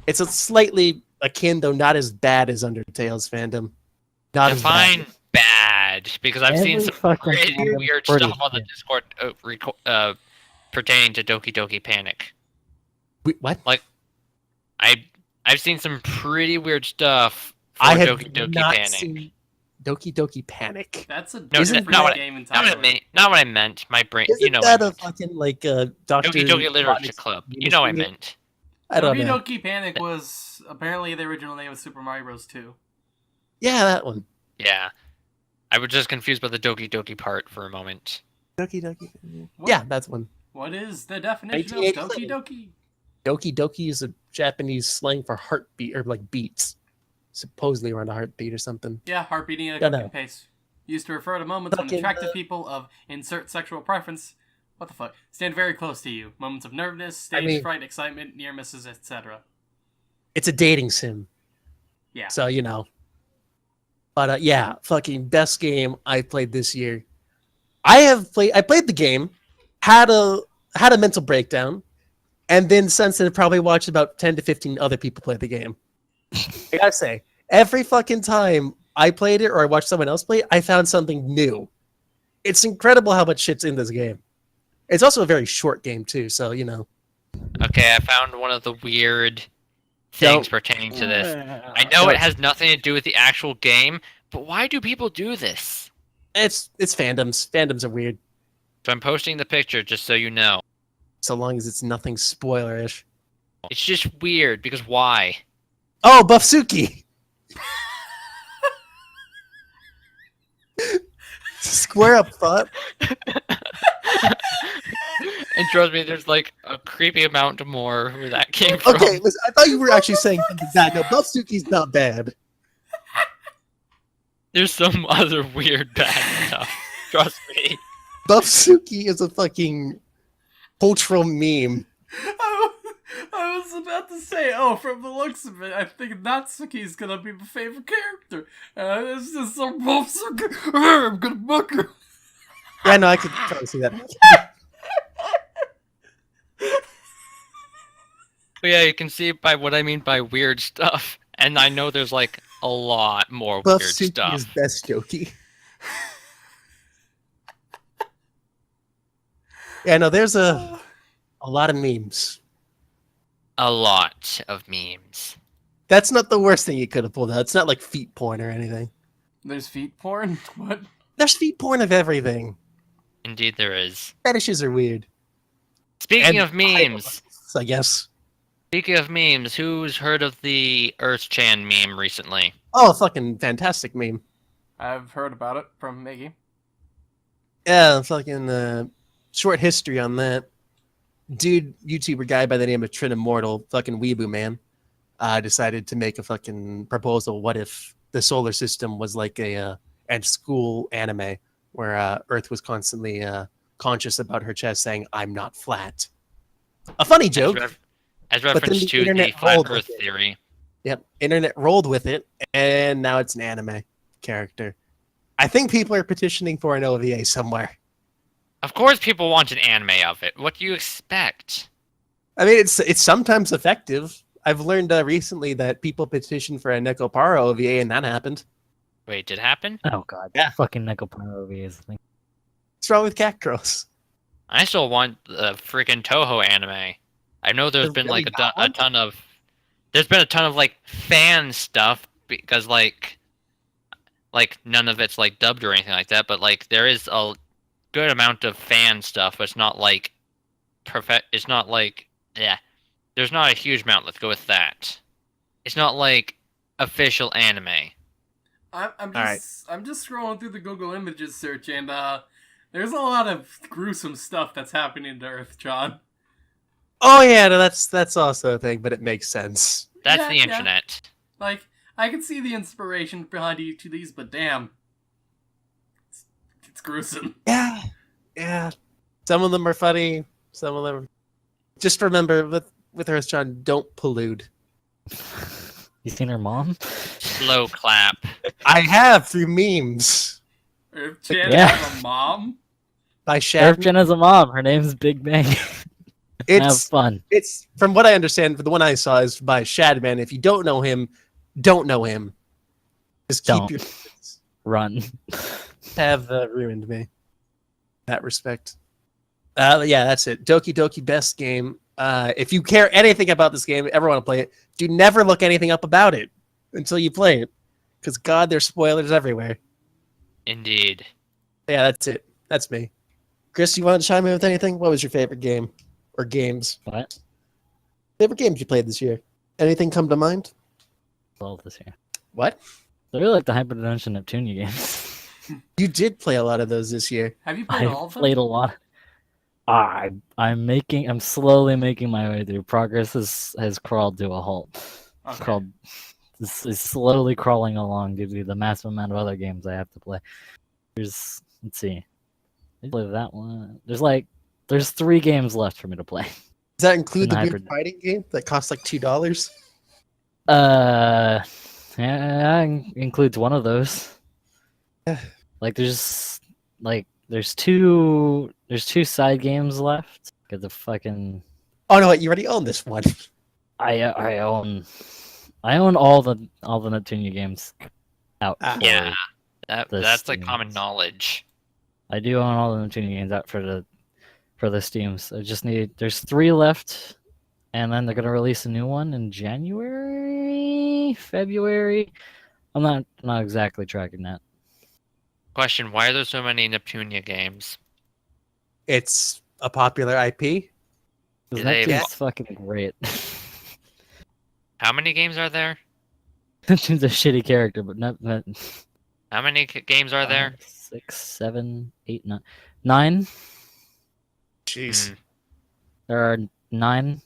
It's a slightly akin, though not as bad as Undertale's fandom. Not as Define bad. bad, because I've seen Every some fucking pretty fandom weird pretty stuff on the shit. Discord pertaining to Doki Doki Panic. Wait, what? I've seen some pretty weird stuff for I have Doki Doki not Panic. seen Doki Doki Panic. That's a No, different not what I- game Not what I entirely. meant. Not what I meant. My brain. Isn't You know what I that a meant. fucking like Doctor Doki Doki Literature Robotnik's Club. Venus You know what I remake? meant. I don't Doki know. Doki Panic was apparently the original name of Super Mario Bros. 2. Yeah, that one. Yeah. I was just confused by the Doki Doki part for a moment. Doki Doki. What? Yeah, that's one. What is the definition of 1987. Doki Doki? Doki Doki is a Japanese slang for heartbeat or like beats. Supposedly around a heartbeat or something. Yeah, heart beating at a Yeah, cooking no. pace. Used to refer to moments when Fucking, attractive people of insert sexual preference. What the fuck? Stand very close to you. Moments of nervousness, stage fright, excitement, near misses, etc. It's a dating sim. Yeah. So, you know. But yeah, fucking best game I played this year. I played the game, had a mental breakdown, and then since then probably watched about 10 to 15 other people play the game. I gotta say, every fucking time I played it or I watched someone else play it, I found something new. It's incredible how much shit's in this game. It's also a very short game too, so you know. Okay, I found one of the weird things pertaining to this. I know it has nothing to do with the actual game, but why do people do this? It's fandoms. Fandoms are weird. So I'm posting the picture just so you know. So long as it's nothing spoilerish. It's just weird because why? Oh, Buffsuki! Square up, thought. And trust me, there's like a creepy amount more where that came from. Okay, listen, I thought you were actually saying something bad. No, Buffsuki's not bad. There's some other weird bad stuff. Trust me. Buffsuki is a fucking cultural meme. I was about to say, oh, from the looks of it, I think Natsuki's gonna be my favorite character. It's just so Natsuki. I'm gonna book her. Yeah, no, I could totally see that. But yeah, you can see by what I mean by weird stuff. And I know there's like a lot more weird Buffsuki stuff. is best jokey. Yeah, no, there's a lot of memes. A lot of memes. That's not the worst thing you could have pulled out. It's not like feet porn or anything. There's feet porn? What? There's feet porn of everything. Indeed there is. Fetishes are weird. Speaking And of memes, I guess. speaking of memes, who's heard of the Earth-chan meme recently? Oh, fucking fantastic meme. I've heard about it from Miggy. Yeah, fucking short history on that. Dude, YouTuber guy by the name of Trin Immortal, fucking weeboo man, decided to make a fucking proposal. What if the solar system was like a school anime where Earth was constantly conscious about her chest saying, "I'm not flat." A funny joke. As then reference the to the internet flat rolled with Earth it. theory. Yep, internet rolled with it, and now it's an anime character. I think people are petitioning for an OVA somewhere. Of course people want an anime of it. What do you expect? I mean, it's sometimes effective. I've learned recently that people petition for a Nekopara OVA, and that happened. Wait, did it happen? Oh god, Yeah. fucking Nekopara OVAs. What's wrong with Cat Girls? I still want the freaking Toho anime. I know there's There's been really like that a one? ton of... There's been a ton of like fan stuff because like none of it's like dubbed or anything like that, but like there is a good amount of fan stuff, but it's not like it's not like there's not a huge amount. Let's go with that. It's not like official anime. I'm right. just scrolling through the Google Images search, and there's a lot of gruesome stuff that's happening to Earth, John. Oh yeah, no, that's also a thing, but it makes sense. That's Yeah, the yeah. internet. Like, I can see the inspiration behind each of these, but damn, it's gruesome. Yeah, yeah. Some of them are funny. Some of them. Just remember, with Earthchan, don't pollute. You seen her mom? Slow clap. I have through memes Earth-chan Yeah. has a mom? by Shad. Earthgen has a mom. Her name's Big Bang. Have It's fun. it's from what I understand. The one I saw is by Shadman. If you don't know him, don't know him. Just keep Don't. your Run. have ruined me. In that respect. Yeah, that's it. Doki Doki best game. If you care anything about this game, ever want to play it, do never look anything up about it until you play it. Because God, there's spoilers everywhere. Indeed. Yeah, that's it. That's me. Chris, you want to chime in with anything? What was your favorite game? Or games? What? Favorite games you played this year? Anything come to mind? Well, this year. What? I really like the Hyperdimension Neptunia games. You did play a lot of those this year. Have you played I all of them? played a lot. I'm slowly making my way through. Progress has crawled to a halt. Okay. It's slowly crawling along due to the massive amount of other games I have to play. Let's see. I played that one. There's 3 games left for me to play. Does that include the An weird fighting game that costs like $2? Yeah, includes one of those. Yeah. Like there's two side games left. Get the fucking Oh no, wait, you already own this one. I own all the Neptunia games out. Ah. for- Yeah. the That's like Steams. common knowledge. I do own all the Neptunia games out for the Steams. I just need there's 3 left, and then they're gonna release a new one in January, February. I'm not exactly tracking that. Question, why are there so many Neptunia games? It's a popular IP. Because They- that game's fucking great. How many games are there? He's a shitty character, but not How many games are there? 6, 7, 8, 9. 9? Jeez. Hmm. There are 9.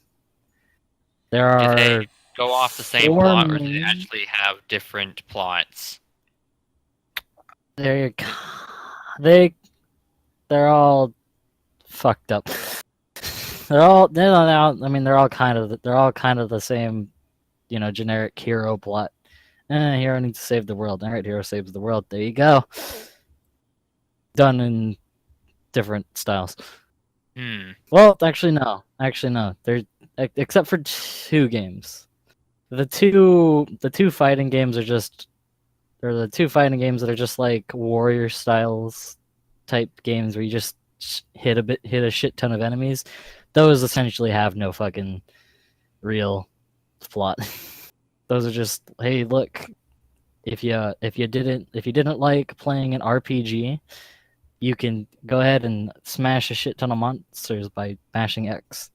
There Do are they go off the same 4 plot, or do they main- actually have different plots? They're they're all fucked up. They're all I mean they're all kind of the same, generic hero plot. Hero needs to save the world. All right, hero saves the world. There you go. Done in different styles. Hmm. Well, actually no. There's except for 2 games. The two fighting games are just the 2 fighting games that are just like warrior styles type games where you just hit a shit ton of enemies. Those essentially have no fucking real plot. Those are just, hey, look, if you didn't like playing an RPG, you can go ahead and smash a shit ton of monsters by mashing X.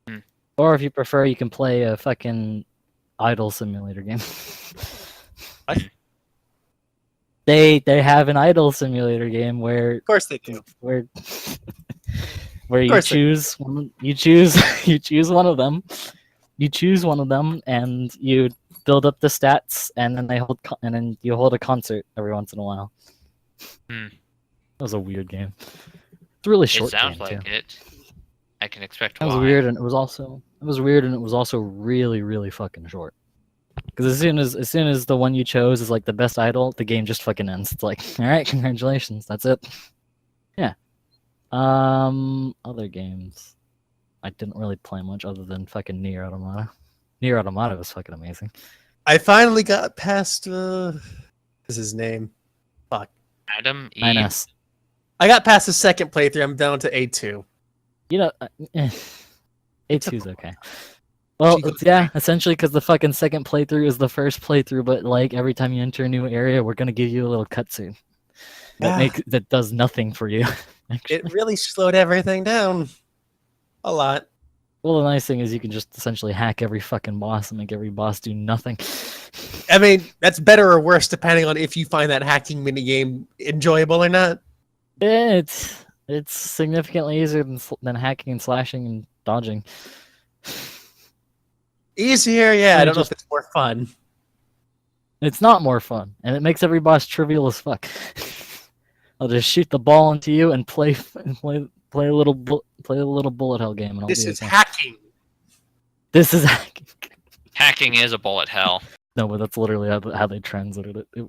Hmm. Or if you prefer, you can play a fucking idle simulator game. What? They have an idle simulator game where Of course they do. where where you course they- choose you choose one of them. You choose one of them and you build up the stats, and then and then you hold a concert every once in a while. Hmm. That was a weird game. It's a really short It sounds game like too. it. I can expect It was why. weird, and it was also really, really fucking short. Because as soon as the one you chose is like the best idol, the game just fucking ends. It's like, all right, congratulations, that's it. Yeah. Other games, I didn't really play much other than fucking Nier Automata. Nier Automata was fucking amazing. I finally got past. What's his name? Fuck. Adam, Eve. 9S. I got past the second playthrough. I'm down to A2. A2's okay. Well, She goes essentially because the fucking second playthrough is the first playthrough, but like every time you enter a new area, we're gonna give you a little cutscene that does nothing for you. Actually. It really slowed everything down a lot. Well, the nice thing is you can just essentially hack every fucking boss and make every boss do nothing. I mean, that's better or worse depending on if you find that hacking minigame enjoyable or not. It's significantly easier than hacking and slashing and dodging. Easier, yeah. Yeah, I don't know just- if it's more fun. It's not more fun, and it makes every boss trivial as fuck. I'll just shoot the ball into you and play a little bullet hell game, and I'll This be is okay. hacking. This is hacking. Hacking is a bullet hell. No, but that's literally how they translated it. It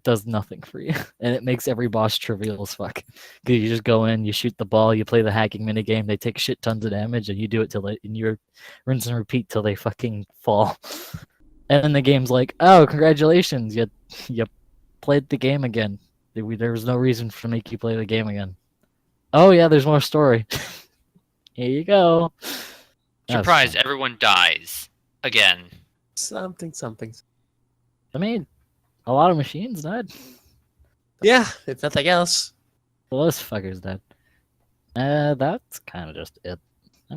does nothing for you, and it makes every boss trivial as fuck. 'Cause you just go in, you shoot the ball, you play the hacking minigame, they take shit tons of damage, and you do it and you're rinse and repeat till they fucking fall. And then the game's like, oh, congratulations, you played the game again. There was no reason to make you play the game again. Oh yeah, there's more story. Here you go. That was Surprise! fun. Everyone dies again. Something. I mean, a lot of machines died. Yeah, if nothing else. Well, this fucker's dead. That's kind of just it.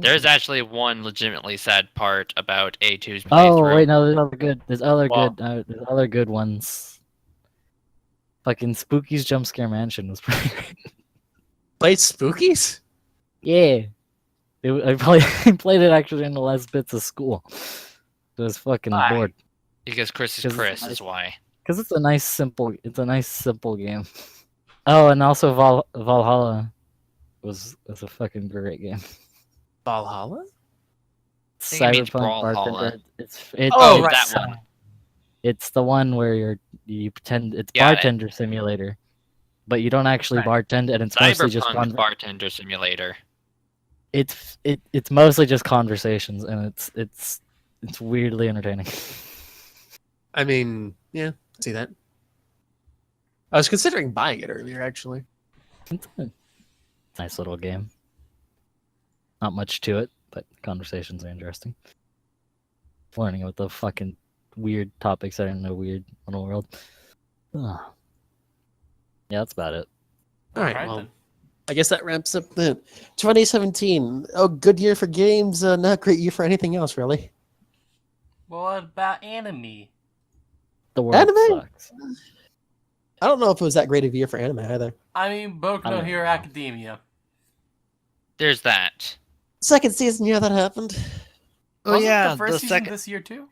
There's actually one legitimately sad part about A2's Oh playthrough. wait, no, there's other Wow. good ones. Fucking Spooky's Jump Scare Mansion was pretty great. Played Spookies? Yeah, I played it actually in the last bits of school. I was fucking Why? bored Because Chris is 'Cause it's Chris, nice. is why. because it's a nice simple game. Oh, and also Valhalla was a fucking great game. Valhalla? think it means Cyberpunk Brawlhalla. Bartender. Oh, Oh, right. that one. It's the one where you pretend it's Got it. bartender simulator, but you don't actually Right. bartend, and it's mostly just Cyberpunk Bartender Simulator. it's mostly just conversations, and it's weirdly entertaining. I mean, yeah, see that. I was considering buying it earlier, actually. It's a nice little game. Not much to it, but conversations are interesting. Learning about the fucking weird topics that are in the weird little world. Ah. Yeah, that's about it. All right, Alright well, then. I guess that wraps up the 2017. Oh, good year for games. Not great year for anything else, really. Well, what about anime? The world Anime? sucks. I don't know if it was that great of a year for anime either. I mean, Boku I no don't Hero know. Academia. There's that. Second season, yeah, that happened. Oh Wasn't yeah, the first the season second. this year too?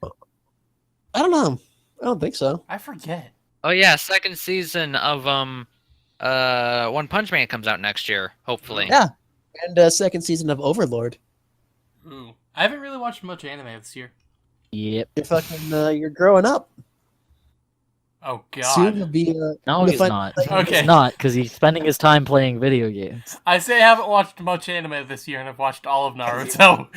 I don't know. I don't think so. I forget. Oh yeah, second season of One Punch Man comes out next year, hopefully. Yeah. And second season of Overlord. Ooh. I haven't really watched much anime this year. Yep. You're fucking, you're growing up. Oh Soon you'll god. be, No, you'll he's find- not. Okay. He's not, because he's spending his time playing video games. I say I haven't watched much anime this year, and I've watched all of Naruto.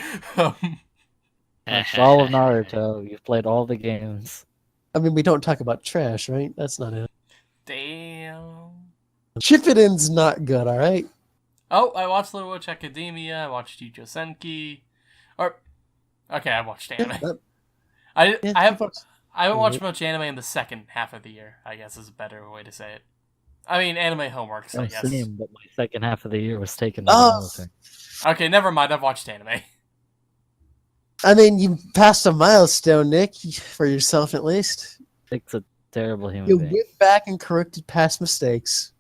Watched all of Naruto. You've played all the games. I mean, we don't talk about trash, right? That's not it. Damn. Shippuden's not good, all right? Oh, I watched Little Witch Academia. I watched Yujo Senki. Okay, I watched anime. I haven't watched much anime in the second half of the year, I guess is a better way to say it. I mean, anime homeworks, I I guess. same, but my second half of the year was taken by the Oh. military. Okay, never mind. I've watched anime. I mean, you passed a milestone, Nick, for yourself at least. Nick's a terrible human You being. went back and corrected past mistakes.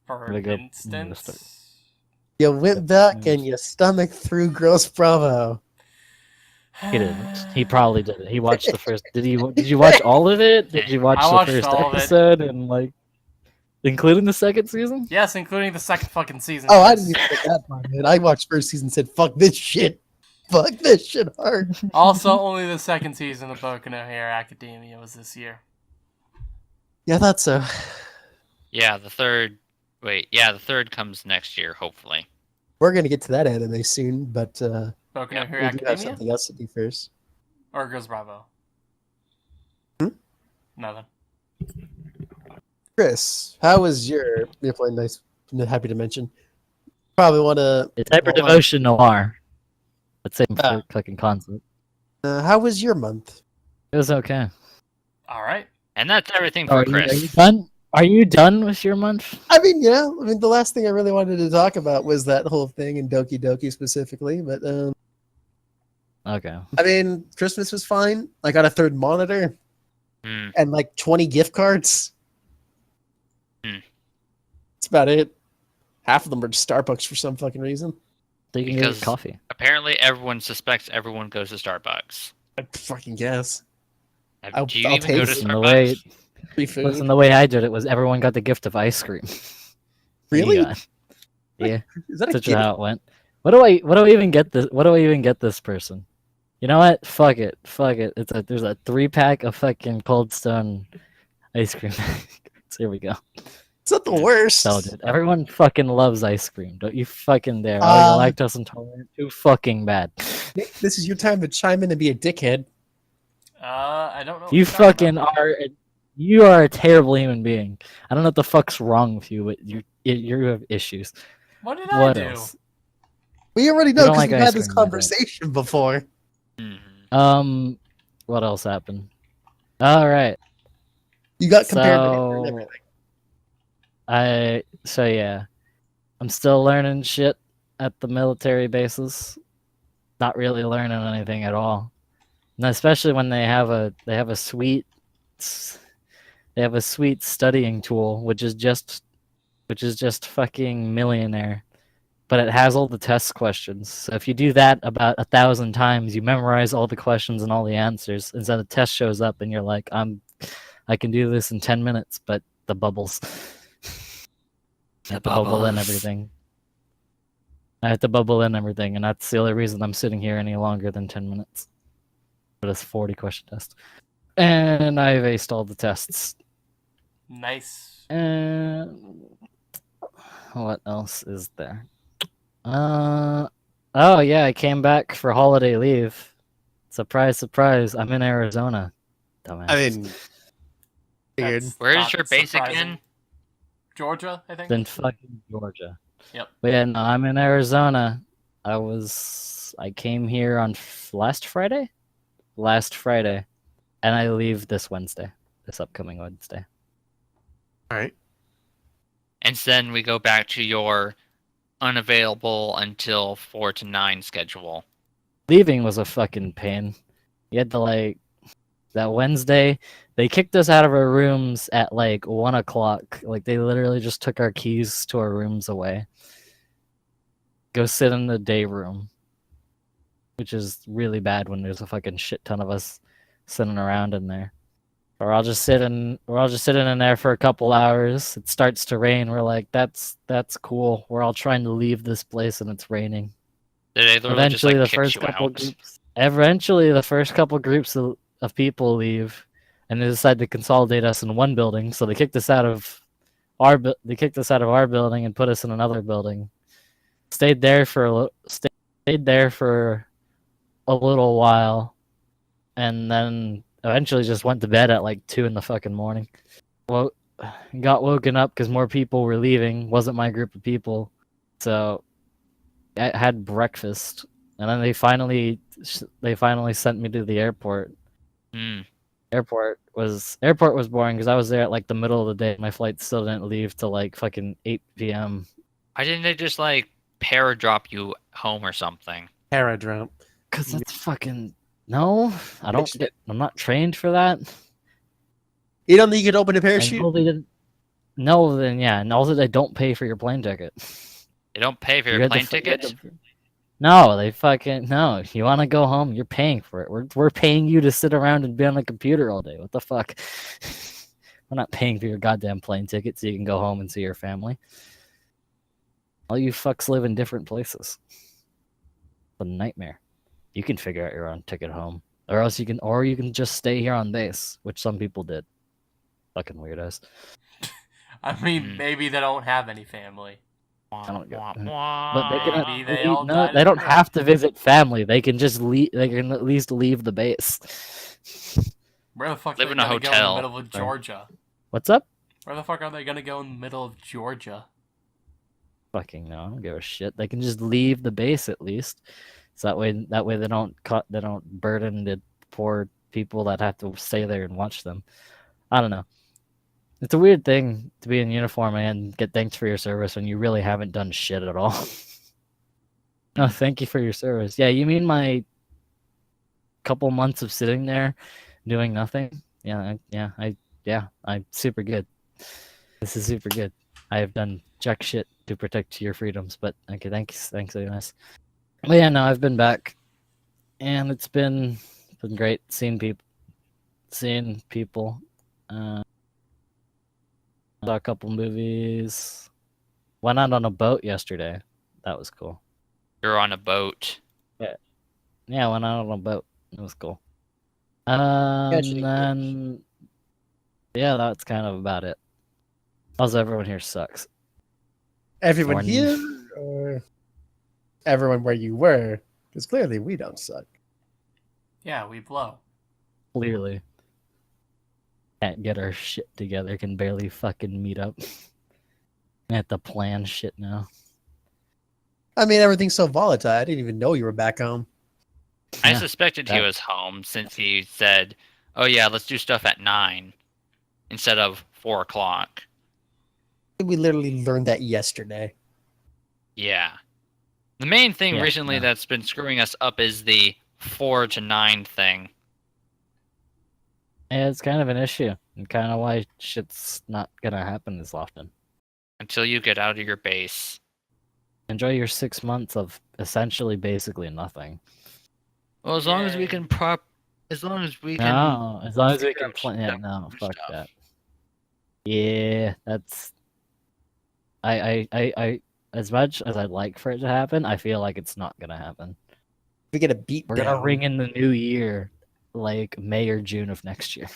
For Really good instance. You went back and you stomach through Gross Bravo. He didn't. He probably didn't. He watched the first. Did you watch all of it? Did you watch I the watched first all of it. episode and like, including the second season? Yes, including the second fucking season. Oh, I didn't even get that part, man. I watched first season and said, fuck this shit. Fuck this shit hard. Also, only the second season of Boku no Hero Academia was this year. Yeah, I thought so. Yeah, the third. Wait, yeah, the third comes next year, hopefully. We're going to get to that anime soon, but Boku no Yeah, Hero we do have Academia? something else to do first. Or Girls Bravo? Hmm? Nothing. Chris, how was your play? Nice, happy to mention. Probably want to. It's Hyper Devotion Noir. Let's say Ah. fucking concept. How was your month? It was okay. Alright. And that's everything Are for you Chris. done? Are you done with your month? I mean, yeah. I mean, the last thing I really wanted to talk about was that whole thing in Doki Doki specifically. But Okay. I mean, Christmas was fine. I got a third monitor Hmm. and like 20 gift cards. Hmm. That's about it. Half of them are just Starbucks for some fucking reason. So you can Because- get coffee. Apparently, everyone suspects everyone goes to Starbucks. I fucking guess. Do I'll you even go to taste it. The way- Starbucks? Free food. Listen, the way I did it was everyone got the gift of ice cream. Really? Yeah, Is that a such gift? how it went. What do I even get this? What do I even get this person? You know what? Fuck it. There's a 3-pack of fucking Cold Stone ice cream. So here we go. It's not the worst. Indulgent. Everyone fucking loves ice cream. Don't you fucking dare. Oh, you're lactose intolerant. Too fucking bad. Nick, this is your time to chime in and be a dickhead. I don't know. what You you're talking fucking about. you are a terrible human being. I don't know what the fuck's wrong with you, but you have issues. What did I What do? else? We already know don't because like we've ice had this cream, I think. conversation before. Mhm. What else happened? All right. You got compared to So everything. yeah, I'm still learning shit at the military bases. Not really learning anything at all. And especially when they have a sweet studying tool, which is just fucking millionaire. But it has all the test questions. So if you do that about 1,000 times, you memorize all the questions and all the answers. And then the test shows up, and you're like, I can do this in 10 minutes. But the bubbles, I have to bubble in everything. I have to bubble in everything, and that's the only reason I'm sitting here any longer than 10 minutes for this 40-question test. And I've aced all the tests. Nice. And what else is there? Oh yeah, I came back for holiday leave. Surprise, surprise! I'm in Arizona. Dumbass. I mean, figured. That's Where is not your base surprising. again? Georgia, I think. in fucking Georgia. Yep. But yeah, no, I'm in Arizona. I came here on last Friday, and I leave this upcoming Wednesday. All right. And then we go back to your unavailable until 4 to 9 schedule. Leaving was a fucking pain. You had to like that Wednesday. They kicked us out of our rooms at like 1 o'clock. Like they literally just took our keys to our rooms away. Go sit in the day room, which is really bad when there's a fucking shit ton of us sitting around in there. Or I'll just sit in. We're all just sitting in there for a couple hours. It starts to rain. We're like, that's cool. We're all trying to leave this place and it's raining. They literally Eventually, just, the like, first kicked you couple out. groups. Eventually, the first couple groups of people leave, and they decide to consolidate us in one building. So they kicked us out of our building and put us in another building. Stayed there for a little while, and then eventually just went to bed at like 2 in the fucking morning. Well, got woken up because more people were leaving. Wasn't my group of people, so I had breakfast, and then they finally sent me to the airport. Hmm. Airport was boring because I was there at like the middle of the day. My flight still didn't leave till like fucking 8 p.m. Why didn't they just like paradrop you home or something? Paradrop. Cause that's fucking no. I don't Bitch. get. I'm not trained for that. You don't think you could open a I parachute? know they didn't. No, then yeah, and also they don't pay for your plane ticket. They don't pay for You your had to plane fu- you had ticket? to- No, they fucking no. You want to go home? You're paying for it. We're paying you to sit around and be on the computer all day. What the fuck? We're not paying for your goddamn plane ticket so you can go home and see your family. All you fucks live in different places. It's a nightmare. You can figure out your own ticket home, or else you can just stay here on base, which some people did. Fucking weirdos. I mean, Hmm. maybe they don't have any family. I don't get. Wah, But wah. Maybe they all no, died they in don't the have to visit family. They can just leave. They can at least leave the base. Where the fuck Live are they in a gonna go in the hotel. middle of Georgia? What's up? Where the fuck are they gonna go in the middle of Georgia? Fucking no, I don't give a shit. They can just leave the base at least. So that way they don't burden the poor people that have to stay there and watch them. I don't know. It's a weird thing to be in uniform and get thanked for your service when you really haven't done shit at all. No, thank you for your service. Yeah, you mean my couple months of sitting there doing nothing? I'm super good. This is super good. I have done jack shit to protect your freedoms, but okay, thanks anyways. But yeah, no, I've been back, and it's been great seeing people. Saw a couple movies. Went out on a boat yesterday. That was cool. You're on a boat. Yeah, went out on a boat. It was cool. Catching And then yeah, that's kind of about it. Also, everyone here sucks. Everyone Thorn. here, or everyone where you were? Because clearly we don't suck. Yeah, we blow. Clearly. Can't get our shit together, can barely fucking meet up. I have to plan shit now. I mean, everything's so volatile. I didn't even know you were back home. I Yeah, suspected he that- was home since he said, "Oh yeah, let's do stuff at 9 instead of 4 o'clock." We literally learned that yesterday. Yeah. The main thing Yeah, recently no. that's been screwing us up is the 4 to 9 thing. Yeah, it's kind of an issue, and kind of why shit's not gonna happen as often. Until you get out of your base. Enjoy your 6 months of essentially basically nothing. Well, as long as we Yay. can as long as we can No, as long as we figure can out plan. shit Yeah, out no, and fuck stuff. that. Yeah, that's. I. As much as I'd like for it to happen, I feel like it's not gonna happen. We get a beat We're down. gonna ring in the new year, like May or June of next year.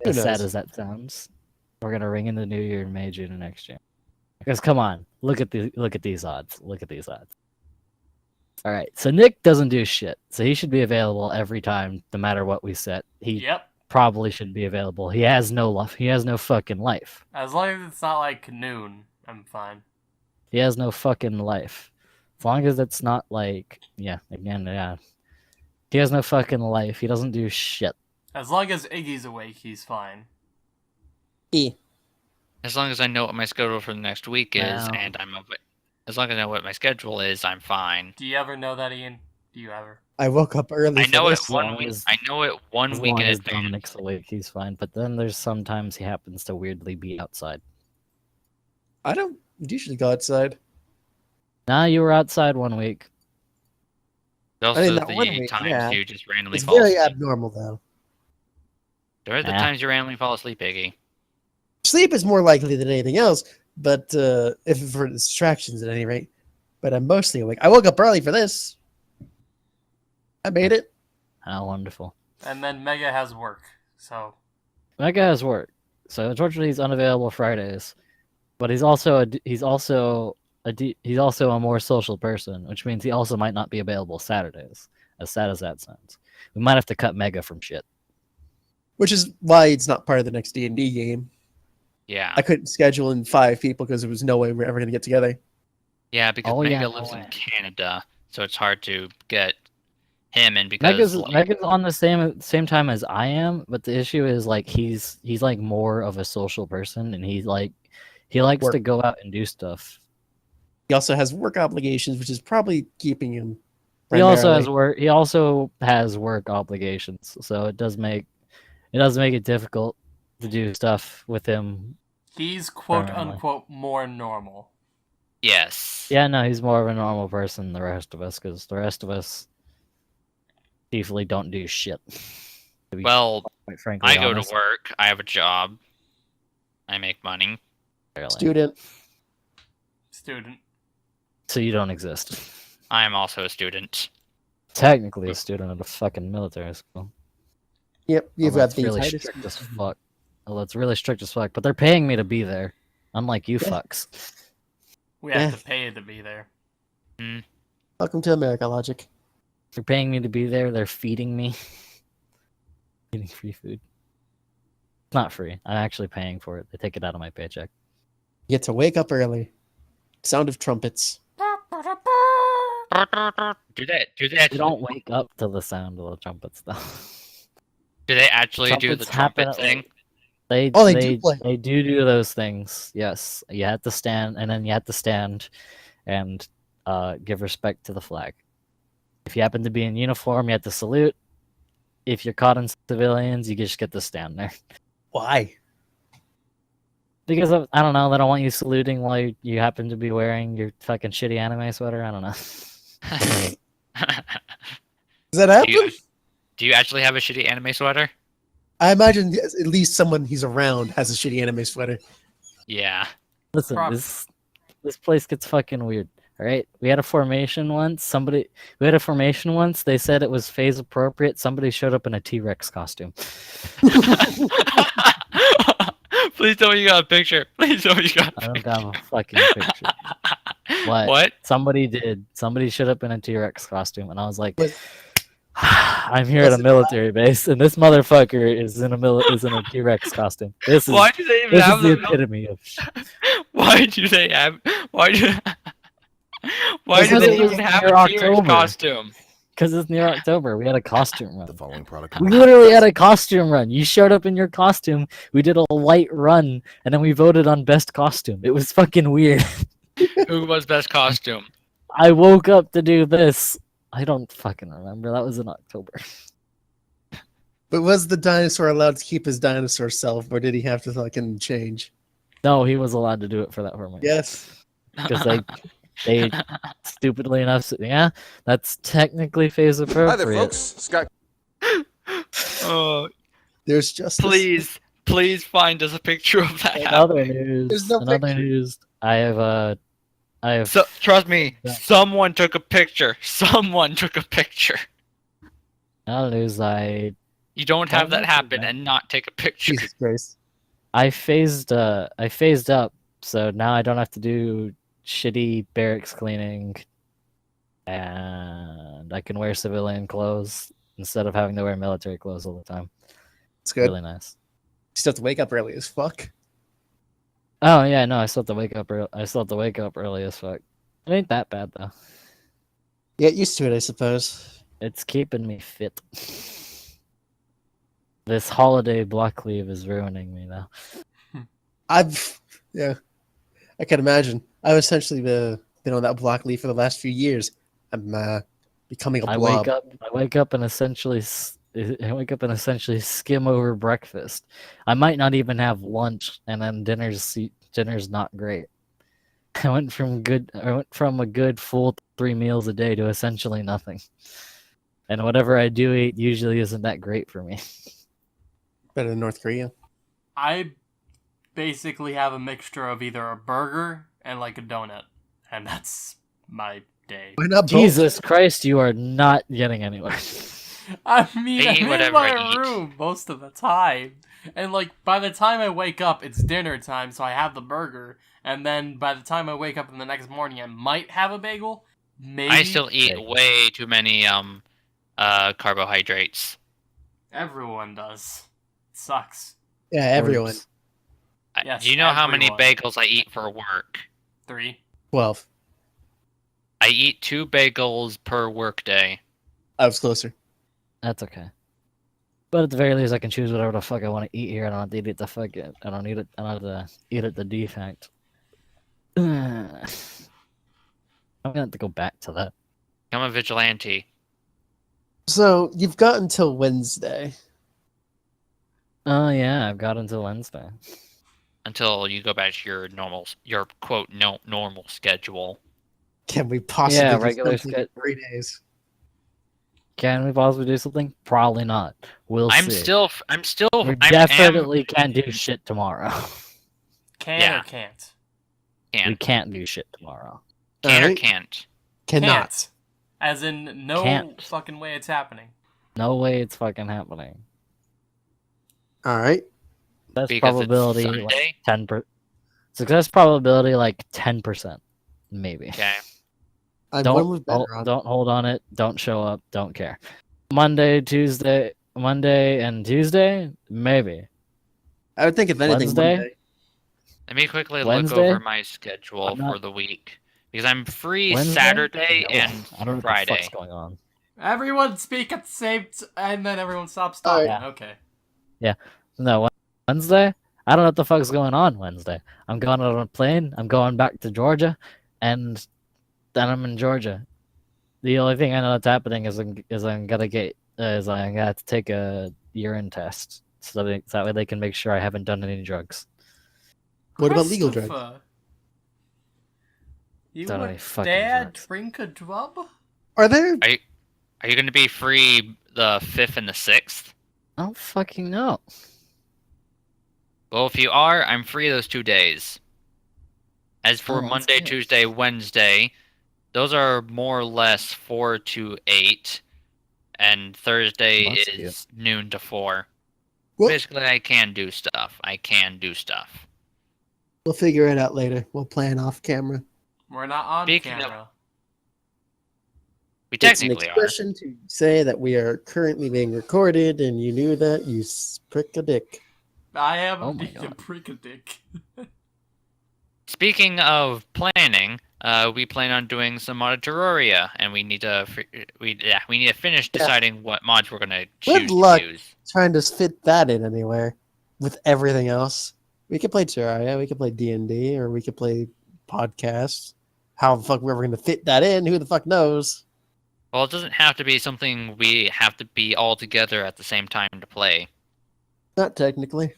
Who As sad knows? as that sounds, we're gonna ring in the new year in May, June of next year. Because come on, look at these odds. Look at these odds. All right, so Nick doesn't do shit, so he should be available every time, no matter what we set. He Yep. probably should be available. He has no life. He has no fucking life. As long as it's not like noon, I'm fine. He has no fucking life. As long as it's not like, yeah, again, yeah. He has no fucking life. He doesn't do shit. As long as Iggy's awake, he's fine. E. As long as I know what my schedule for the next week is, Wow. and as long as I know what my schedule is, I'm fine. Do you ever know that, Ian? Do you ever? I woke up early I for know it this. one week. I know it one As week long in as advance. Dominic's awake, he's fine. But then there's sometimes he happens to weirdly be outside. I don't usually go outside. Nah, you were outside one week. There's I mean, also that one the week, times yeah. you just randomly It's fall very asleep. abnormal, though. There are the Nah. times you randomly fall asleep, Iggy. Sleep is more likely than anything else, but if for distractions at any rate. But I'm mostly awake. I woke up early for this. I made it. How wonderful. And then Mega has work, so That guy has work, so unfortunately he's unavailable Fridays. But he's also a more social person, which means he also might not be available Saturdays. As sad as that sounds, we might have to cut Mega from shit. Which is why it's not part of the next D&D game. Yeah. I couldn't schedule in 5 people because there was no way we're ever going to get together. Yeah, because Oh, Mega yeah, no lives in way. Canada, so it's hard to get him in because Mega's on the same time as I am, but the issue is like he's like more of a social person, and he likes Work. to go out and do stuff. He also has work obligations, which is probably keeping him. He also has primarily. work. He also has work obligations, so it does make it difficult to do stuff with him. he's quote Primarily. unquote more normal. yes. Yeah, no, he's more of a normal person than the rest of us, because the rest of us chiefly don't do shit. To be Well, quite frankly, I go honest. to work. I have a job. I make money. Barely. Student. Student. So you don't exist. I am also a student. Technically a student at a fucking military school. Yep, you've Although got it's the really tightest. strict as fuck. Although it's really strict as fuck, but they're paying me to be there. Unlike you Yeah. fucks. We have Yeah. to pay to be there. Welcome to America, Logic. They're paying me to be there. They're feeding me. Getting free food. It's not free. I'm actually paying for it. They take it out of my paycheck. You get to wake up early. Sound of trumpets. Do they You actually, don't wake up to the sound of the trumpets, though. do they actually do the Trumpets happen trumpet at, thing? They Oh, they do play. They do those things. Yes, you have to stand, and then you have to stand and give respect to the flag. If you happen to be in uniform, you have to salute. If you're caught in civilians, you just get to stand there. Why? Because I don't know, they don't want you saluting while you happen to be wearing your fucking shitty anime sweater. I don't know. Does that happen? Do you actually have a shitty anime sweater? I imagine at least someone he's around has a shitty anime sweater. Yeah. Listen, Prob- this place gets fucking weird. All right, we had a formation once. They said it was phase appropriate. Somebody showed up in a T-Rex costume. Please tell me you got a picture. Please tell me you got I a don't picture. have a fucking picture. What? What? Somebody did. Somebody showed up in a T-Rex costume, and I was like, Was- I'm here at was a it military base, and this motherfucker is in a T-Rex costume. This is Why do they even this have is the them? epitome of. Why do they have? Why do? Why do Because they it was even have near a T-Rex October. costume? Because it's near October. We had a costume The run. following product. We literally had a costume run. You showed up in your costume. We did a light run, and then we voted on best costume. It was fucking weird. Who was best costume? I woke up to do this. I don't fucking remember. That was in October. But was the dinosaur allowed to keep his dinosaur self, or did he have to fucking change? No, he was allowed to do it for that formation. Yes. Because they stupidly enough said, yeah, that's technically phase appropriate. Hi there, folks. Scott. Oh, There's just please find us a picture of that. Another happening. There's no another picture. news. I have So trust me, Yeah. someone took a picture. Someone took a picture. another news. You don't have that Someone happen did. and not take a picture. Jesus Christ. I phased up, so now I don't have to do shitty barracks cleaning, and I can wear civilian clothes instead of having to wear military clothes all the time. It's good. Really nice. You still have to wake up early as fuck. Oh yeah, no, I still have to wake up early. I still have to wake up early as fuck. It ain't that bad though. Get used to it, I suppose. It's keeping me fit. This holiday block leave is ruining me now. I've Yeah, I can imagine. I've essentially been on that broccoli for the last few years. I'm becoming a I blob. wake up and essentially skim over breakfast. I might not even have lunch, and then dinner's not great. I went from a good full 3 meals a day to essentially nothing. And whatever I do eat usually isn't that great for me. Better than North Korea. I basically have a mixture of either a burger and like a donut, and that's my day. Why not both? Jesus Christ, you are not getting anywhere. I mean, I eat I'm in whatever I my eat. room most of the time, and like by the time I wake up, it's dinner time, so I have the burger, and then by the time I wake up in the next morning, I might have a bagel. Maybe. I still eat Okay. way too many carbohydrates. Everyone does. It sucks. Yeah, everyone. Works. Yes, Do you know how many everyone. bagels I eat for work? 3. 12. I eat 2 bagels per workday. I was closer. That's okay. But at the very least, I can choose whatever the fuck I want to eat here. I don't have to eat it the fuck it. I don't need it. I don't have to eat it the defect. I'm gonna have to go back to that. I'm a vigilante. So you've got until Wednesday. Oh yeah, I've got until Wednesday. Until you go back to your quote normal schedule. Can we possibly Yeah, do regular something in 3 days? Can we possibly do something? Probably not. We'll I'm see. still We I definitely can't do shit tomorrow. Can Yeah. or can't? We can't do shit tomorrow. Can or Alright. can't. Cannot. Can't. As in, no Can't. fucking way it's happening. No way it's fucking happening. All right. That's Because probability it's like Sunday. 10%. Success probability like 10%, maybe. Okay. One was better on. Don't hold on it. Don't show up. Don't care. Monday and Tuesday, maybe. I would think if anything, Wednesday? Monday. Let me quickly look Wednesday? over my schedule I'm not- for the week. Because I'm free Wednesday? Saturday No, and I don't know what the Friday. fuck's going on. Everyone speak at the same and then everyone stops All talking. right. Okay. No, Wednesday? I don't know what the fuck's going on Wednesday. I'm going on a plane. I'm going back to Georgia, and then I'm in Georgia. The only thing I know that's happening is I'm gonna have to take a urine test so that way they can make sure I haven't done any drugs. What about legal drugs? Christopher, You Don't would any fucking dare drugs. drink a drug? Are there? Are you going to be free the 5th and the 6th? I don't fucking know. Well, if you are, I'm free those 2 days. As for Oh, that's Monday, good. Tuesday, Wednesday, those are more or less 4 to 8. And Thursday Oh, that's is noon to 4. Well, Basically, I can do stuff. we'll figure it out later. We'll plan off camera. We're not on Speaking of- camera. We It's an technically are. expression to say that we are currently being recorded, and you knew that, you prick a dick. I am Oh my a God. prick a dick. Speaking of planning, we plan on doing some mod Terraria, and we need to finish deciding what mods we're gonna choose luck. to use. Trying to fit that in anywhere with everything else. We could play Terraria, we could play D&D, or we could play podcasts. How the fuck we're ever going to fit that in, who the fuck knows? Well, it doesn't have to be something we have to be all together at the same time to play. Not technically.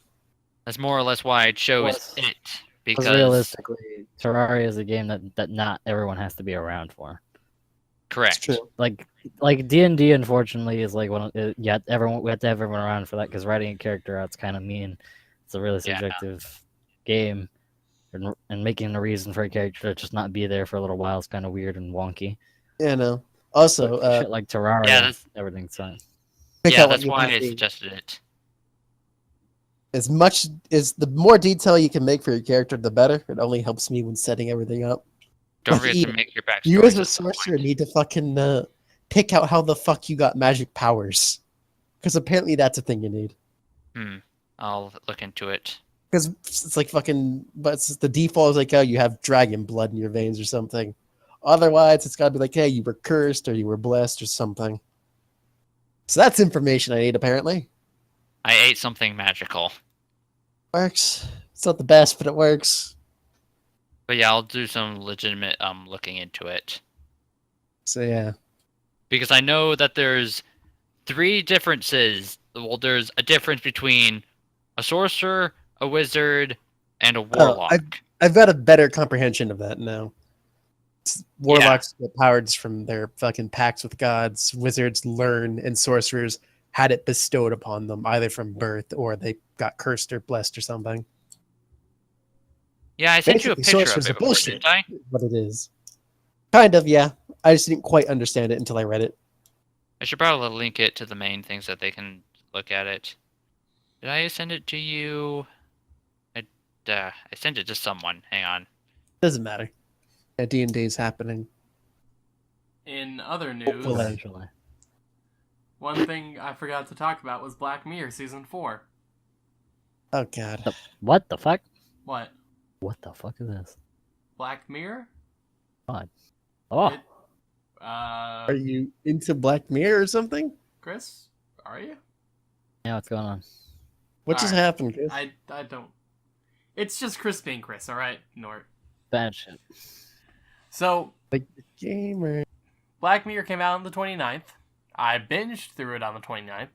That's more or less why I chose Plus- it. Because Because realistically, Terraria is a game that not everyone has to be around for. It's correct. true. Like D&D, unfortunately, is like we have to have everyone around for that because writing a character out's kind of mean. It's a really Yeah. subjective game, and making a reason for a character to just not be there for a little while is kind of weird and wonky. Yeah, no. Also, But shit like Terraria, Yeah, that's- everything's fine. pick Yeah, out what that's you why want I to see. suggested it. As much as the more detail you can make for your character, the better. It only helps me when setting everything up. Don't Like forget Eden, to make your backstory. You as a at some sorcerer point. need to fucking pick out how the fuck you got magic powers. Because apparently that's a thing you need. I'll look into it. Because it's like fucking, but it's the default is like, oh, you have dragon blood in your veins or something. Otherwise, it's got to be like, hey, you were cursed or you were blessed or something. So that's information I need, apparently. I ate something magical. Works. It's not the best, but it works. But yeah, I'll do some legitimate looking into it. So yeah. Because I know that there's 3 differences. Well, there's a difference between a sorcerer, a wizard, and a warlock. I've got a better comprehension of that now. Warlocks get powers from their fucking pacts with gods. Wizards learn, and sorcerers had it bestowed upon them, either from birth or they got cursed or blessed or something. Yeah, I sent you a Basically, picture of sorcerers it are before, bullshit. didn't I? What it is. Kind of, yeah. I just didn't quite understand it until I read it. I should probably link it to the main things that they can look at it. Did I send it to you? I sent it to someone. Hang on. Doesn't matter. Yeah, D&D is happening. In other news, Hopefully. Eventually. one thing I forgot to talk about was Black Mirror Season 4. Oh, God. What the fuck? What? What the fuck is this? Black Mirror? Oh, It- Are you into Black Mirror or something? Chris? Are you? yeah, what's going on? What just Alright. happened, Chris? I don't. It's just Chris being Chris, alright? Nort. Bad shit. So, Gamer. Black Mirror came out on the 29th. I binged through it on the 29th.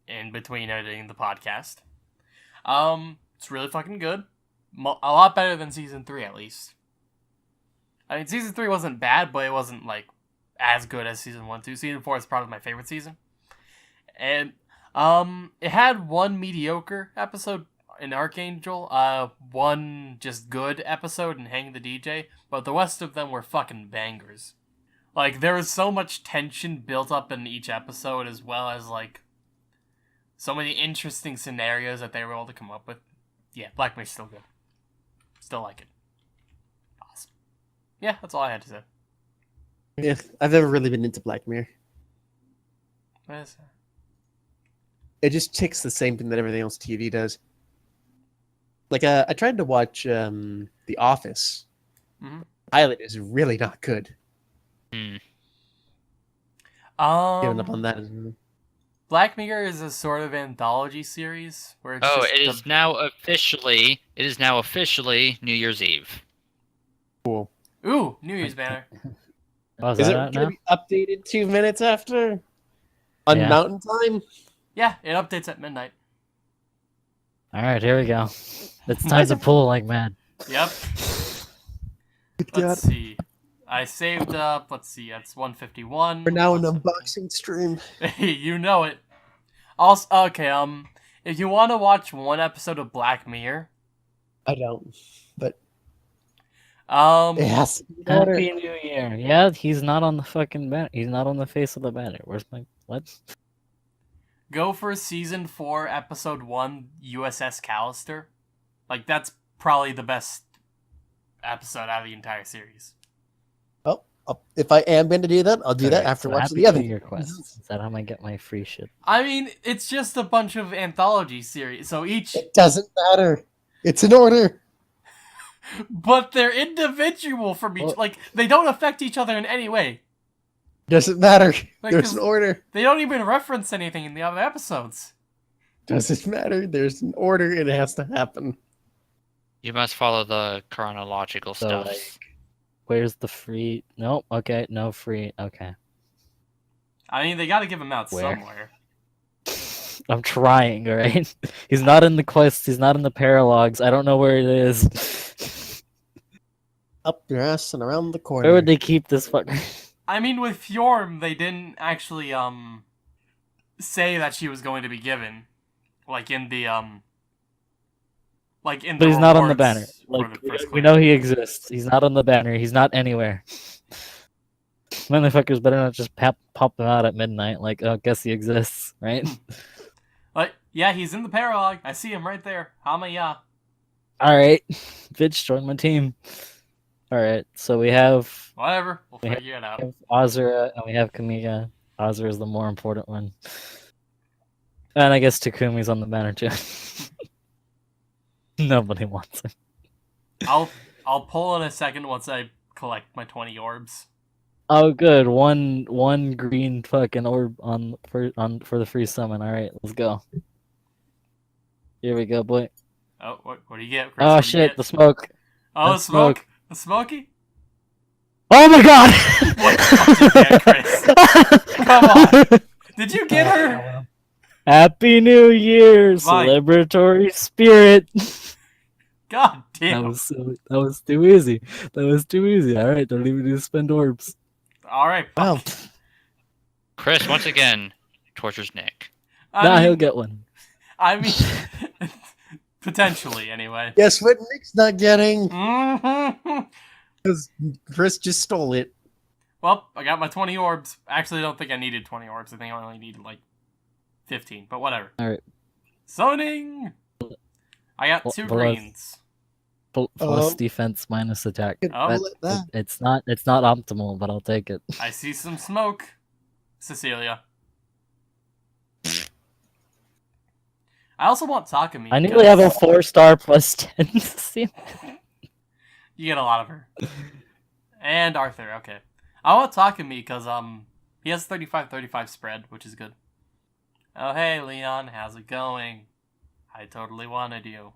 In between editing the podcast. It's really fucking good. A lot better than Season 3, at least. I mean, Season 3 wasn't bad, but it wasn't, like, as good as Season 1, 2. Season 4 is probably my favorite season. And, it had one mediocre episode in Archangel, one just good episode in Hang the DJ, but the rest of them were fucking bangers. Like, there was so much tension built up in each episode, as well as, like, so many interesting scenarios that they were able to come up with. Yeah, Black Mirror's still good. Still like it. Awesome. Yeah, that's all I had to say. Yeah, I've never really been into Black Mirror. What is that? It just ticks the same thing that everything else TV does. Like, I tried to watch The Office. Mhm. Pilot is really not good. Hmm. Giving up on that. Black Mirror is a sort of anthology series where it's Oh, just it is now officially New Year's Eve. Cool. Ooh, New Year's banner. Oh, is Is that it out going now? to be updated 2 minutes after? On Yeah. Mountain Time? Yeah, it updates at midnight. All right, here we go. It's time to pull like mad. Yep. Good God. Let's see. I saved up. Let's see. That's 151. We're now an unboxing stream. You know it. Also, okay. If you want to watch one episode of Black Mirror, I don't. But um, it has to be better. Happy New Year. Yeah, he's not on the fucking banner. He's not on the face of the banner. Where's my what? go for season 4, episode 1, USS Callister. Like, that's probably the best episode out of the entire series. If I am going to do that, I'll do that Alright, after so watching Happy the other. New Year quests. Is that how I get my free shit? I mean, it's just a bunch of anthology series, so each, It doesn't matter. It's an order. but they're individual from each. Well- Like, they don't affect each other in any way. Doesn't matter. Like, There's 'cause an order. They don't even reference anything in the other episodes. Doesn't matter. There's an order. It has to happen. You must follow the chronological So, stuff. like, where's the free? Nope. Okay, no free. Okay. I mean, they got to give them out Where? somewhere. I'm trying, alright? He's not in the quests, he's not in the paralogs. I don't know where it is. Up your ass and around the corner. Where would they keep this fucker? I mean, with Fjorm, they didn't actually say that she was going to be given, like in the like in the. But he's not on the rewards banner. for Like, the first we know clear. he exists. He's not on the banner. He's not anywhere. Motherfuckers better not just pop them out at midnight. Like, oh, guess he exists, right? Like, yeah, he's in the paralog. I see him right there. Hamaya. All right, bitch, join my team. All right, so we have Whatever. We'll We have- figure it out. Azura and we have Kamiga. Azura is the more important one, and I guess Takumi's on the banner too. Nobody wants him. I'll pull in a second once I collect my 20 orbs. Oh, good. One green fucking orb for the free summon. All right, let's go. Here we go, boy. Oh, what do you get, Chris? Oh What do you shit, get? the smoke. Oh, That's smoke. A smoky? Oh my god! What the fuck did you get, Chris? Come on. Did you get her? Happy New Year, My- celebratory spirit. God That damn. was silly. That was too easy. That was too easy. All right, don't even need to spend orbs. All right. Wow. Fuck. Chris once again tortures Nick. Nah, he'll mean, get one. I mean, potentially, anyway. Guess what Nick's not getting? Mhm. Because Chris just stole it. Well, I got my 20 orbs. Actually, I don't think I needed 20 orbs. I think I only needed like 15, but whatever. All right. Summoning! I got Well, 2 well, greens. Plus defense, minus attack. Oh. It's not optimal, but I'll take it. I see some smoke. Cecilia. I also want Takumi. I nearly have a 4-star plus 10. You get a lot of her. And Arthur, okay. I want Takumi because he has 35-35 spread, which is good. Oh hey Leon, how's it going? I totally wanted you.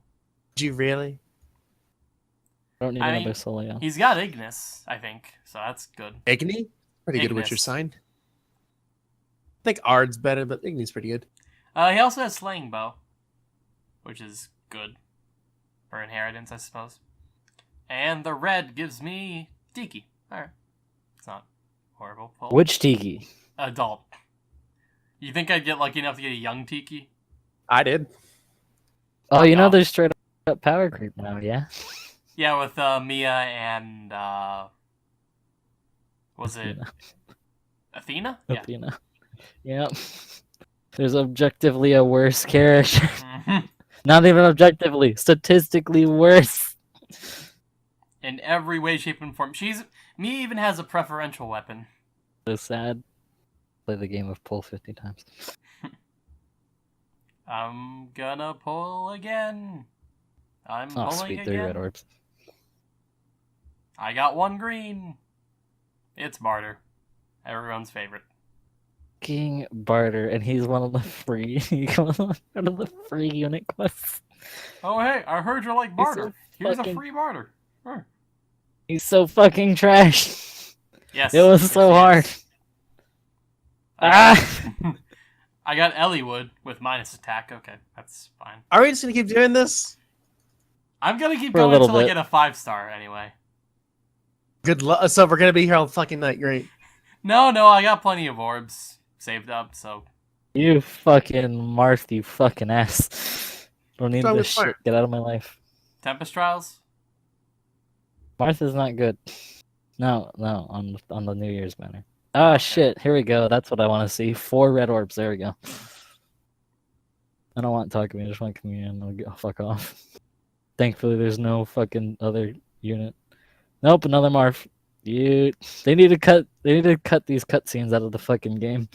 Did you really? I don't need I another mean, Solio. He's got Ignis, I think, so that's good. Igni? Pretty good Ignis. Witcher sign. I think Ard's better, but Igni's pretty good. He also has Slaying Bow, which is good for inheritance, I suppose. And the red gives me Tiki. Alright. It's not horrible. Pull. Which Tiki? Adult. You think I'd get lucky enough to get a young Tiki? I did. Oh, you know No. there's straight up power creep now, yeah? Yeah, with Mia and was it Athena? Yeah. Athena. Yep. There's objectively a worse character. Mhm. Not even objectively, statistically worse. In every way, shape, and form. Mia even has a preferential weapon. So sad. Play the game of pull 50 times. I'm gonna pull again. I'm Oh, pulling sweet, again. 3 red orbs. I got 1 green. It's Barter. Everyone's favorite. King Barter, and he's one of the free one of the free unit quests. Oh hey, I heard you like He's Barter. so Here's fucking- a free Barter. Sure. He's so fucking trash. Yes. It was yes, so he hard. is. Ah! I got Elliewood with minus attack. Okay, that's fine. Are we just gonna keep doing this? I'm gonna keep For a going little until I bit. get a 5-star anyway. Good luck. So we're gonna be here all fucking night. Great. No, I got plenty of orbs saved up, so You fucking Marth, you fucking ass. Don't need What's wrong this with shit. Get out of my life. Tempest Trials. Marth is not good. No, on the New Year's banner. Ah, shit. Here we go. That's what I want to see. 4 red orbs. There we go. I don't want Takumi. I just want Communion. I'll go fuck off. Thankfully, there's no fucking other unit. Nope, another Marth. They need to cut these cutscenes out of the fucking game.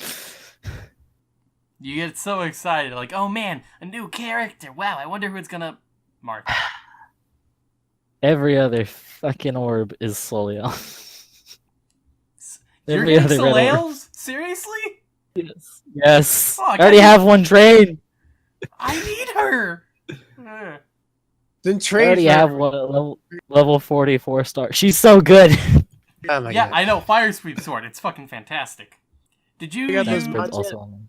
You get so excited, like, oh man, a new character. Wow, I wonder who it's gonna mark. Every other fucking orb is Solio. You're Every getting other red orb. Soleils? Seriously? Yes. Fuck, I already have one trained. I need her. Ugh. Then I trade. already for- have one level 44 star. She's so good. Oh my Yeah, God. I know. Fire Sweep Sword. It's fucking fantastic. Did you You got those use, buds? also on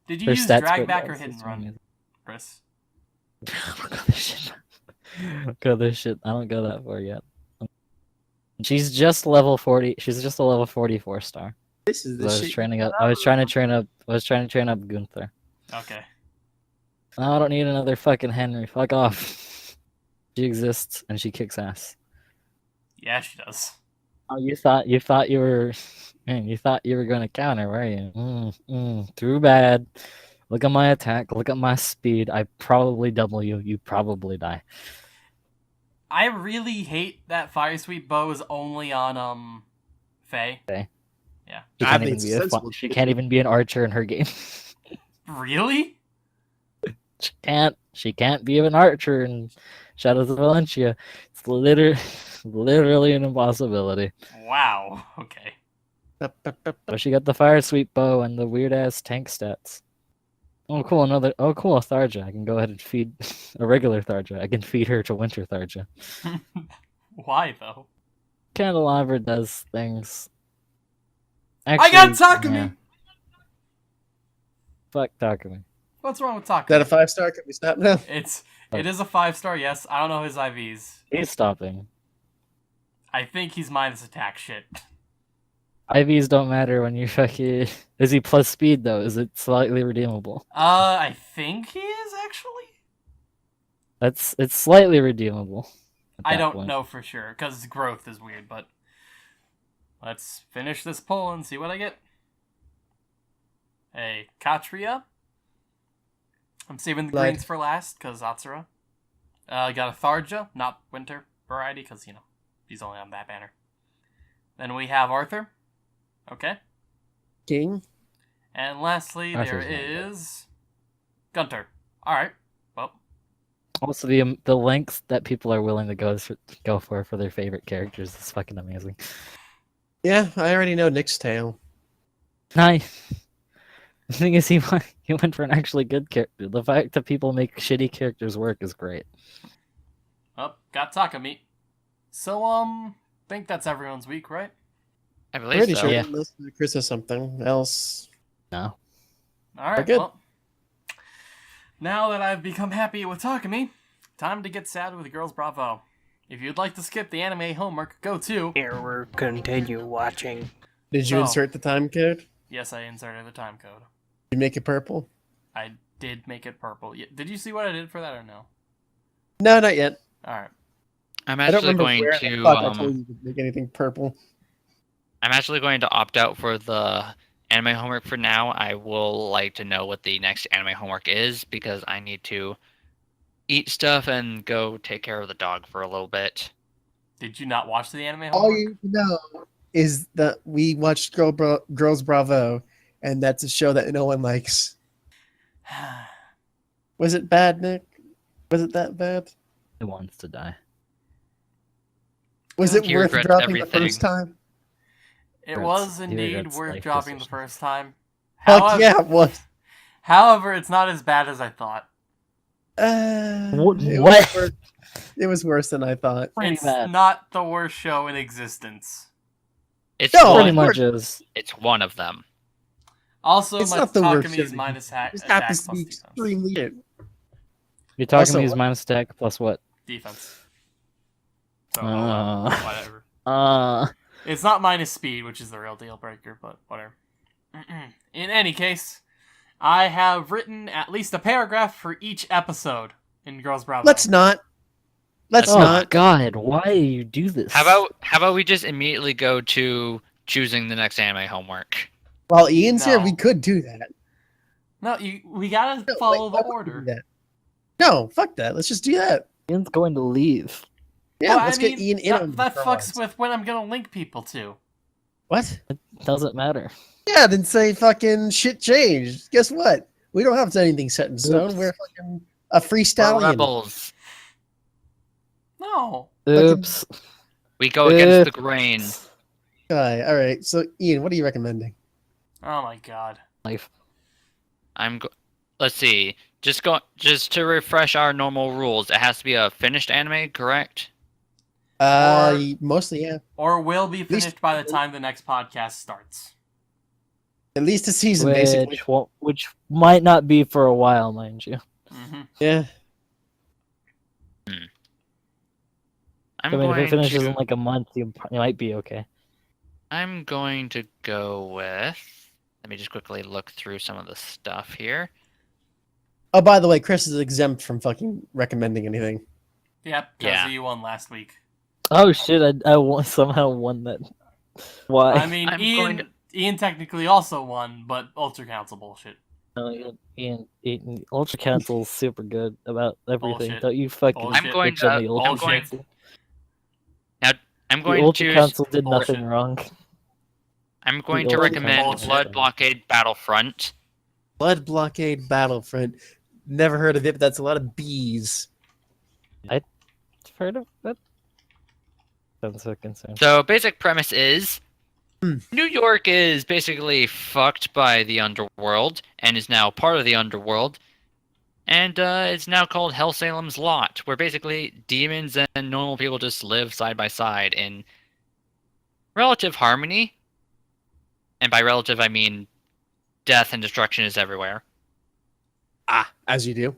did you her use stats drag spread back or also hit and is run, amazing. Chris? Look at this shit. Look at this shit. I don't go that far yet. She's just level 40. She's just a level 44 star. This is I the was shit. training up. I was trying to train up Gunther. Okay. No, I don't need another fucking Henry. Fuck off. She exists and she kicks ass. Yeah, she does. Oh, you thought you were, man, you thought you were gonna counter, were you? Too bad. Look at my attack. Look at my speed. I probably double you. You probably die. I really hate that Fire Sweep bow is only on Faye. Yeah. She I can't, think even it's be a, sensible. she can't even be an archer in her game. Really? She can't be an archer in Shadows of Valencia. It's literally an impossibility. Wow. Okay. But she got the fire sweep bow and the weird ass tank stats. Oh cool, a Tharja. I can go ahead and feed a regular Tharja. I can feed her to Winter Tharja. Why though? Candelabra does things. I got Actually, Takumi. yeah, fuck Takumi. What's wrong with Is that Takumi? a 5-star? Can we stop now? It is a 5-star. Yes, I don't know his IVs. He's stopping. I think he's minus attack shit. IVs don't matter when you fucking. Is he plus speed though? Is it slightly redeemable? I think he is actually. It's slightly redeemable. at I that don't point. know for sure because growth is weird, but let's finish this poll and see what I get. Hey, Katria. I'm saving the Blood. greens for last because Atsura. I got a Tharja, not winter variety because he's only on that banner. Then we have Arthur. Okay. King. And lastly, Arthur's there not good. is Gunter. All right. Well, Also, the lengths that people are willing to go for their favorite characters is fucking amazing. Yeah, I already know Nick's tale. Nice. The thing is, he went for an actually good character. The fact that people make shitty characters work is great. got Takami. So think that's everyone's week, right? I believe Pretty so. sure Yeah. unless Chris has something else. No. All right. good. Well, now that I've become happy with Takami, time to get sad with Girls Bravo. If you'd like to skip the anime homework, go to. Error, continue watching. Did you So- insert the time code? Yes, I inserted the time code. Did you make it purple? I did make it purple. Did you see what I did for that or no? No, not yet. All right. I'm I don't actually remember going where to the fuck I told you to make anything purple. I'm actually going to opt out for the anime homework for now. I will like to know what the next anime homework is because I need to eat stuff and go take care of the dog for a little bit. Did you not watch the anime All homework? you know is that we watched Girls Bravo, and that's a show that no one likes. Was it bad, Nick? Was it that bad? He wants to die. Was it He worth regrets dropping the everything. first time? It Regrets- was he indeed regrets worth life dropping the decisions. first time. Fuck yeah, it was. However, it's not as bad as I thought. What- It what? was worse. It was worse than I thought. Pretty It's bad. not the worst show in existence. It's No, Pretty one, much is. it's one of them. Also, It's my not the worst Takami show. is minus It just attack happens to plus be defense. extremely good. You're talking Also, me his what- minus attack plus what? Defense. So, Uh. whatever. Uh, It's not minus speed, which is the real deal breaker, but whatever. In any case, I have written at least a paragraph for each episode in Girls Bravo. Let's not. Let's oh not. God, why do you do this? How about we just immediately go to choosing the next anime homework? While Ian's here, No. we could do that. No, we gotta No, follow wait, the why would we order. do that? No, fuck that. Let's just do that. Ian's going to leave? Yeah, Well, let's I get mean, Ian in on that for fucks once. with when I'm gonna link people to. What? It doesn't matter. Yeah, then say fucking shit changed. Guess what? We don't have anything set in stone. Oops. We're fucking a We're freestyling. rebels. No. Oops. We go against the grain. Guy. All right. So, Ian, what are you recommending? Oh my god. Life. Let's see. Just to refresh our normal rules. It has to be a finished anime, correct? Mostly, yeah. Or will be least- finished by the time the next podcast starts. At least a season, basically. Which might not be for a while, mind you. Mm-hmm. Yeah. I'm I mean, if going it finishes to. in like a month, you might be okay. I'm going to go with. Let me just quickly look through some of the stuff here. Oh, by the way, Chris is exempt from fucking recommending anything. Yep, because Yeah. you won last week. Oh shit! I somehow won that. Why? I mean, I'm Ian, going to- Ian technically also won, but Ultra Council bullshit. No, Ian, Ultra Council's super good about everything. Bullshit. Don't you fucking Bullshit. I'm going bitch on to- the Ultra I'm going- Council. I'm The going to Ultra choose. Council did bullshit. nothing wrong. I'm going The to Ultra recommend Council. Blood Blockade Battlefront. Blood Blockade Battlefront. Never heard of it, but that's a lot of bees. Heard of that? Sounds so concerned. So basic premise is Hmm. New York is basically fucked by the underworld and is now part of the underworld. And it's now called Hell Salem's Lot, where basically demons and normal people just live side by side in relative harmony. And by relative, I mean death and destruction is everywhere. As you do.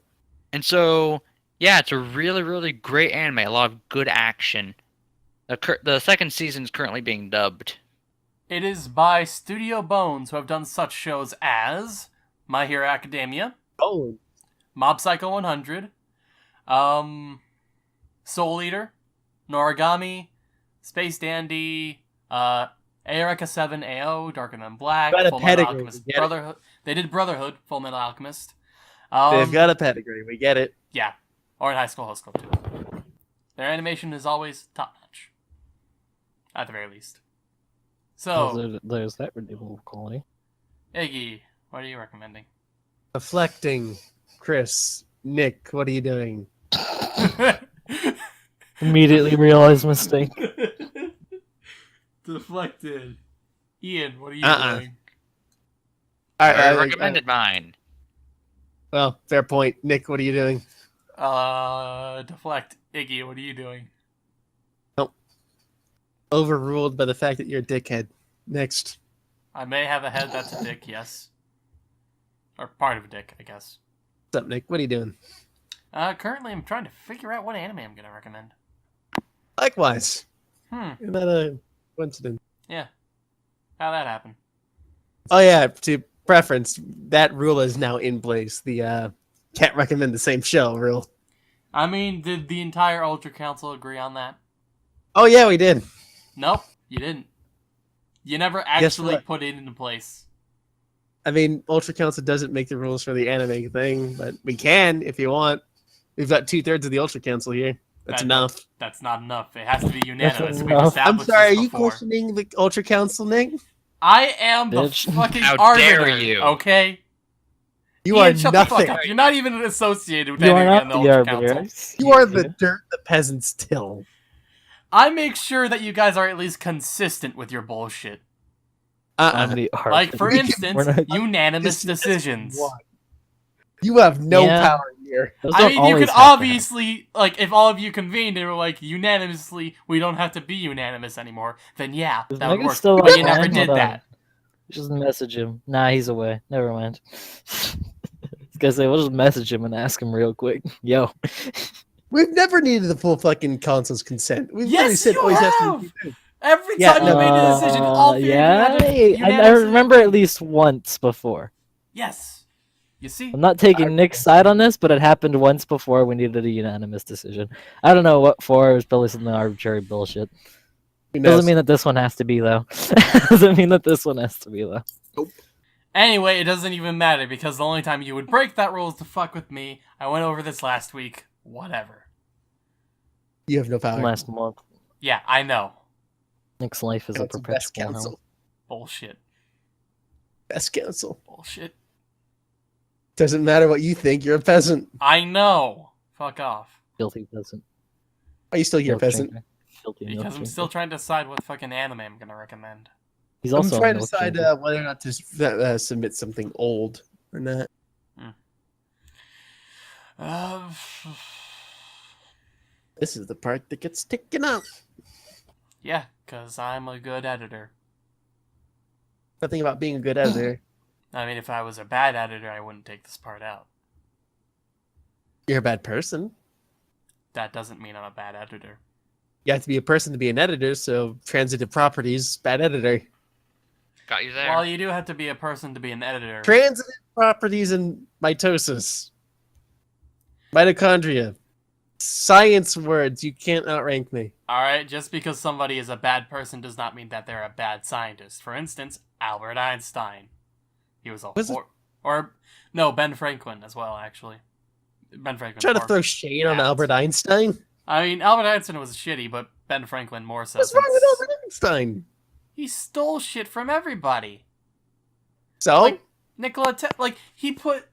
And so, yeah, it's a really, really great anime. A lot of good action. The second season is currently being dubbed. It is by Studio Bones, who have done such shows as My Hero Academia, Oh, Mob Psycho 100, Soul Eater, Noragami, Space Dandy, Aoreka 7 AO, Darker Than Black, Got a Full Metal pedigree, Alchemist, we get it. Brotherhood. They did Brotherhood, Full Metal Alchemist. they've got a pedigree. We get it. Yeah, or in High School Host Club too. Their animation is always top notch, at the very least. So, There's that redeemable quality. Iggy, what are you recommending? Deflecting. Chris. Nick, what are you doing? Immediately realized mistake. Deflected. Ian, what are you doing? I recommended mine. Well, fair point. Nick, what are you doing? Deflect. Iggy, what are you doing? Overruled by the fact that you're a dickhead. Next. I may have a head that's a dick, yes. Or part of a dick, I guess. What's up, Nick? What are you doing? Currently I'm trying to figure out what anime I'm gonna recommend. Likewise. Isn't that a coincidence? Yeah. How'd that happen? Oh, yeah. To preference, that rule is now in place. The can't recommend the same show rule. I mean, did the entire Ultra Council agree on that? Oh, yeah, we did. Nope, you didn't. You never Guess actually what? put it into place. I mean, Ultra Council doesn't make the rules for the anime thing, but we can if you want. We've got 2/3 of the Ultra Council here. That's enough. That's not enough. It has to be unanimous. We've enough. I'm established sorry, are this you before. questioning the Ultra Council, Nick? I am the Bitch. fucking How arbiter, dare you. okay? You Ian, are shut the fuck nothing. up. You're not even associated with You are anything not in the the Ultra arbiter. Council. You are the dirt the peasants till. I make sure that you guys are at least consistent with your bullshit. I'm the arbiter. Like, for We can- instance, we're not- unanimous Just- decisions. You have no Yeah. power here. Those I don't mean, you always could have to happen. obviously, like, if all of you convened and were like, unanimously, we don't have to be unanimous anymore, then yeah, Is that would Megan work. still But you online? never did Hold on. that. Just message him. Nah, he's away. Never mind. Gonna say, we'll just message him and ask him real quick. Yo. We've never needed the full fucking council's consent. We've literally Yes, said you always has to have! be two. Every Yeah, time you made a decision, all three yeah, of you had to I unanimously... remember at least once before. Yes. You see? I'm not taking Nick's side on this, but it happened once before we needed a unanimous decision. I don't know what for. It was probably some arbitrary bullshit. Who knows? Doesn't mean that this one has to be, though. Doesn't mean that this one has to be, though. Anyway, it doesn't even matter, because the only time you would break that rule is to fuck with me. I went over this last week. Whatever. You have no power. Last month. Yeah, I know. Nick's life is a Council, best perpetual council. hell. Bullshit. Best council. Bullshit. Doesn't matter what you think. You're a peasant. I know. Fuck off. Filthy peasant. Are you still here, Milk peasant? drinker. Filthy milk Because I'm drinker. still trying to decide what fucking anime I'm gonna recommend. He's I'm also a trying to milk decide drinker. whether or not to submit something old or not. This is the part that gets taken out. Yeah, because I'm a good editor. Nothing about being a good editor. I mean, if I was a bad editor, I wouldn't take this part out. You're a bad person. That doesn't mean I'm a bad editor. You have to be a person to be an editor, so transitive properties, bad editor. Got you there. Well, you do have to be a person to be an editor. Transitive properties and mitosis. Mitochondria. Science words, you can't outrank me. Alright, just because somebody is a bad person does not mean that they're a bad scientist. For instance, Albert Einstein. He was a Was it- Or, no, Ben Franklin as well, actually. Ben Franklin. Trying to or- throw shade on Yeah. Albert Einstein? I mean, Albert Einstein was shitty, but Ben Franklin more so. What's wrong with since Albert Einstein? He stole shit from everybody. So? Like, Nikola Tesla, he put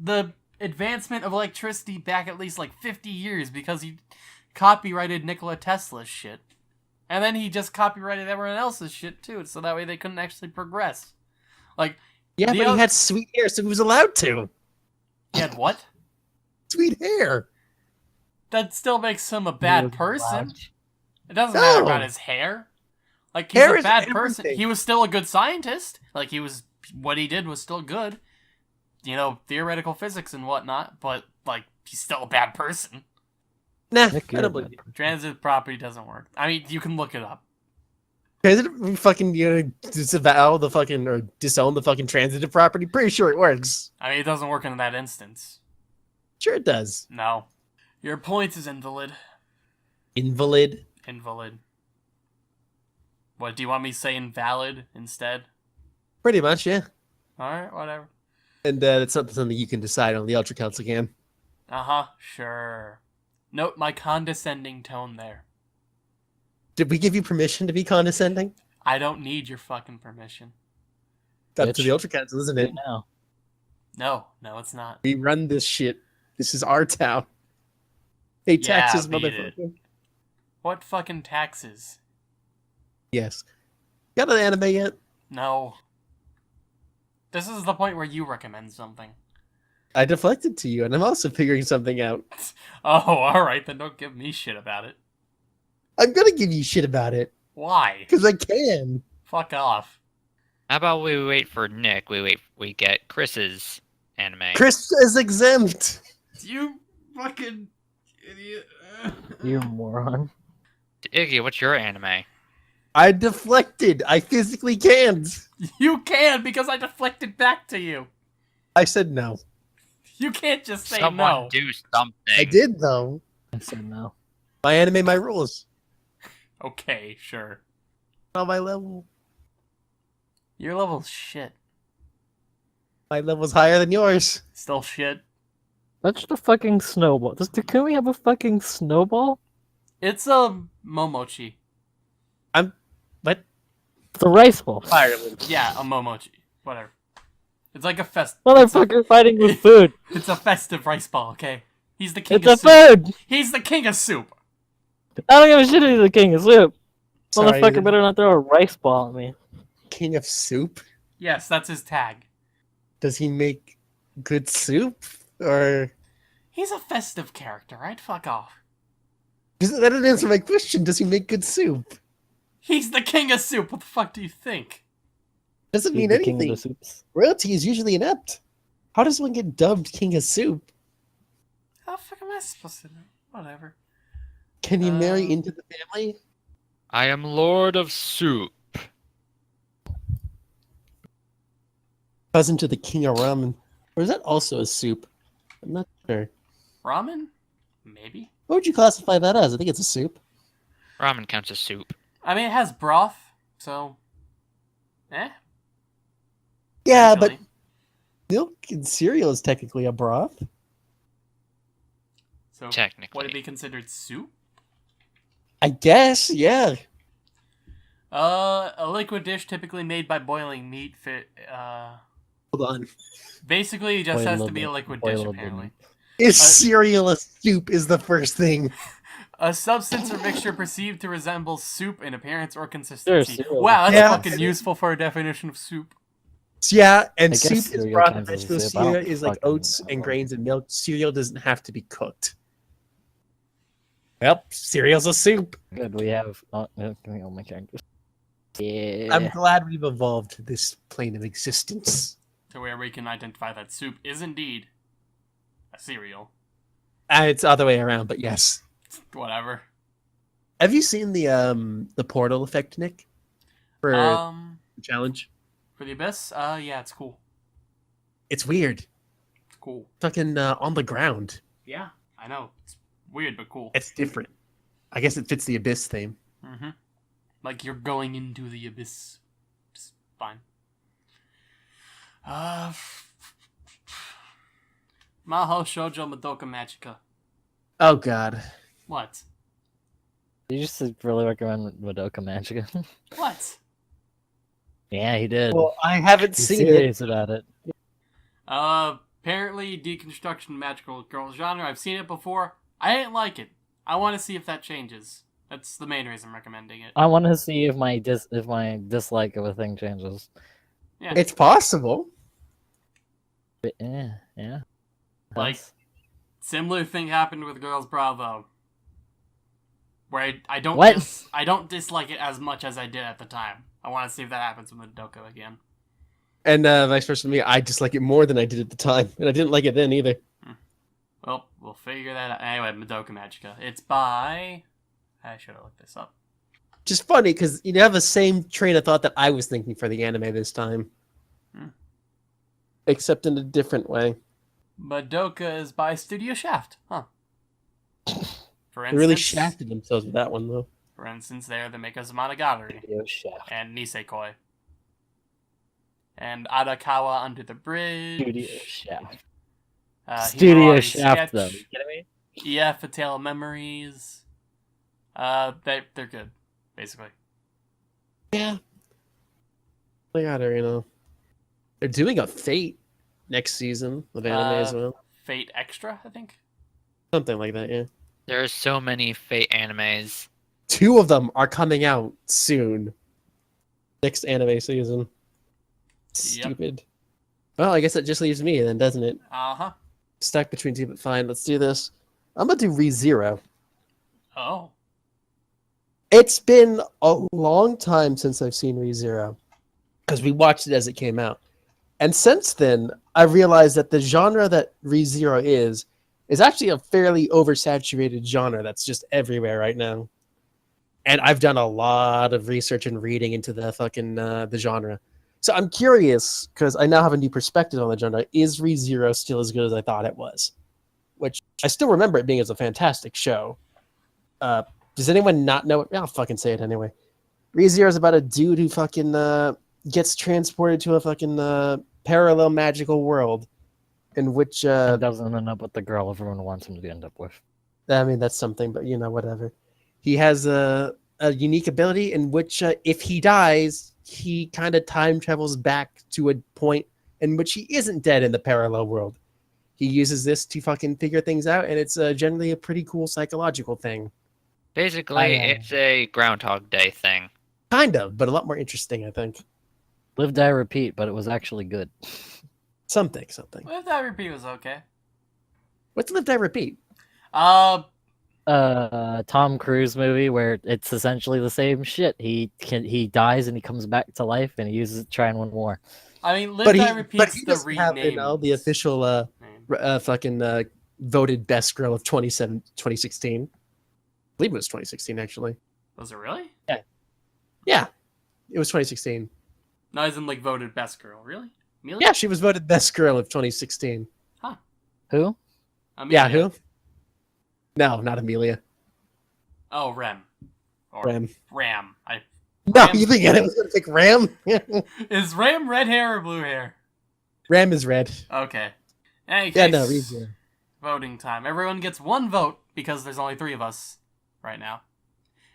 the advancement of electricity back at least 50 years because he copyrighted Nikola Tesla's shit. And then he just copyrighted everyone else's shit too, so that way they couldn't actually progress. Yeah, the but oth- he had sweet hair, so he was allowed to. He had what? Sweet hair. That still makes him a bad was person. loud. It doesn't matter about No. his hair. Like, he's Hair a is bad person. everything. He was still a good scientist. Like, what he did was still good. You know, theoretical physics and whatnot, but, like, he's still a bad person. Nah, Nick, I you're don't a believe bad you. person. Transitive property doesn't work. I mean, you can look it up. Transitive fucking, disavow the fucking, or disown the fucking transitive property? Pretty sure it works. I mean, it doesn't work in that instance. Sure it does. No. Your point is invalid. Invalid. Invalid. What, do you want me to say invalid instead? Pretty much, yeah. Alright, whatever. And that's not something you can decide on. The Ultra Council can. Uh-huh, sure. Note my condescending tone there. Did we give you permission to be condescending? I don't need your fucking permission. It's up to Bitch. the Ultra Council, isn't it? Right now. No, it's not. We run this shit. This is our town. Hey, Yeah, taxes, beat it. motherfucker. What fucking taxes? Yes. Got an anime yet? No. This is the point where you recommend something. I deflected to you, and I'm also figuring something out. Oh, alright, then don't give me shit about it. I'm gonna give you shit about it, Why? because I can. Fuck off. How about we wait for Nick? We get Chris's anime. Chris is exempt. You fucking idiot. You moron. Iggy, what's your anime? I deflected. I physically can't. You can, because I deflected back to you. I said no. You can't just say Someone no. do something. I did, though. I said no. My anime, my rules. Okay, sure. On my level. Your level's shit. My level's higher than yours. Still shit. That's the fucking snowball. Can we have a fucking snowball? It's a Momochi. What? It's a rice ball. Ireland. Yeah, a Momochi. Whatever. It's like a Motherfucker fighting with food. It's a festive rice ball, okay? He's the king It's of a soup. food. He's the king of soup. I don't give a shit if he's the king of soup. Sorry, Motherfucker better not throw a rice ball at me. King of soup? Yes, that's his tag. Does he make good soup? Or... He's a festive character, right? Fuck off. That didn't answer my question. Does he make good soup? He's the king of soup. What the fuck do you think? Doesn't He's mean the king anything. of the soups. Royalty is usually inept. How does one get dubbed king of soup? How the fuck am I supposed to know? Whatever. Can you marry Um, into the family? I am Lord of Soup. Cousin to the king of ramen. Or is that also a soup? I'm not sure. Ramen? Maybe. What would you classify that as? I think it's a soup. Ramen counts as soup. I mean, it has broth, so... Eh? Yeah, Actually. but milk and cereal is technically a broth. So, Technically. would it be considered soup? I guess, yeah. A liquid dish typically made by boiling meat. Hold on. Basically, it just Boil a has to little be a bit. liquid Boil a dish, little bit. apparently. Is cereal a soup is the first thing. A substance or mixture perceived to resemble soup in appearance or consistency. cereal. Wow, that's Yeah. fucking useful for a definition of soup. Yeah, and I guess soup is cereal broth counts and as a vegetable soup. I don't cereal is like fucking oats and know. grains and milk. Cereal doesn't have to be cooked. Well, cereal's a soup. Good, we have all my characters. Yeah. I'm glad we've evolved to this plane of existence. To where we can identify that soup is indeed a cereal. It's the other way around, but yes. Whatever. Have you seen the portal effect, Nick? For the challenge? For the Abyss? Yeah, it's cool. It's weird. It's cool. Fucking on the ground. Yeah, I know. It's weird, but cool. It's different. I guess it fits the Abyss theme. Mm-hmm. Like you're going into the Abyss. Just fine. Maho Shoujo Madoka Magica. Oh, God. What? You just really recommend Madoka Magica? What? Yeah, he did. Well, I haven't He's seen it. serious about it. Apparently deconstruction magical girl genre. I've seen it before. I didn't like it. I want to see if that changes. That's the main reason I'm recommending it. I want to see if my dislike of a thing changes. Yeah. It's possible. But, yeah. Like, Yes. Similar thing happened with Girls Bravo. Where I don't What? I don't dislike it as much as I did at the time. I want to see if that happens with Madoka again. And vice versa for me, I dislike it more than I did at the time, and I didn't like it then either. Well, we'll figure that out. Anyway, Madoka Magica. It's by... I should have looked this up. Just funny, because you have the same train of thought that I was thinking for the anime this time. Except in a different way. Madoka is by Studio Shaft. Huh. For They instance, really shafted themselves with that one, though. For instance, they're the makers of Monogatari Studio Shaft. and Nisekoi. And Arakawa Under the Bridge. Studio Shaft. Studio Studio Shaft, though. Sketch, You kidding me? EF A Tale of Memories. They're good, basically. Yeah. They got her, you know. They're doing a Fate next season of anime as well. Fate Extra, I think. Something like that, yeah. There's so many Fate animes. 2 of them are coming out soon. Next anime season. Stupid. Well, I guess that just leaves me then, doesn't it? Uh-huh. Stuck between 2, but fine. Let's do this. I'm gonna do ReZero. Oh. It's been a long time since I've seen ReZero. Because we watched it as it came out. And since then, I realized that the genre that ReZero is actually a fairly oversaturated genre that's just everywhere right now. And I've done a lot of research and reading into the fucking the genre. So I'm curious, because I now have a new perspective on the genre. Is ReZero still as good as I thought it was? Which I still remember it being as a fantastic show. Does anyone not know it? I'll fucking say it anyway. ReZero is about a dude who fucking gets transported to a fucking parallel magical world in which... doesn't end up with the girl everyone wants him to end up with. I mean, that's something, but, you know, whatever. He has a unique ability in which if he dies, he kind of time travels back to a point in which he isn't dead in the parallel world. He uses this to fucking figure things out, and it's generally a pretty cool psychological thing. Basically, it's a Groundhog Day thing. Kind of, but a lot more interesting, I think. Live, Die, Repeat, but it was actually good. Something. Live Die Repeat was okay. What's Live, Die, Repeat? Tom Cruise movie where it's essentially the same shit. He dies and he comes back to life and he uses it to try and win more. I mean, Live Die Repeat's the doesn't have, rename. you know, the official fucking voted best girl of 2016. I believe it was 2016, actually. Was it really? Yeah, it was 2016. No, as in like voted best girl. Really? Amelia? Yeah, she was voted best girl of 2016. Who? Amelia. Yeah, who? No, not Amelia. Oh, Rem. Or Ram. Ram. No, Ram. you think I was going to pick Ram? Is Ram red hair or blue hair? Ram is red. Okay. In any Yeah, case, no, ReZero. voting time. Everyone gets one vote because there's only 3 of us right now.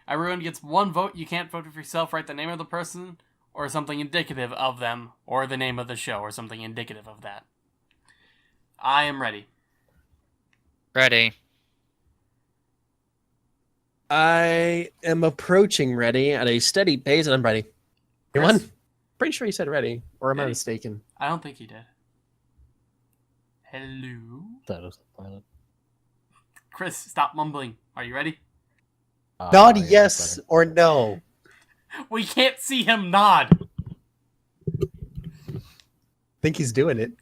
Everyone gets one vote. You can't vote for yourself. Write the name of the person or something indicative of them, or the name of the show or something indicative of that. I am ready. Ready. I am approaching ready at a steady pace, and I'm ready. Anyone? Chris? Pretty sure you said ready, or am I Ready. mistaken? I don't think he did. Hello? That was silent. Chris, stop mumbling. Are you ready? Nod yeah, yes better. or no. We can't see him nod. Think he's doing it.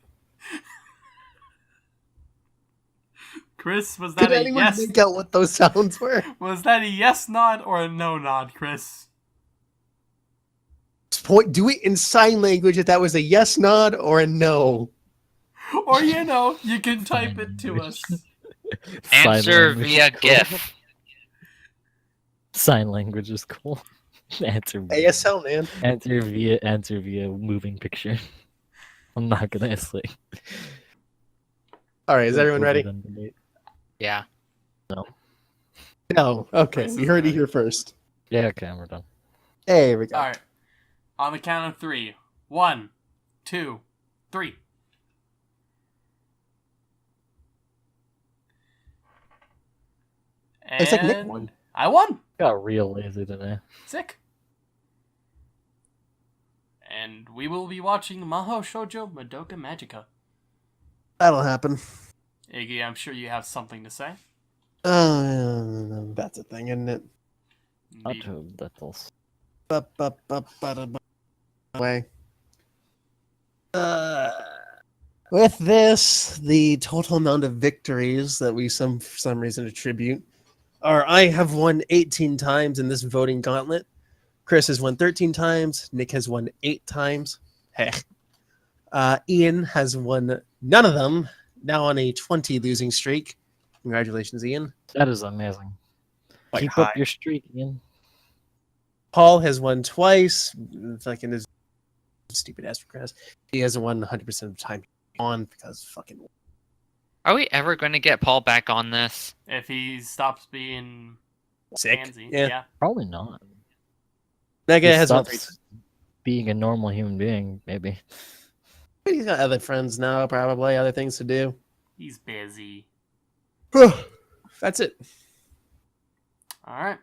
Chris, was that Could a anyone yes? make out what those sounds were? Was that a yes nod or a no nod, Chris? Do it in sign language if that was a yes nod or a no. Or, you know, you can type it to us. Answer Sign language via is cool. GIF. Sign language is cool. Answer via, ASL, man. answer via moving picture. I'm not gonna say. All right, is everyone ready? Yeah. No. Okay, Chris we is heard it ready. here first. Yeah, okay, we're done. Hey, here we go. All right. On the count of 3. 1, 2, 3. It's like Nick And won. I won. Got real lazy today. Sick. And we will be watching Mahou Shoujo Madoka Magica. That'll happen. Iggy, I'm sure you have something to say. That's a thing, isn't it? Indeed. Way. With this, the total amount of victories that we for some reason attribute are: I have won 18 times in this voting gauntlet. Chris has won 13 times. Nick has won 8 times. Heck. Ian has won none of them. Now on a 20 losing streak. Congratulations, Ian. That is amazing. Quite Keep high. up your streak, Ian. Paul has won twice. Fucking his stupid ass regress. He hasn't won 100% of the time on because fucking. Are we ever going to get Paul back on this? If he stops being Sick. handsy, Yeah. yeah. Probably not. Mega He has won 3 stops being a normal human being, maybe. He's got other friends now, probably other things to do. He's busy. That's it. All right.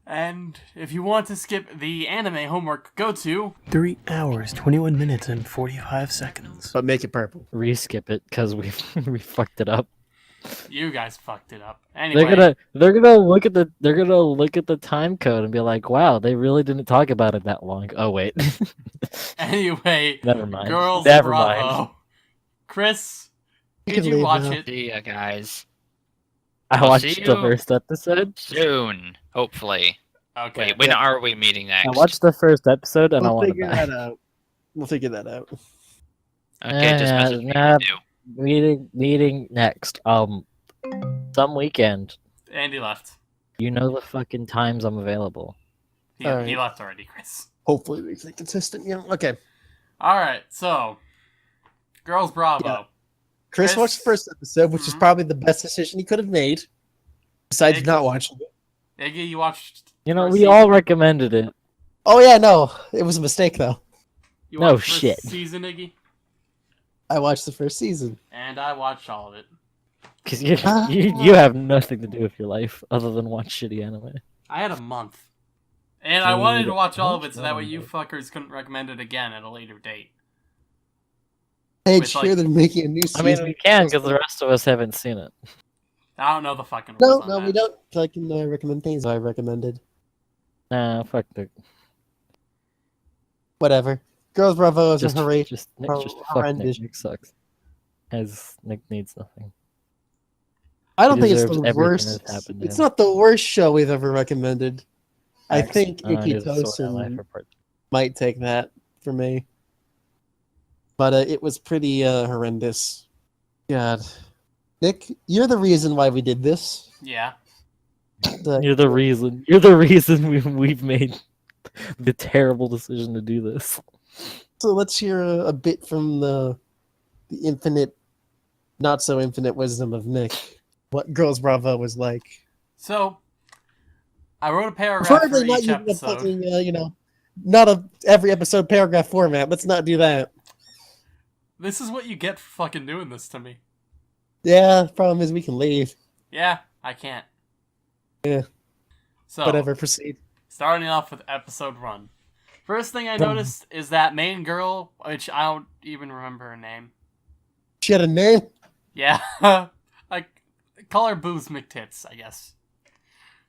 And if you want to skip the anime homework, go to 3 hours, 21 minutes, and 45 seconds. But make it purple. Reskip it because we we fucked it up. you guys fucked it up. Anyway, They're gonna look at the time code and be like, wow, they really didn't talk about it that long. Oh wait. anyway, Never mind. Girls Never Bravo. mind. Chris, You did can you leave watch now. it? See ya, guys. I I'll watched see the you first episode. Soon, hopefully. Okay. Wait, when are we meeting next? I watched the first episode and I We'll want to figure back. that out. We'll figure that out. Okay, just message me when you do. Meeting next. Some weekend. Andy left. You know the fucking times I'm available. He Alright. left already, Chris. Hopefully we stay consistent. Yeah. Okay. All right. So, Girls Bravo. Yeah. Chris Chris- watched the first episode, which is Mhm. probably the best decision he could have made. Besides Iggy- not watching it. Iggy, you watched. You know, first we season? all recommended it. Oh yeah, no. It was a mistake though. You No watched first shit. Season, Iggy, I watched the first season. and I watched all of it. Because you have nothing to do with your life other than watch shitty anime. I had a month, and I wanted to Dude, watch all of what's it so that way wrong you with- fuckers couldn't recommend it again at a later date. Hey, With, sure like- they're making a new I season. mean, we can because the rest of us haven't seen it. I don't know the fucking No, rules on no, that. we don't. I can recommend things I recommended. Nah, fuck the. Whatever. Girls Bravo is Just, a hooray. just, Nick, Hor- just fuck horrendous. Nick. Nick sucks. As Nick needs nothing. I don't He think it's deserves the everything worst. that's happened to It's him. not the worst show we've ever recommended. I Facts. think Icky Here's a Sword Art Life Tosin report. might take that for me. But it was pretty horrendous. God. Nick, you're the reason why we did this. Yeah. You're the reason. You're the reason we've made the terrible decision to do this. So let's hear a bit from the infinite, not so infinite wisdom of Nick. What Girls Bravo was like. So, I wrote a paragraph for Preferably not each using a episode. fucking, not a every episode paragraph format. Let's not do that. This is what you get for fucking doing this to me. Yeah, problem is we can leave. Yeah, I can't. Yeah. So, Whatever, proceed. starting off with episode 1. First thing I noticed is that main girl, which I don't even remember her name. She had a name? Yeah. I call her Boobs McTits, I guess.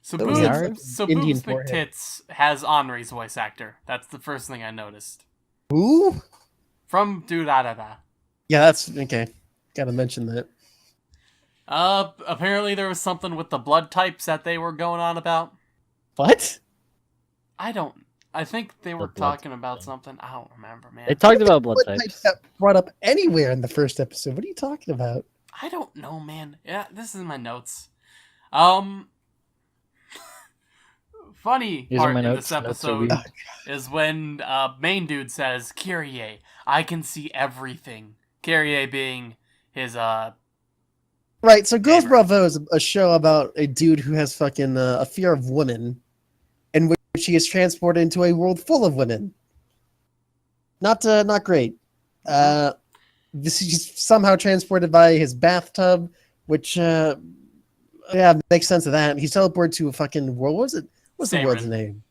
So That was Boobs, Indian Boobs forehead. McTits has Henri's voice actor. That's the first thing I noticed. Who? From Do Da Da Da. Yeah, that's okay. Gotta mention that. Apparently there was something with the blood types that they were going on about. What? I think they were The blood talking about something. I don't remember, man. They talked about blood What types. got brought up anywhere in the first episode? What are you talking about? I don't know, man. Yeah, this is my notes. Funny These are part my in notes. this Notes are episode weird. is when main dude says, "Kyrie, I can see everything." Kyrie being his Right, so Girls Gamer. Bravo is a show about a dude who has fucking a fear of women, in which he is transported into a world full of women. Not great. This is somehow transported by his bathtub, which yeah, makes sense of that. He's teleported to a fucking world. What was it? What's the world's Siren. name?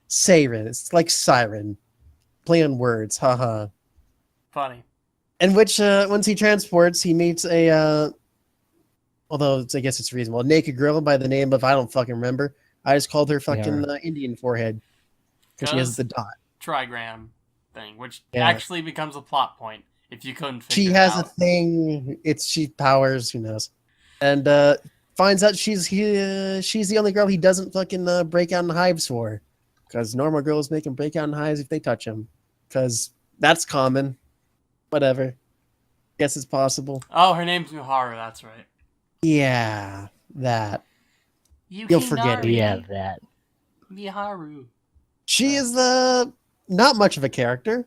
Siren. It's like Siren. Play on words. Haha. funny. In which, once he transports, he meets a, although I guess it's reasonable, a naked girl by the name of, I don't fucking remember. I just called her fucking Indian forehead. Because she has the dot. Trigram thing, which Yeah. actually becomes a plot point if you couldn't figure She it has out. a thing, she powers, who knows. And finds out she's the only girl he doesn't fucking break out in hives for. Because normal girls make him break out in hives if they touch him. Because that's common. Whatever. Guess it's possible. Oh, her name's Miharu, that's right. Yeah, that. Yukinari You'll forget it. Yeah, that. Miharu. She is not much of a character,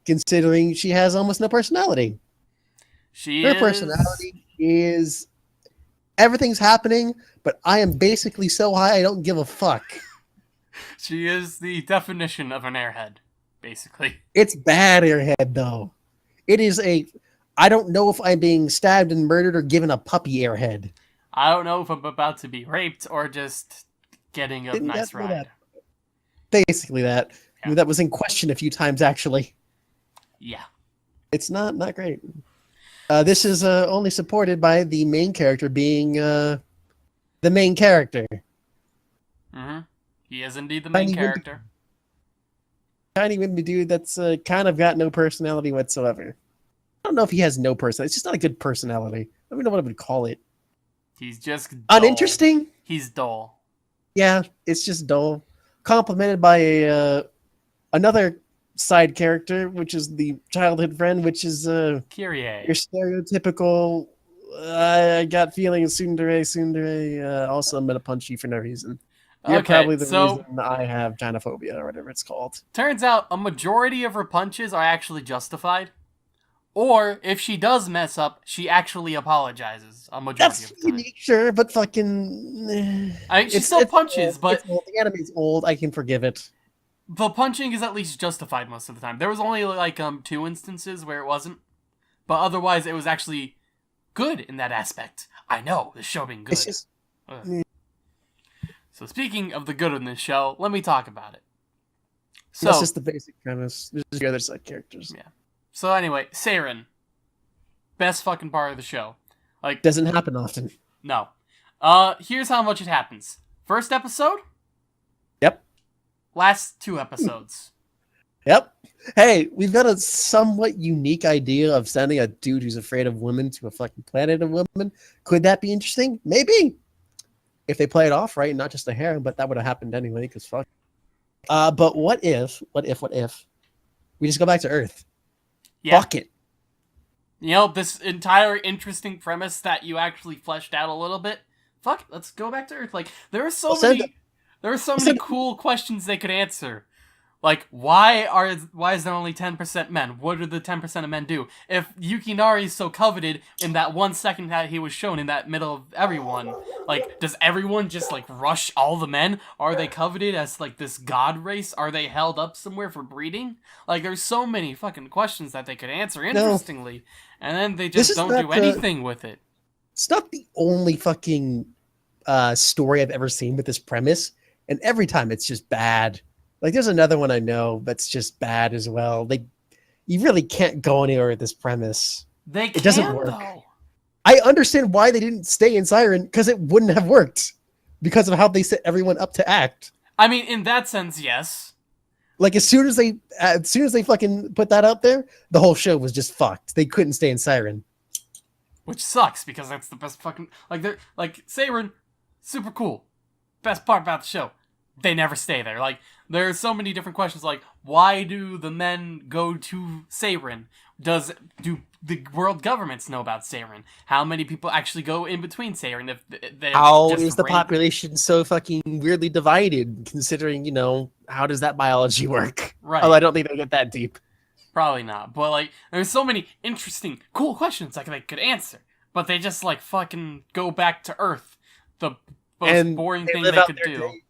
considering she has almost no personality. Her personality is everything's happening, but I am basically so high I don't give a fuck. She is the definition of an airhead, basically. It's bad airhead, though. It is I don't know if I'm being stabbed and murdered or given a puppy airhead. I don't know if I'm about to be raped or just getting a Didn't nice get me ride. Basically that. Yeah. That was in question a few times, actually. Yeah. It's not great. This is only supported by the main character being the main character. Mm-hmm. He is indeed the main Tiny wimpy- character. Tiny wimpy dude that's kind of got no personality whatsoever. I don't know if he has no personality. It's just not a good personality. I don't even know what I would call it. He's just dull. Uninteresting? He's dull. Yeah, it's just dull. Complemented by another side character, which is the childhood friend, which is Kyrie. your stereotypical I got feelings tsundere, also I'm gonna punch you for no reason. You're probably the reason I have gynophobia or whatever it's called. Turns out a majority of her punches are actually justified. Or, if she does mess up, she actually apologizes a majority That's of the time. unique, sure, but fucking... I mean, she still punches, but it's old. The anime's old. I can forgive it. the punching is at least justified most of the time. There was only, like, 2 instances where it wasn't. But otherwise, it was actually good in that aspect. I know, the show being good. It's just... Ugh. So speaking of the good in this show, let me talk about it. So, that's just the basic premise. There's the other side characters. Yeah. So anyway, Seiren. Best fucking part of the show. Like, Doesn't happen often. no. Here's how much it happens. First episode? Yep. Last 2 episodes. Yep. Hey, we've got a somewhat unique idea of sending a dude who's afraid of women to a fucking planet of women. Could that be interesting? Maybe. If they play it off right, not just a harem, but that would have happened anyway, because fuck. But what if we just go back to Earth? Yeah. Fuck it. You know, this entire interesting premise that you actually fleshed out a little bit. Fuck it, let's go back to Earth. Like, there are so many cool questions they could answer. Like, why is there only 10% men? What do the 10% of men do? If Yukinari is so coveted in that 1 second that he was shown in that middle of everyone, like, does everyone just, like, rush all the men? Are they coveted as, like, this god race? Are they held up somewhere for breeding? Like, there's so many fucking questions that they could answer interestingly, and then they just don't do anything with it. It's not the only fucking story I've ever seen with this premise, and every time it's just bad. Like, there's another one I know that's just bad as well. You really can't go anywhere with this premise. It doesn't work. Though. I understand why they didn't stay in Siren, because it wouldn't have worked. Because of how they set everyone up to act. I mean, in that sense, yes. Like, as soon as they fucking put that out there, the whole show was just fucked. They couldn't stay in Siren. Which sucks, because that's the best fucking... Like, Siren, super cool. Best part about the show. They never stay there. Like, there are so many different questions, like, why do the men go to Siren? Do the world governments know about Siren? How many people actually go in between Siren? How is the population so fucking weirdly divided, considering, you know, how does that biology work? Right. Oh, I don't think they get that deep. Probably not. But, like, there's so many interesting, cool questions like they could answer. But they just, like, fucking go back to Earth. The most boring thing they could do.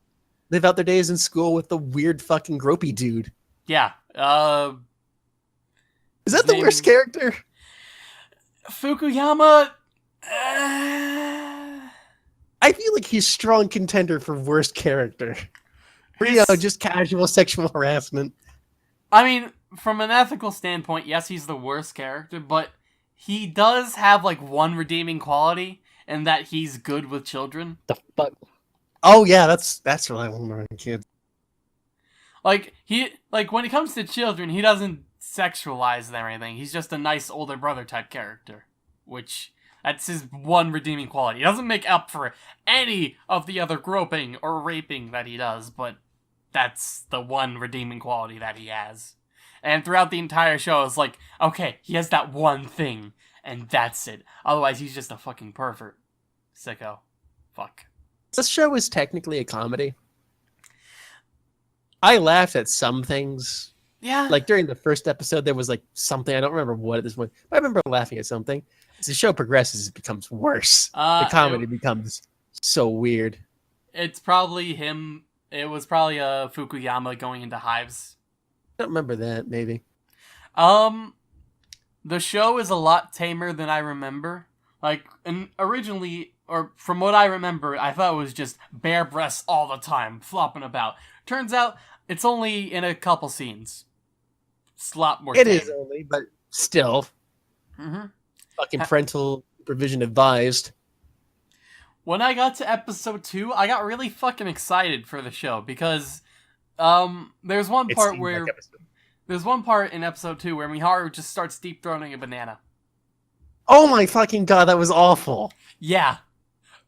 Live out their days in school with the weird fucking gropey dude. Yeah. Is that the worst character? Fukuyama. I feel like he's strong contender for worst character. You know, just casual sexual harassment. I mean, from an ethical standpoint, yes, he's the worst character, but he does have like one redeeming quality, and that he's good with children. The fuck? Oh yeah, that's what I remember as a kid. Like when it comes to children, he doesn't sexualize them or anything. He's just a nice older brother type character, which that's his one redeeming quality. He doesn't make up for any of the other groping or raping that he does, but that's the one redeeming quality that he has. And throughout the entire show, it's like, okay, he has that one thing, and that's it. Otherwise, he's just a fucking pervert. Sicko. Fuck. This show is technically a comedy. I laughed at some things. Yeah. Like during the first episode, there was like something, I don't remember what at this point, but I remember laughing at something. As the show progresses, it becomes worse. The comedy becomes so weird. It's probably him. It was probably Fukuyama going into hives. I don't remember that, maybe. The show is a lot tamer than I remember. Like, and originally, or from what I remember, I thought it was just bare breasts all the time, flopping about. Turns out, it's only in a couple scenes. It's a lot more It tame. is only, but still. Mm-hmm. Fucking parental supervision advised. When I got to episode 2, I got really fucking excited for the show, because there's one It part seemed where... like episode. There's one part in episode 2 where Miharu just starts deep-throating a banana. Oh my fucking god, that was awful. Yeah.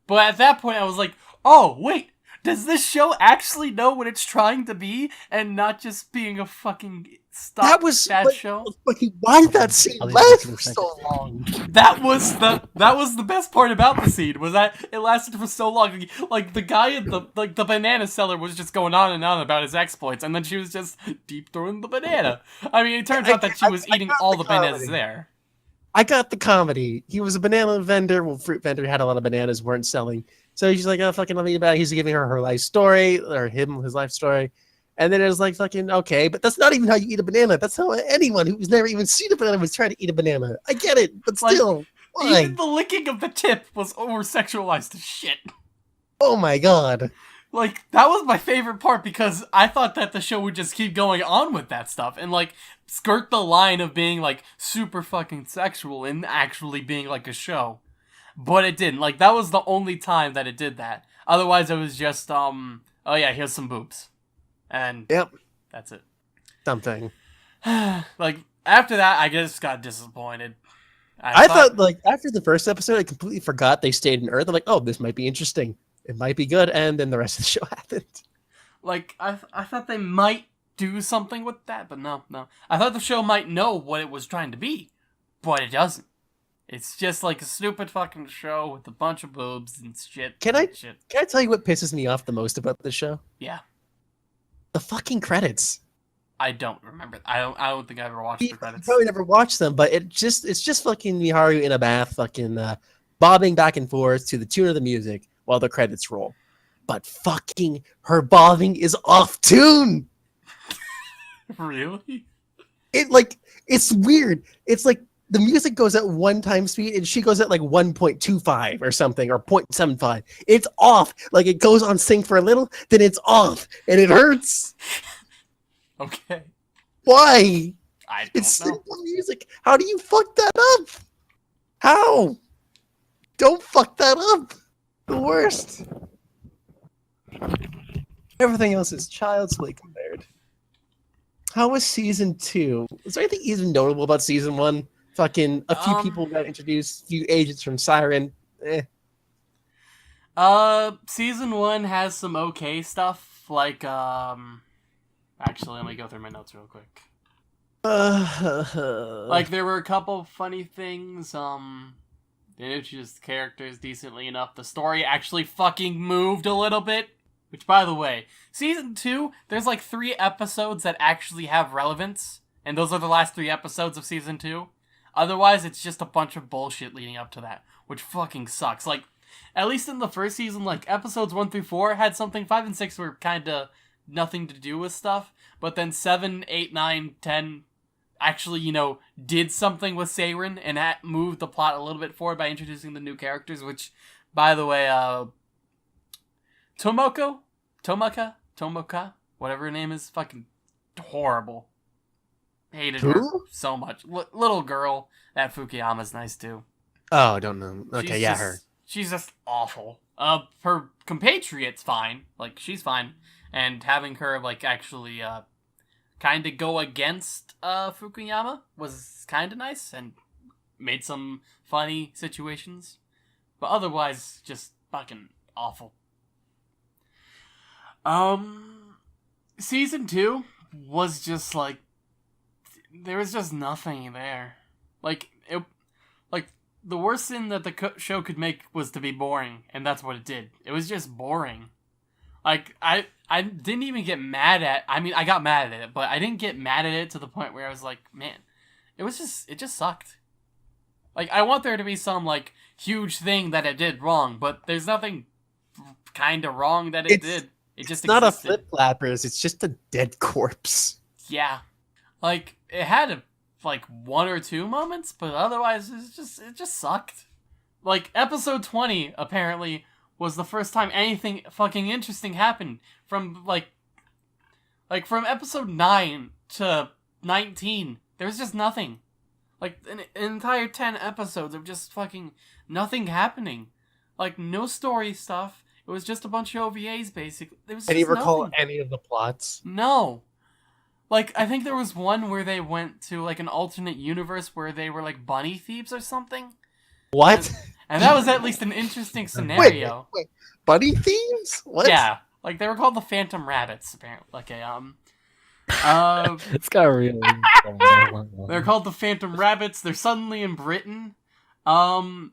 But at that point, I was like, oh, wait, does this show actually know what it's trying to be and not just being a fucking That was bad like, show? Fucking, why did that scene I'll leave last it for a for second. so long? That was the best part about the scene, was that it lasted for so long. Like the guy in the banana seller was just going on and on about his exploits, and then she was just deep throwing the banana. I mean, it turns out that she was eating got all the the bananas comedy. there. I got the comedy. He was a banana vendor. Well, fruit vendor had a lot of bananas, weren't selling. So he's like, oh, fucking let me about it. He's giving her life story, or his life story. And then it was like, fucking, okay, but that's not even how you eat a banana. That's how anyone who's never even seen a banana was trying to eat a banana. I get it, but Like, still, why? Even the licking of the tip was over-sexualized as shit. Oh my god. Like, that was my favorite part, because I thought that the show would just keep going on with that stuff and, like, skirt the line of being, like, super fucking sexual and actually being, like, a show. But it didn't. Like, that was the only time that it did that. Otherwise, it was just, oh yeah, here's some boobs. And Yep. that's it. Something. Like, after that, I just got disappointed. I thought, like, after the first episode, I completely forgot they stayed in Earth. I'm like, oh, this might be interesting. It might be good. And then the rest of the show happened. Like, I thought they might do something with that, but no. I thought the show might know what it was trying to be, but it doesn't. It's just like a stupid fucking show with a bunch of boobs and shit. Can I tell you what pisses me off the most about the show? Yeah. The fucking credits. I don't remember. I don't think I ever watched the You credits. probably never watched them, but it's just fucking Miharu in a bath, fucking bobbing back and forth to the tune of the music while the credits roll. But fucking her bobbing is off tune. Really? It's weird. It's like the music goes at 1 time speed and she goes at like 1.25 or something, or 0.75. It's off. Like it goes on sync for a little, then it's off and it hurts. Okay. Why? I don't It's know. simple music. How do you fuck that up? How? Don't fuck that up. The worst. Everything else is child's play compared. How was season 2? Was there anything even notable about season 1? Fucking a few people got introduced, a few agents from Siren. Season 1 has some okay stuff, like, actually, let me go through my notes real quick. Like, there were a couple funny things, they introduced characters decently enough. The story actually fucking moved a little bit. Which, by the way, season 2, there's like 3 episodes that actually have relevance. And those are the last 3 episodes of season 2. Otherwise, it's just a bunch of bullshit leading up to that. Which fucking sucks. Like, at least in the first season, like, episodes 1 through 4 had something. 5 and 6 were kinda nothing to do with stuff. But then 7, 8, 9, 10... actually, did something with Seiren and moved the plot a little bit forward by introducing the new characters, which, by the way, Tomoka, whatever her name is, fucking horrible. hated her Who? so much. Little girl. That Fukuyama's nice too. Oh, I don't know. Okay, She's yeah, just- her. She's just awful. Her compatriot's fine. Like, she's fine. And having her, like, actually, kind of go against, Fukuyama was kind of nice and made some funny situations. But otherwise, just fucking awful. Season 2 was just, like, there was just nothing there. Like, the worst thing that the show could make was to be boring, and that's what it did. It was just boring. Like, I didn't even get mad at... I mean, I got mad at it, but I didn't get mad at it to the point where I was like, man, it just sucked. Like, I want there to be some, like, huge thing that it did wrong, but there's nothing kind of wrong that it did. It just It's not a existed. flip flappers. It's just a dead corpse. Yeah. Like, it had like 1 or 2 moments, but otherwise it just sucked. Like, episode 20 apparently was the first time anything fucking interesting happened from from episode 9 to 19. There was just nothing. Like, an entire 10 episodes of just fucking nothing happening. Like, no story stuff. It was just a bunch of OVAs, basically. There was Can you just recall nothing. any of the plots? No. Like, I think there was one where they went to, like, an alternate universe where they were, like, bunny thieves or something. What? And that was at least an interesting scenario. Wait. Bunny thieves? What? Yeah. Like, they were called the Phantom Rabbits, apparently. Like, It's got really. they're called the Phantom Rabbits. They're suddenly in Britain. Oh,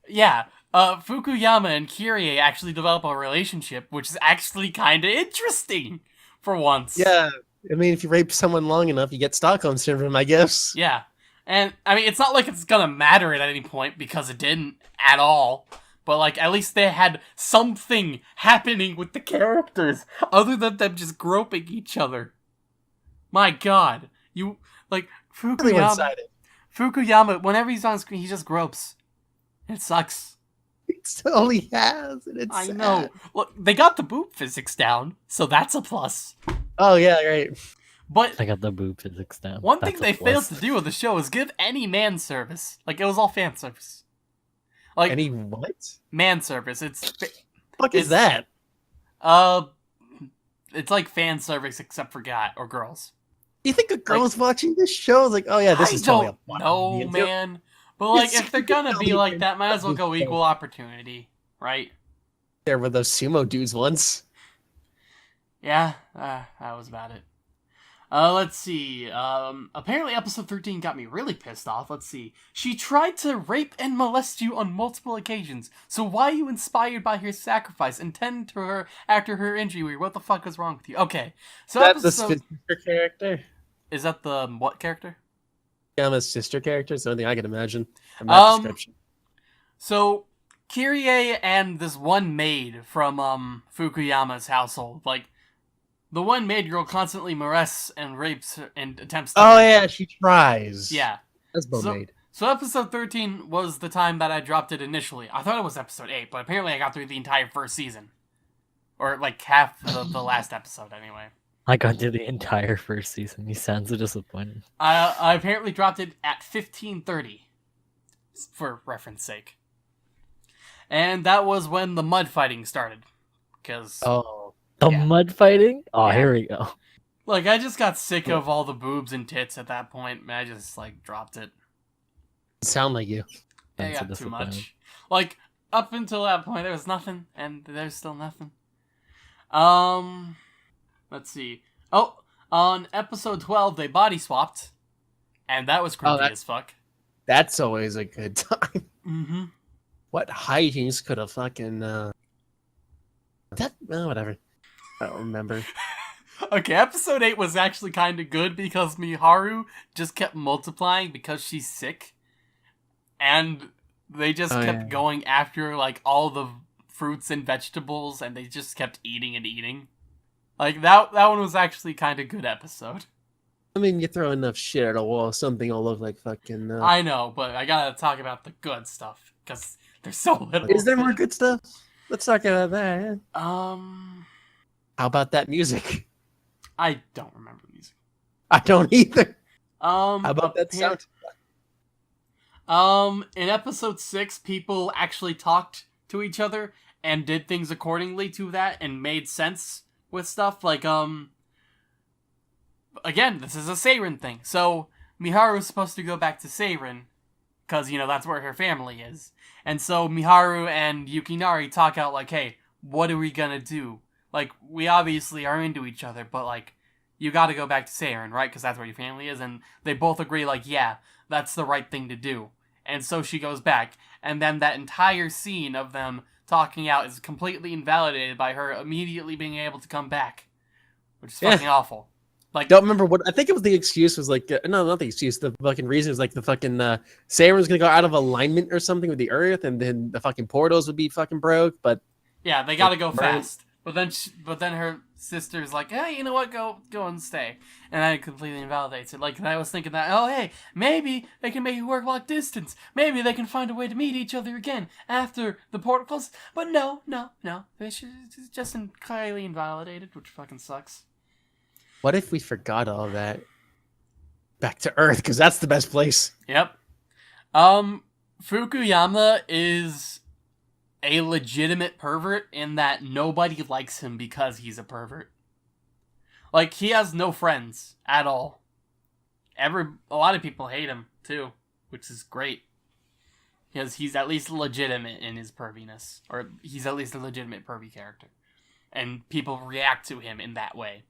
yeah. Fukuyama and Kyrie actually develop a relationship, which is actually kind of interesting for once. Yeah. I mean, if you rape someone long enough, you get Stockholm Syndrome, I guess. Yeah. And, I mean, it's not like it's gonna matter at any point, because it didn't at all. But, like, at least they had something happening with the characters, other than them just groping each other. My god. You, like, Really one-sided. Fukuyama, whenever he's on screen, he just gropes. It sucks. It's all he has, and it's I sad. know. Look, they got the boob physics down, so that's a plus. Oh, yeah, right. But I got the boob physics down. one thing That's a they failed plus. to do with the show is give any man service. Like, it was all fan service. Like, Any what? man service. It's Fuck is that? it's like fan service except for guy or girls. You think a girl's watching this show? Like, oh yeah, this I is totally a don't fun know, idea. man. But like, It's if they're gonna be really like that, might as well go interesting. equal opportunity, right? There were those sumo dudes once. Yeah, that was about it. Let's see. Apparently episode 13 got me really pissed off. Let's see. She tried to rape and molest you on multiple occasions. So why are you inspired by her sacrifice and tend to her after her injury? What the fuck is wrong with you? Okay. So That's the episode... sister character. Is that the what character? Yama's sister character is the only thing I can imagine from that description. So, Kyrie and this one maid from Fukuyama's household, like, the one maid girl constantly molests and rapes her and attempts to... Oh yeah, she tries. Yeah. That's Bomade. So episode 13 was the time that I dropped it initially. I thought it was episode 8, but apparently I got through the entire first season. Or, like, half of the last episode, anyway. I got through the entire first season. You sound so disappointed. I apparently dropped it at 15:30, for reference sake. And that was when the mud fighting started. Because... Oh. The Yeah. mud fighting? Oh, Yeah. here we go. Like, I just got sick of all the boobs and tits at that point, and I just, like, dropped it. Sound like you. It That's a got too disappointment. much. Like, up until that point, there was nothing, and there's still nothing. Let's see. Oh, on episode 12, they body swapped, and that was creepy as fuck. That's always a good time. Mm-hmm. What hijinks could have fucking whatever. I don't remember. Okay, episode 8 was actually kind of good because Miharu just kept multiplying because she's sick. And they just kept going after, like, all the fruits and vegetables, and they just kept eating and eating. Like, that one was actually kind of good episode. I mean, you throw enough shit at a wall, something will look like fucking... I know, but I gotta talk about the good stuff, because there's so little. Is there more good stuff? Let's talk about that. How How about that music? I don't remember the music. I don't either. How about that sound? In episode 6, people actually talked to each other and did things accordingly to that and made sense with stuff. Like, again, this is a Seirin thing. So, Miharu's supposed to go back to Seirin, because, that's where her family is. And so, Miharu and Yukinari talk out, like, hey, what are we gonna do? Like, we obviously are into each other, but, like, you gotta go back to Seirin, right? Because that's where your family is. And they both agree, like, yeah, that's the right thing to do. And so she goes back. And then that entire scene of them talking out is completely invalidated by her immediately being able to come back. Which is fucking awful. Like, Don't remember what I think it was. The excuse was like no, not the excuse. The fucking reason was like the fucking Seirin's gonna go out of alignment or something with the Earth, and then the fucking portals would be fucking broke. But yeah, they gotta go fast. But then her sister's like, hey, you know what? Go and stay. And that completely invalidates it. Like, I was thinking that, oh, hey, maybe they can make it work long distance. Maybe they can find a way to meet each other again after the portal closes. But no. It's just entirely invalidated, which fucking sucks. What if we forgot all that? Back to Earth, because that's the best place. Yep. Fukuyama is a legitimate pervert in that nobody likes him because he's a pervert. Like, he has no friends at all. A lot of people hate him, too, which is great. Because he's at least legitimate in his perviness. Or he's at least a legitimate pervy character. And people react to him in that way.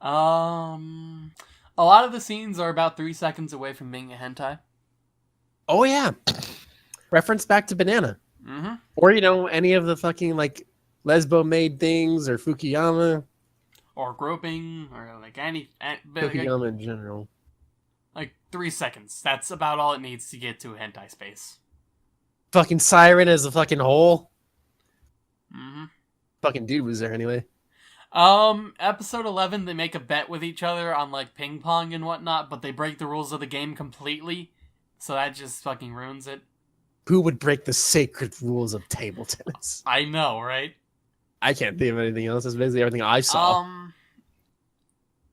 A lot of the scenes are about 3 seconds away from being a hentai. Oh, yeah. Reference back to Banana. Mm-hmm. Or, any of the fucking, like, Lesbo-made things, or Fukuyama. Or groping, or, like, Fukuyama in general. Like, 3 seconds. That's about all it needs to get to hentai space. Fucking Siren as a fucking hole. Mm-hmm. Fucking dude was there anyway. Episode 11, they make a bet with each other on, like, ping pong and whatnot, but they break the rules of the game completely, so that just fucking ruins it. Who would break the sacred rules of table tennis? I know, right? I can't think of anything else. That's basically everything I saw.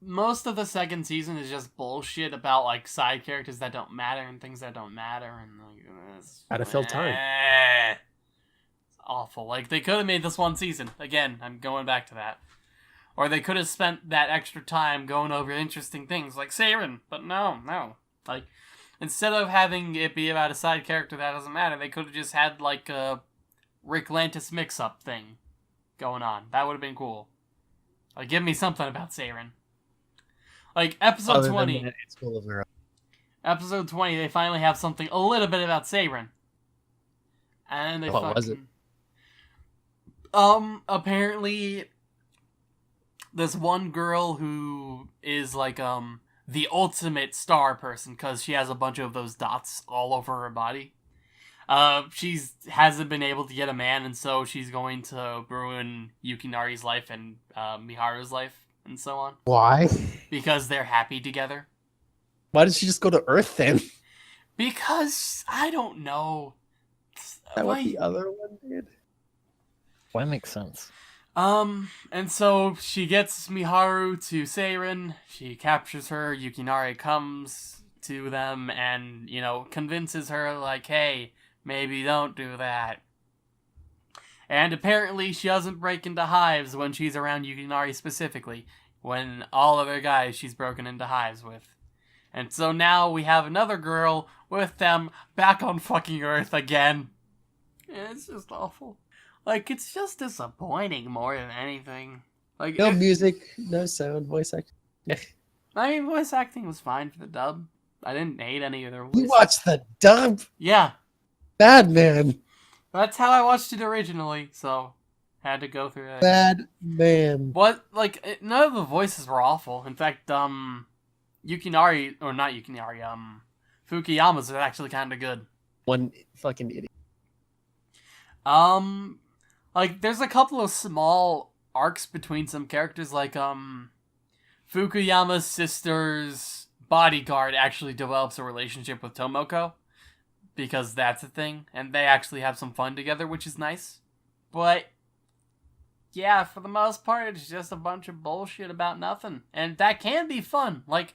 Most of the second season is just bullshit about, like, side characters that don't matter and things that don't matter, and, like, How to fill time. It's awful. Like, they could have made this one season. Again, I'm going back to that. Or they could have spent that extra time going over interesting things, like Seirin, but no. Like, instead of having it be about a side character that doesn't matter, they could have just had, like, a Rick Lantis mix-up thing going on. That would have been cool. Like, give me something about Seirin. Like, episode 20... That, it's full of her. Episode 20, they finally have something a little bit about Seirin. And they What was it? Apparently, this one girl who is, like, the ultimate star person, because she has a bunch of those dots all over her body. She hasn't been able to get a man, and so she's going to ruin Yukinari's life and Miharu's life, and so on. Why? Because they're happy together. Why did she just go to Earth then? Because, I don't know. That what the other one did? Why makes sense? And so she gets Miharu to Seirin, she captures her, Yukinari comes to them and, convinces her, like, hey, maybe don't do that. And apparently she doesn't break into hives when she's around Yukinari specifically, when all other guys she's broken into hives with. And so now we have another girl with them back on fucking Earth again. And it's just awful. Like, it's just disappointing more than anything. Like, No music, no sound, voice acting. I mean, voice acting was fine for the dub. I didn't hate any of their voice. You watched the dub? Yeah. Bad man. That's how I watched it originally, so had to go through that. Bad man. What? Like, none of the voices were awful. In fact, Yukinari, or not Yukinari, Fukuyama's are actually kind of good. One fucking idiot. Like, there's a couple of small arcs between some characters, like, Fukuyama's sister's bodyguard actually develops a relationship with Tomoko, because that's a thing, and they actually have some fun together, which is nice. But, yeah, for the most part, it's just a bunch of bullshit about nothing, and that can be fun. Like,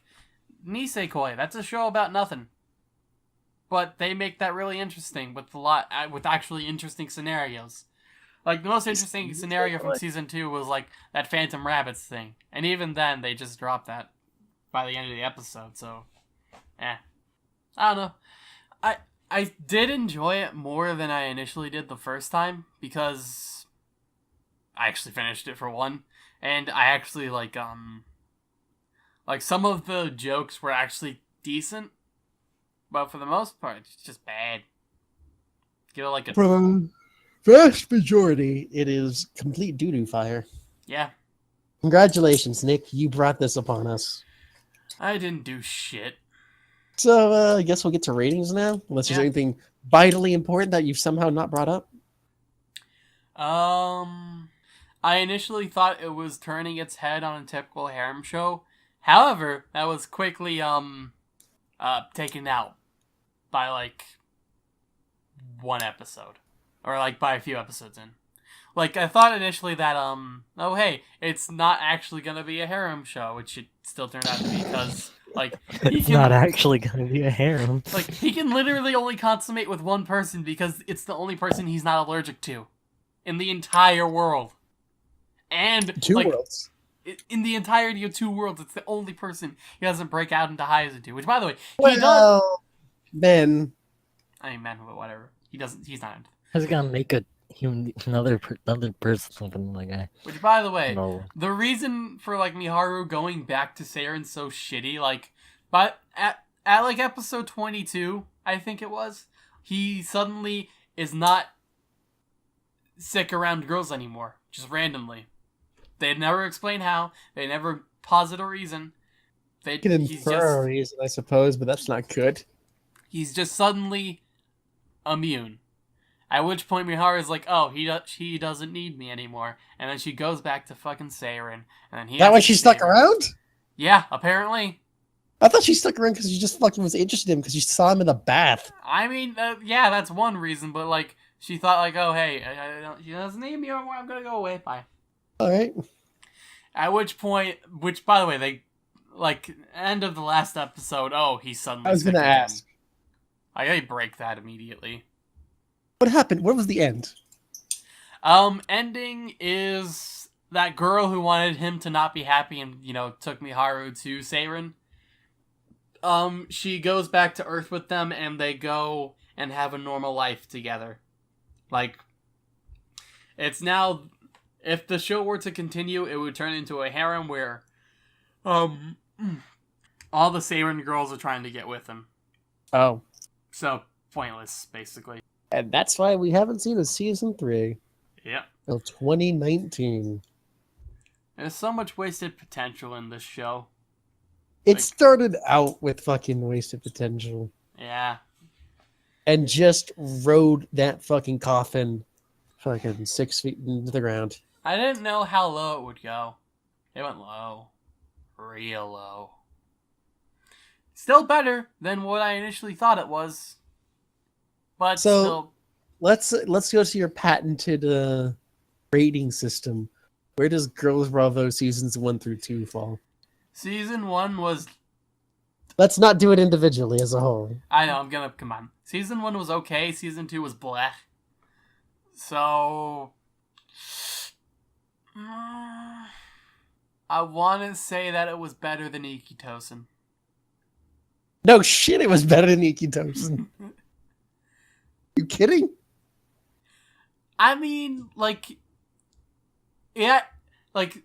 Nisekoi. That's a show about nothing. But they make that really interesting with with actually interesting scenarios. Like, the most interesting scenario from season 2 was, like, that Phantom Rabbits thing. And even then, they just dropped that by the end of the episode, so... I don't know. I did enjoy it more than I initially did the first time, because I actually finished it for one, and I actually, like, some of the jokes were actually decent, but for the most part, it's just bad. Give it, like, a... From vast majority, it is complete doo-doo fire. Yeah. Congratulations, Nick. You brought this upon us. I didn't do shit. So, I guess we'll get to ratings now, unless there's anything vitally important that you've somehow not brought up. I initially thought it was turning its head on a typical harem show. However, that was quickly, taken out by, like, one episode. Or, like, by a few episodes in. Like, I thought initially that, oh, hey, it's not actually gonna be a harem show, which it still turned out to be, because, like, It's not actually gonna be a harem. Like, he can literally only consummate with one person because it's the only person he's not allergic to in the entire world. And, Two like, worlds. in the entirety of 2 worlds, it's the only person he doesn't break out into highs into. Which, by the way, he does. Well, Ben. I mean, man, whatever. He's not into. How's it gonna make a human another person something like that? Which, by the way, No. the reason for, like, Miharu going back to Seiren so shitty, like, but at like episode 22, I think it was, he suddenly is not sick around girls anymore, just randomly. They never explain how. They never posit a reason. You can infer a reason, I suppose, but that's not good. He's just suddenly immune. At which point Miharu is like, oh, he doesn't need me anymore. And then she goes back to fucking Seiren. And then he. That why she stuck around? Yeah, apparently. I thought she stuck around because she just fucking was interested in him because you saw him in the bath. I mean, yeah, that's one reason. But, like, she thought, like, oh, hey, she doesn't need me anymore. I'm gonna go away. Bye. All right. At which point, by the way, they, like, end of the last episode, oh, he's suddenly. I was gonna ask. I break that immediately. What happened? What was the end? Ending is that girl who wanted him to not be happy and, took Miharu to Seiren. She goes back to Earth with them and they go and have a normal life together. Like, it's now, if the show were to continue, it would turn into a harem where, all the Seiren girls are trying to get with him. Oh. So, pointless, basically. And that's why we haven't seen a season 3. Yep. Till 2019. There's so much wasted potential in this show. It started out with fucking wasted potential. Yeah. And just rode that fucking coffin fucking 6 feet into the ground. I didn't know how low it would go. It went low. Real low. Still better than what I initially thought it was. But still... let's go to your patented rating system. Where does Girls Bravo seasons 1 through 2 fall? Season 1 was... Let's not do it individually as a whole. I know, come on. Season 1 was okay, Season 2 was bleh. So... I want to say that it was better than Ikitosen. No shit, it was better than Ikitosen. You kidding? I mean, like... Yeah, like...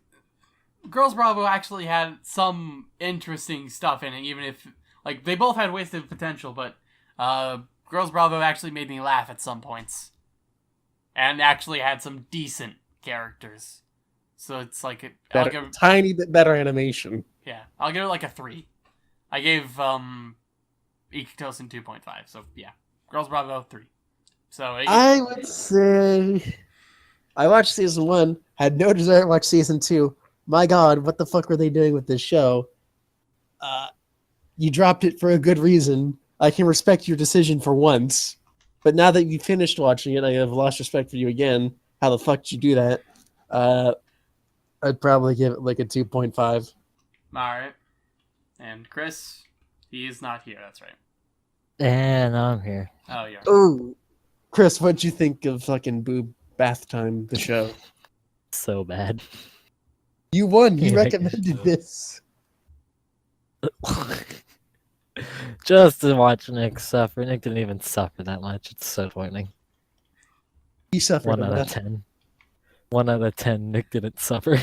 Girls Bravo actually had some interesting stuff in it, even if... Like, they both had wasted potential, but... Girls Bravo actually made me laugh at some points. And actually had some decent characters. So it's like... Better, tiny bit better animation. Yeah, I'll give it like a 3. I gave Ikitosen 2.5, so yeah. Girls Bravo 3. So I would say... I watched season 1, had no desire to watch season 2. My god, what the fuck were they doing with this show? You dropped it for a good reason. I can respect your decision for once. But now that you finished watching it, I have lost respect for you again. How the fuck did you do that? I'd probably give it like a 2.5. Alright. And Chris? He is not here. That's right. And I'm here. Oh, yeah. Oh, Chris, what'd you think of fucking Boob Bath Time, the show? So bad. You won. You Yeah, recommended you should. this. Just to watch Nick suffer. Nick didn't even suffer that much. It's so disappointing. He suffered 1 out of enough. 10. 1 out of 10. Nick didn't suffer.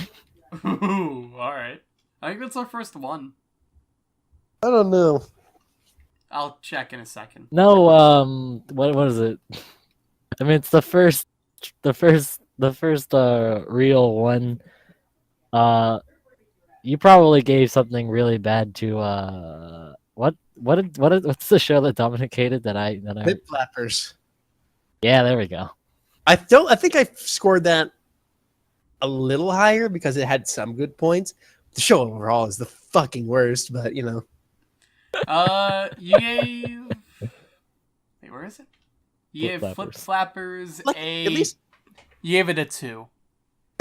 Ooh, alright. I think that's our first one. I don't know. I'll check in a second. No, what is it? I mean, it's the first real one. You probably gave something really bad to what's the show that Dominic hated that I Lip Flappers. Yeah, there we go. I think I scored that a little higher because it had some good points. The show overall is the fucking worst, but you know. You gave... Wait, where is it? You Flip gave Flip Flappers. Flappers Like, a... at least You gave it a 2.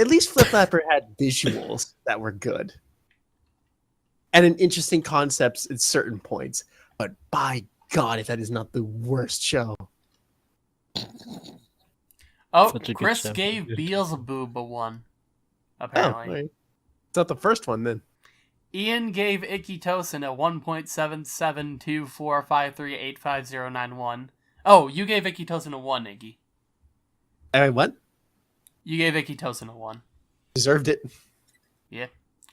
At least Flip Flapper had visuals that were good. And an interesting concepts at certain points. But by God, if that is not the worst show. Oh, Such a good Chris show. gave Good. Beelzebub a 1. Oh, Apparently. right. It's not the first one then. Ian gave Icky Tosin a 1.772453859091. Oh, you gave Icky Tosin a 1, Iggy. What? You gave Icky Tosin a 1. Deserved it. Yeah.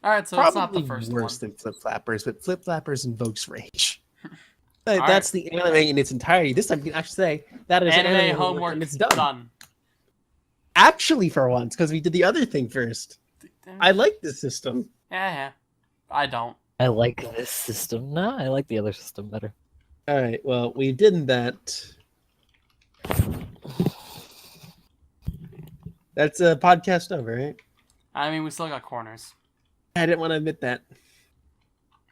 Alright, so it's not Probably the first worse one. than Flip Flappers, but Flip Flappers invokes rage. Alright. That's the anime in its entirety. This time you can actually say that is Anime homework and it's done. done. Actually, for once, because we did the other thing first. I like this system. Yeah. I don't. I like this system. No, I like the other system better. All right, well, we did that. That's a podcast over, right? I mean, we still got corners. I didn't want to admit that.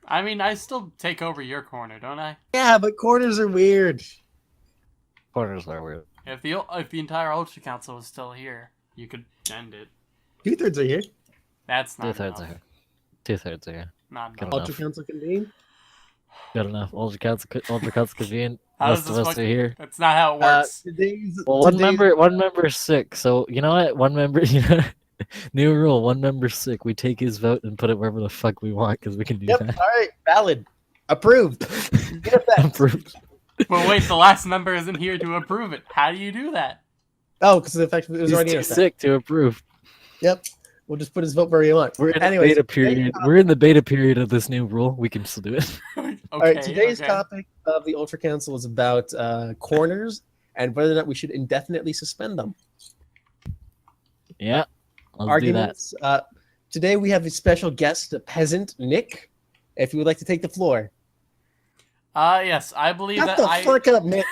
I mean, I still take over your corner, don't I? Yeah, but corners are weird. Corners are weird. If the entire Ultra Council was still here, you could end it. 2/3 are here. That's not 2/3 enough. are here. 2/3 are here. Not Good enough. Ultra Council convene. Good enough. Ultra Council convene. How Most does of this us fuck- are here. That's not how it works. Well, one member's sick. So you know what? One member, new rule. One member's sick. We take his vote and put it wherever the fuck we want because we can do Yep. that. All right. Valid. Approved. Get it back. Approved. But wait, the last member isn't here to approve it. How do you do that? Oh, because the fact it was He's already too in effect. sick to approve. Yep. We'll just put his vote where we want. We're in Anyways, the beta period. We're in the beta period of this new rule. We can still do it. Okay, All right. Today's okay. topic of the Ultra Council is about corners and whether or not we should indefinitely suspend them. Yeah. Let's Arguments. Today we have a special guest, Peasant Nick. If you would like to take the floor. Yes, I believe Shut that the I... fuck up, Nick.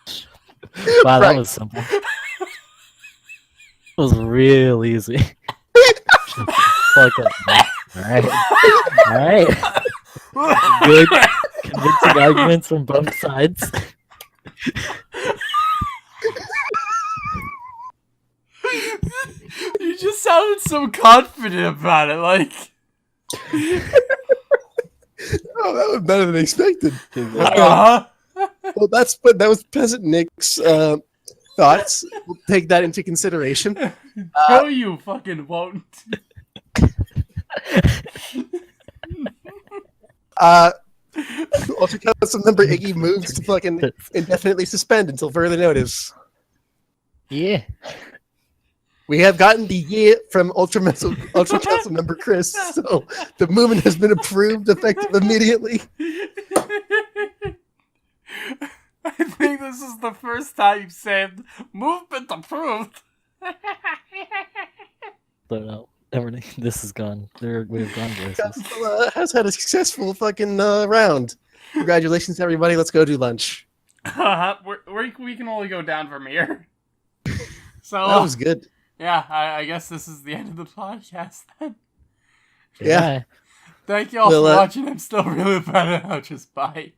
do that. Wow, Right. that was simple. It was real easy. Fuck up, man. All right. All right. Good, convincing arguments from both sides. You just sounded so confident about it, like... Oh, that was better than expected. Uh-huh. Well, that was Peasant Nick's thoughts. We'll take that into consideration. No, you fucking won't. Ultra Council member Iggy moves to fucking indefinitely suspend until further notice. Yeah. We have gotten the yeah from Ultra Council member Chris, so the movement has been approved effective immediately. I think this is the first time you've said movement approved. So no, everything. This is gone. We've gone places. Council has had a successful fucking round. Congratulations, everybody. Let's go do lunch. We can only go down from here. So That was good. yeah, I guess this is the end of the podcast then. Yeah. Thank you all Well, for watching. I'm still really bad at how just bye.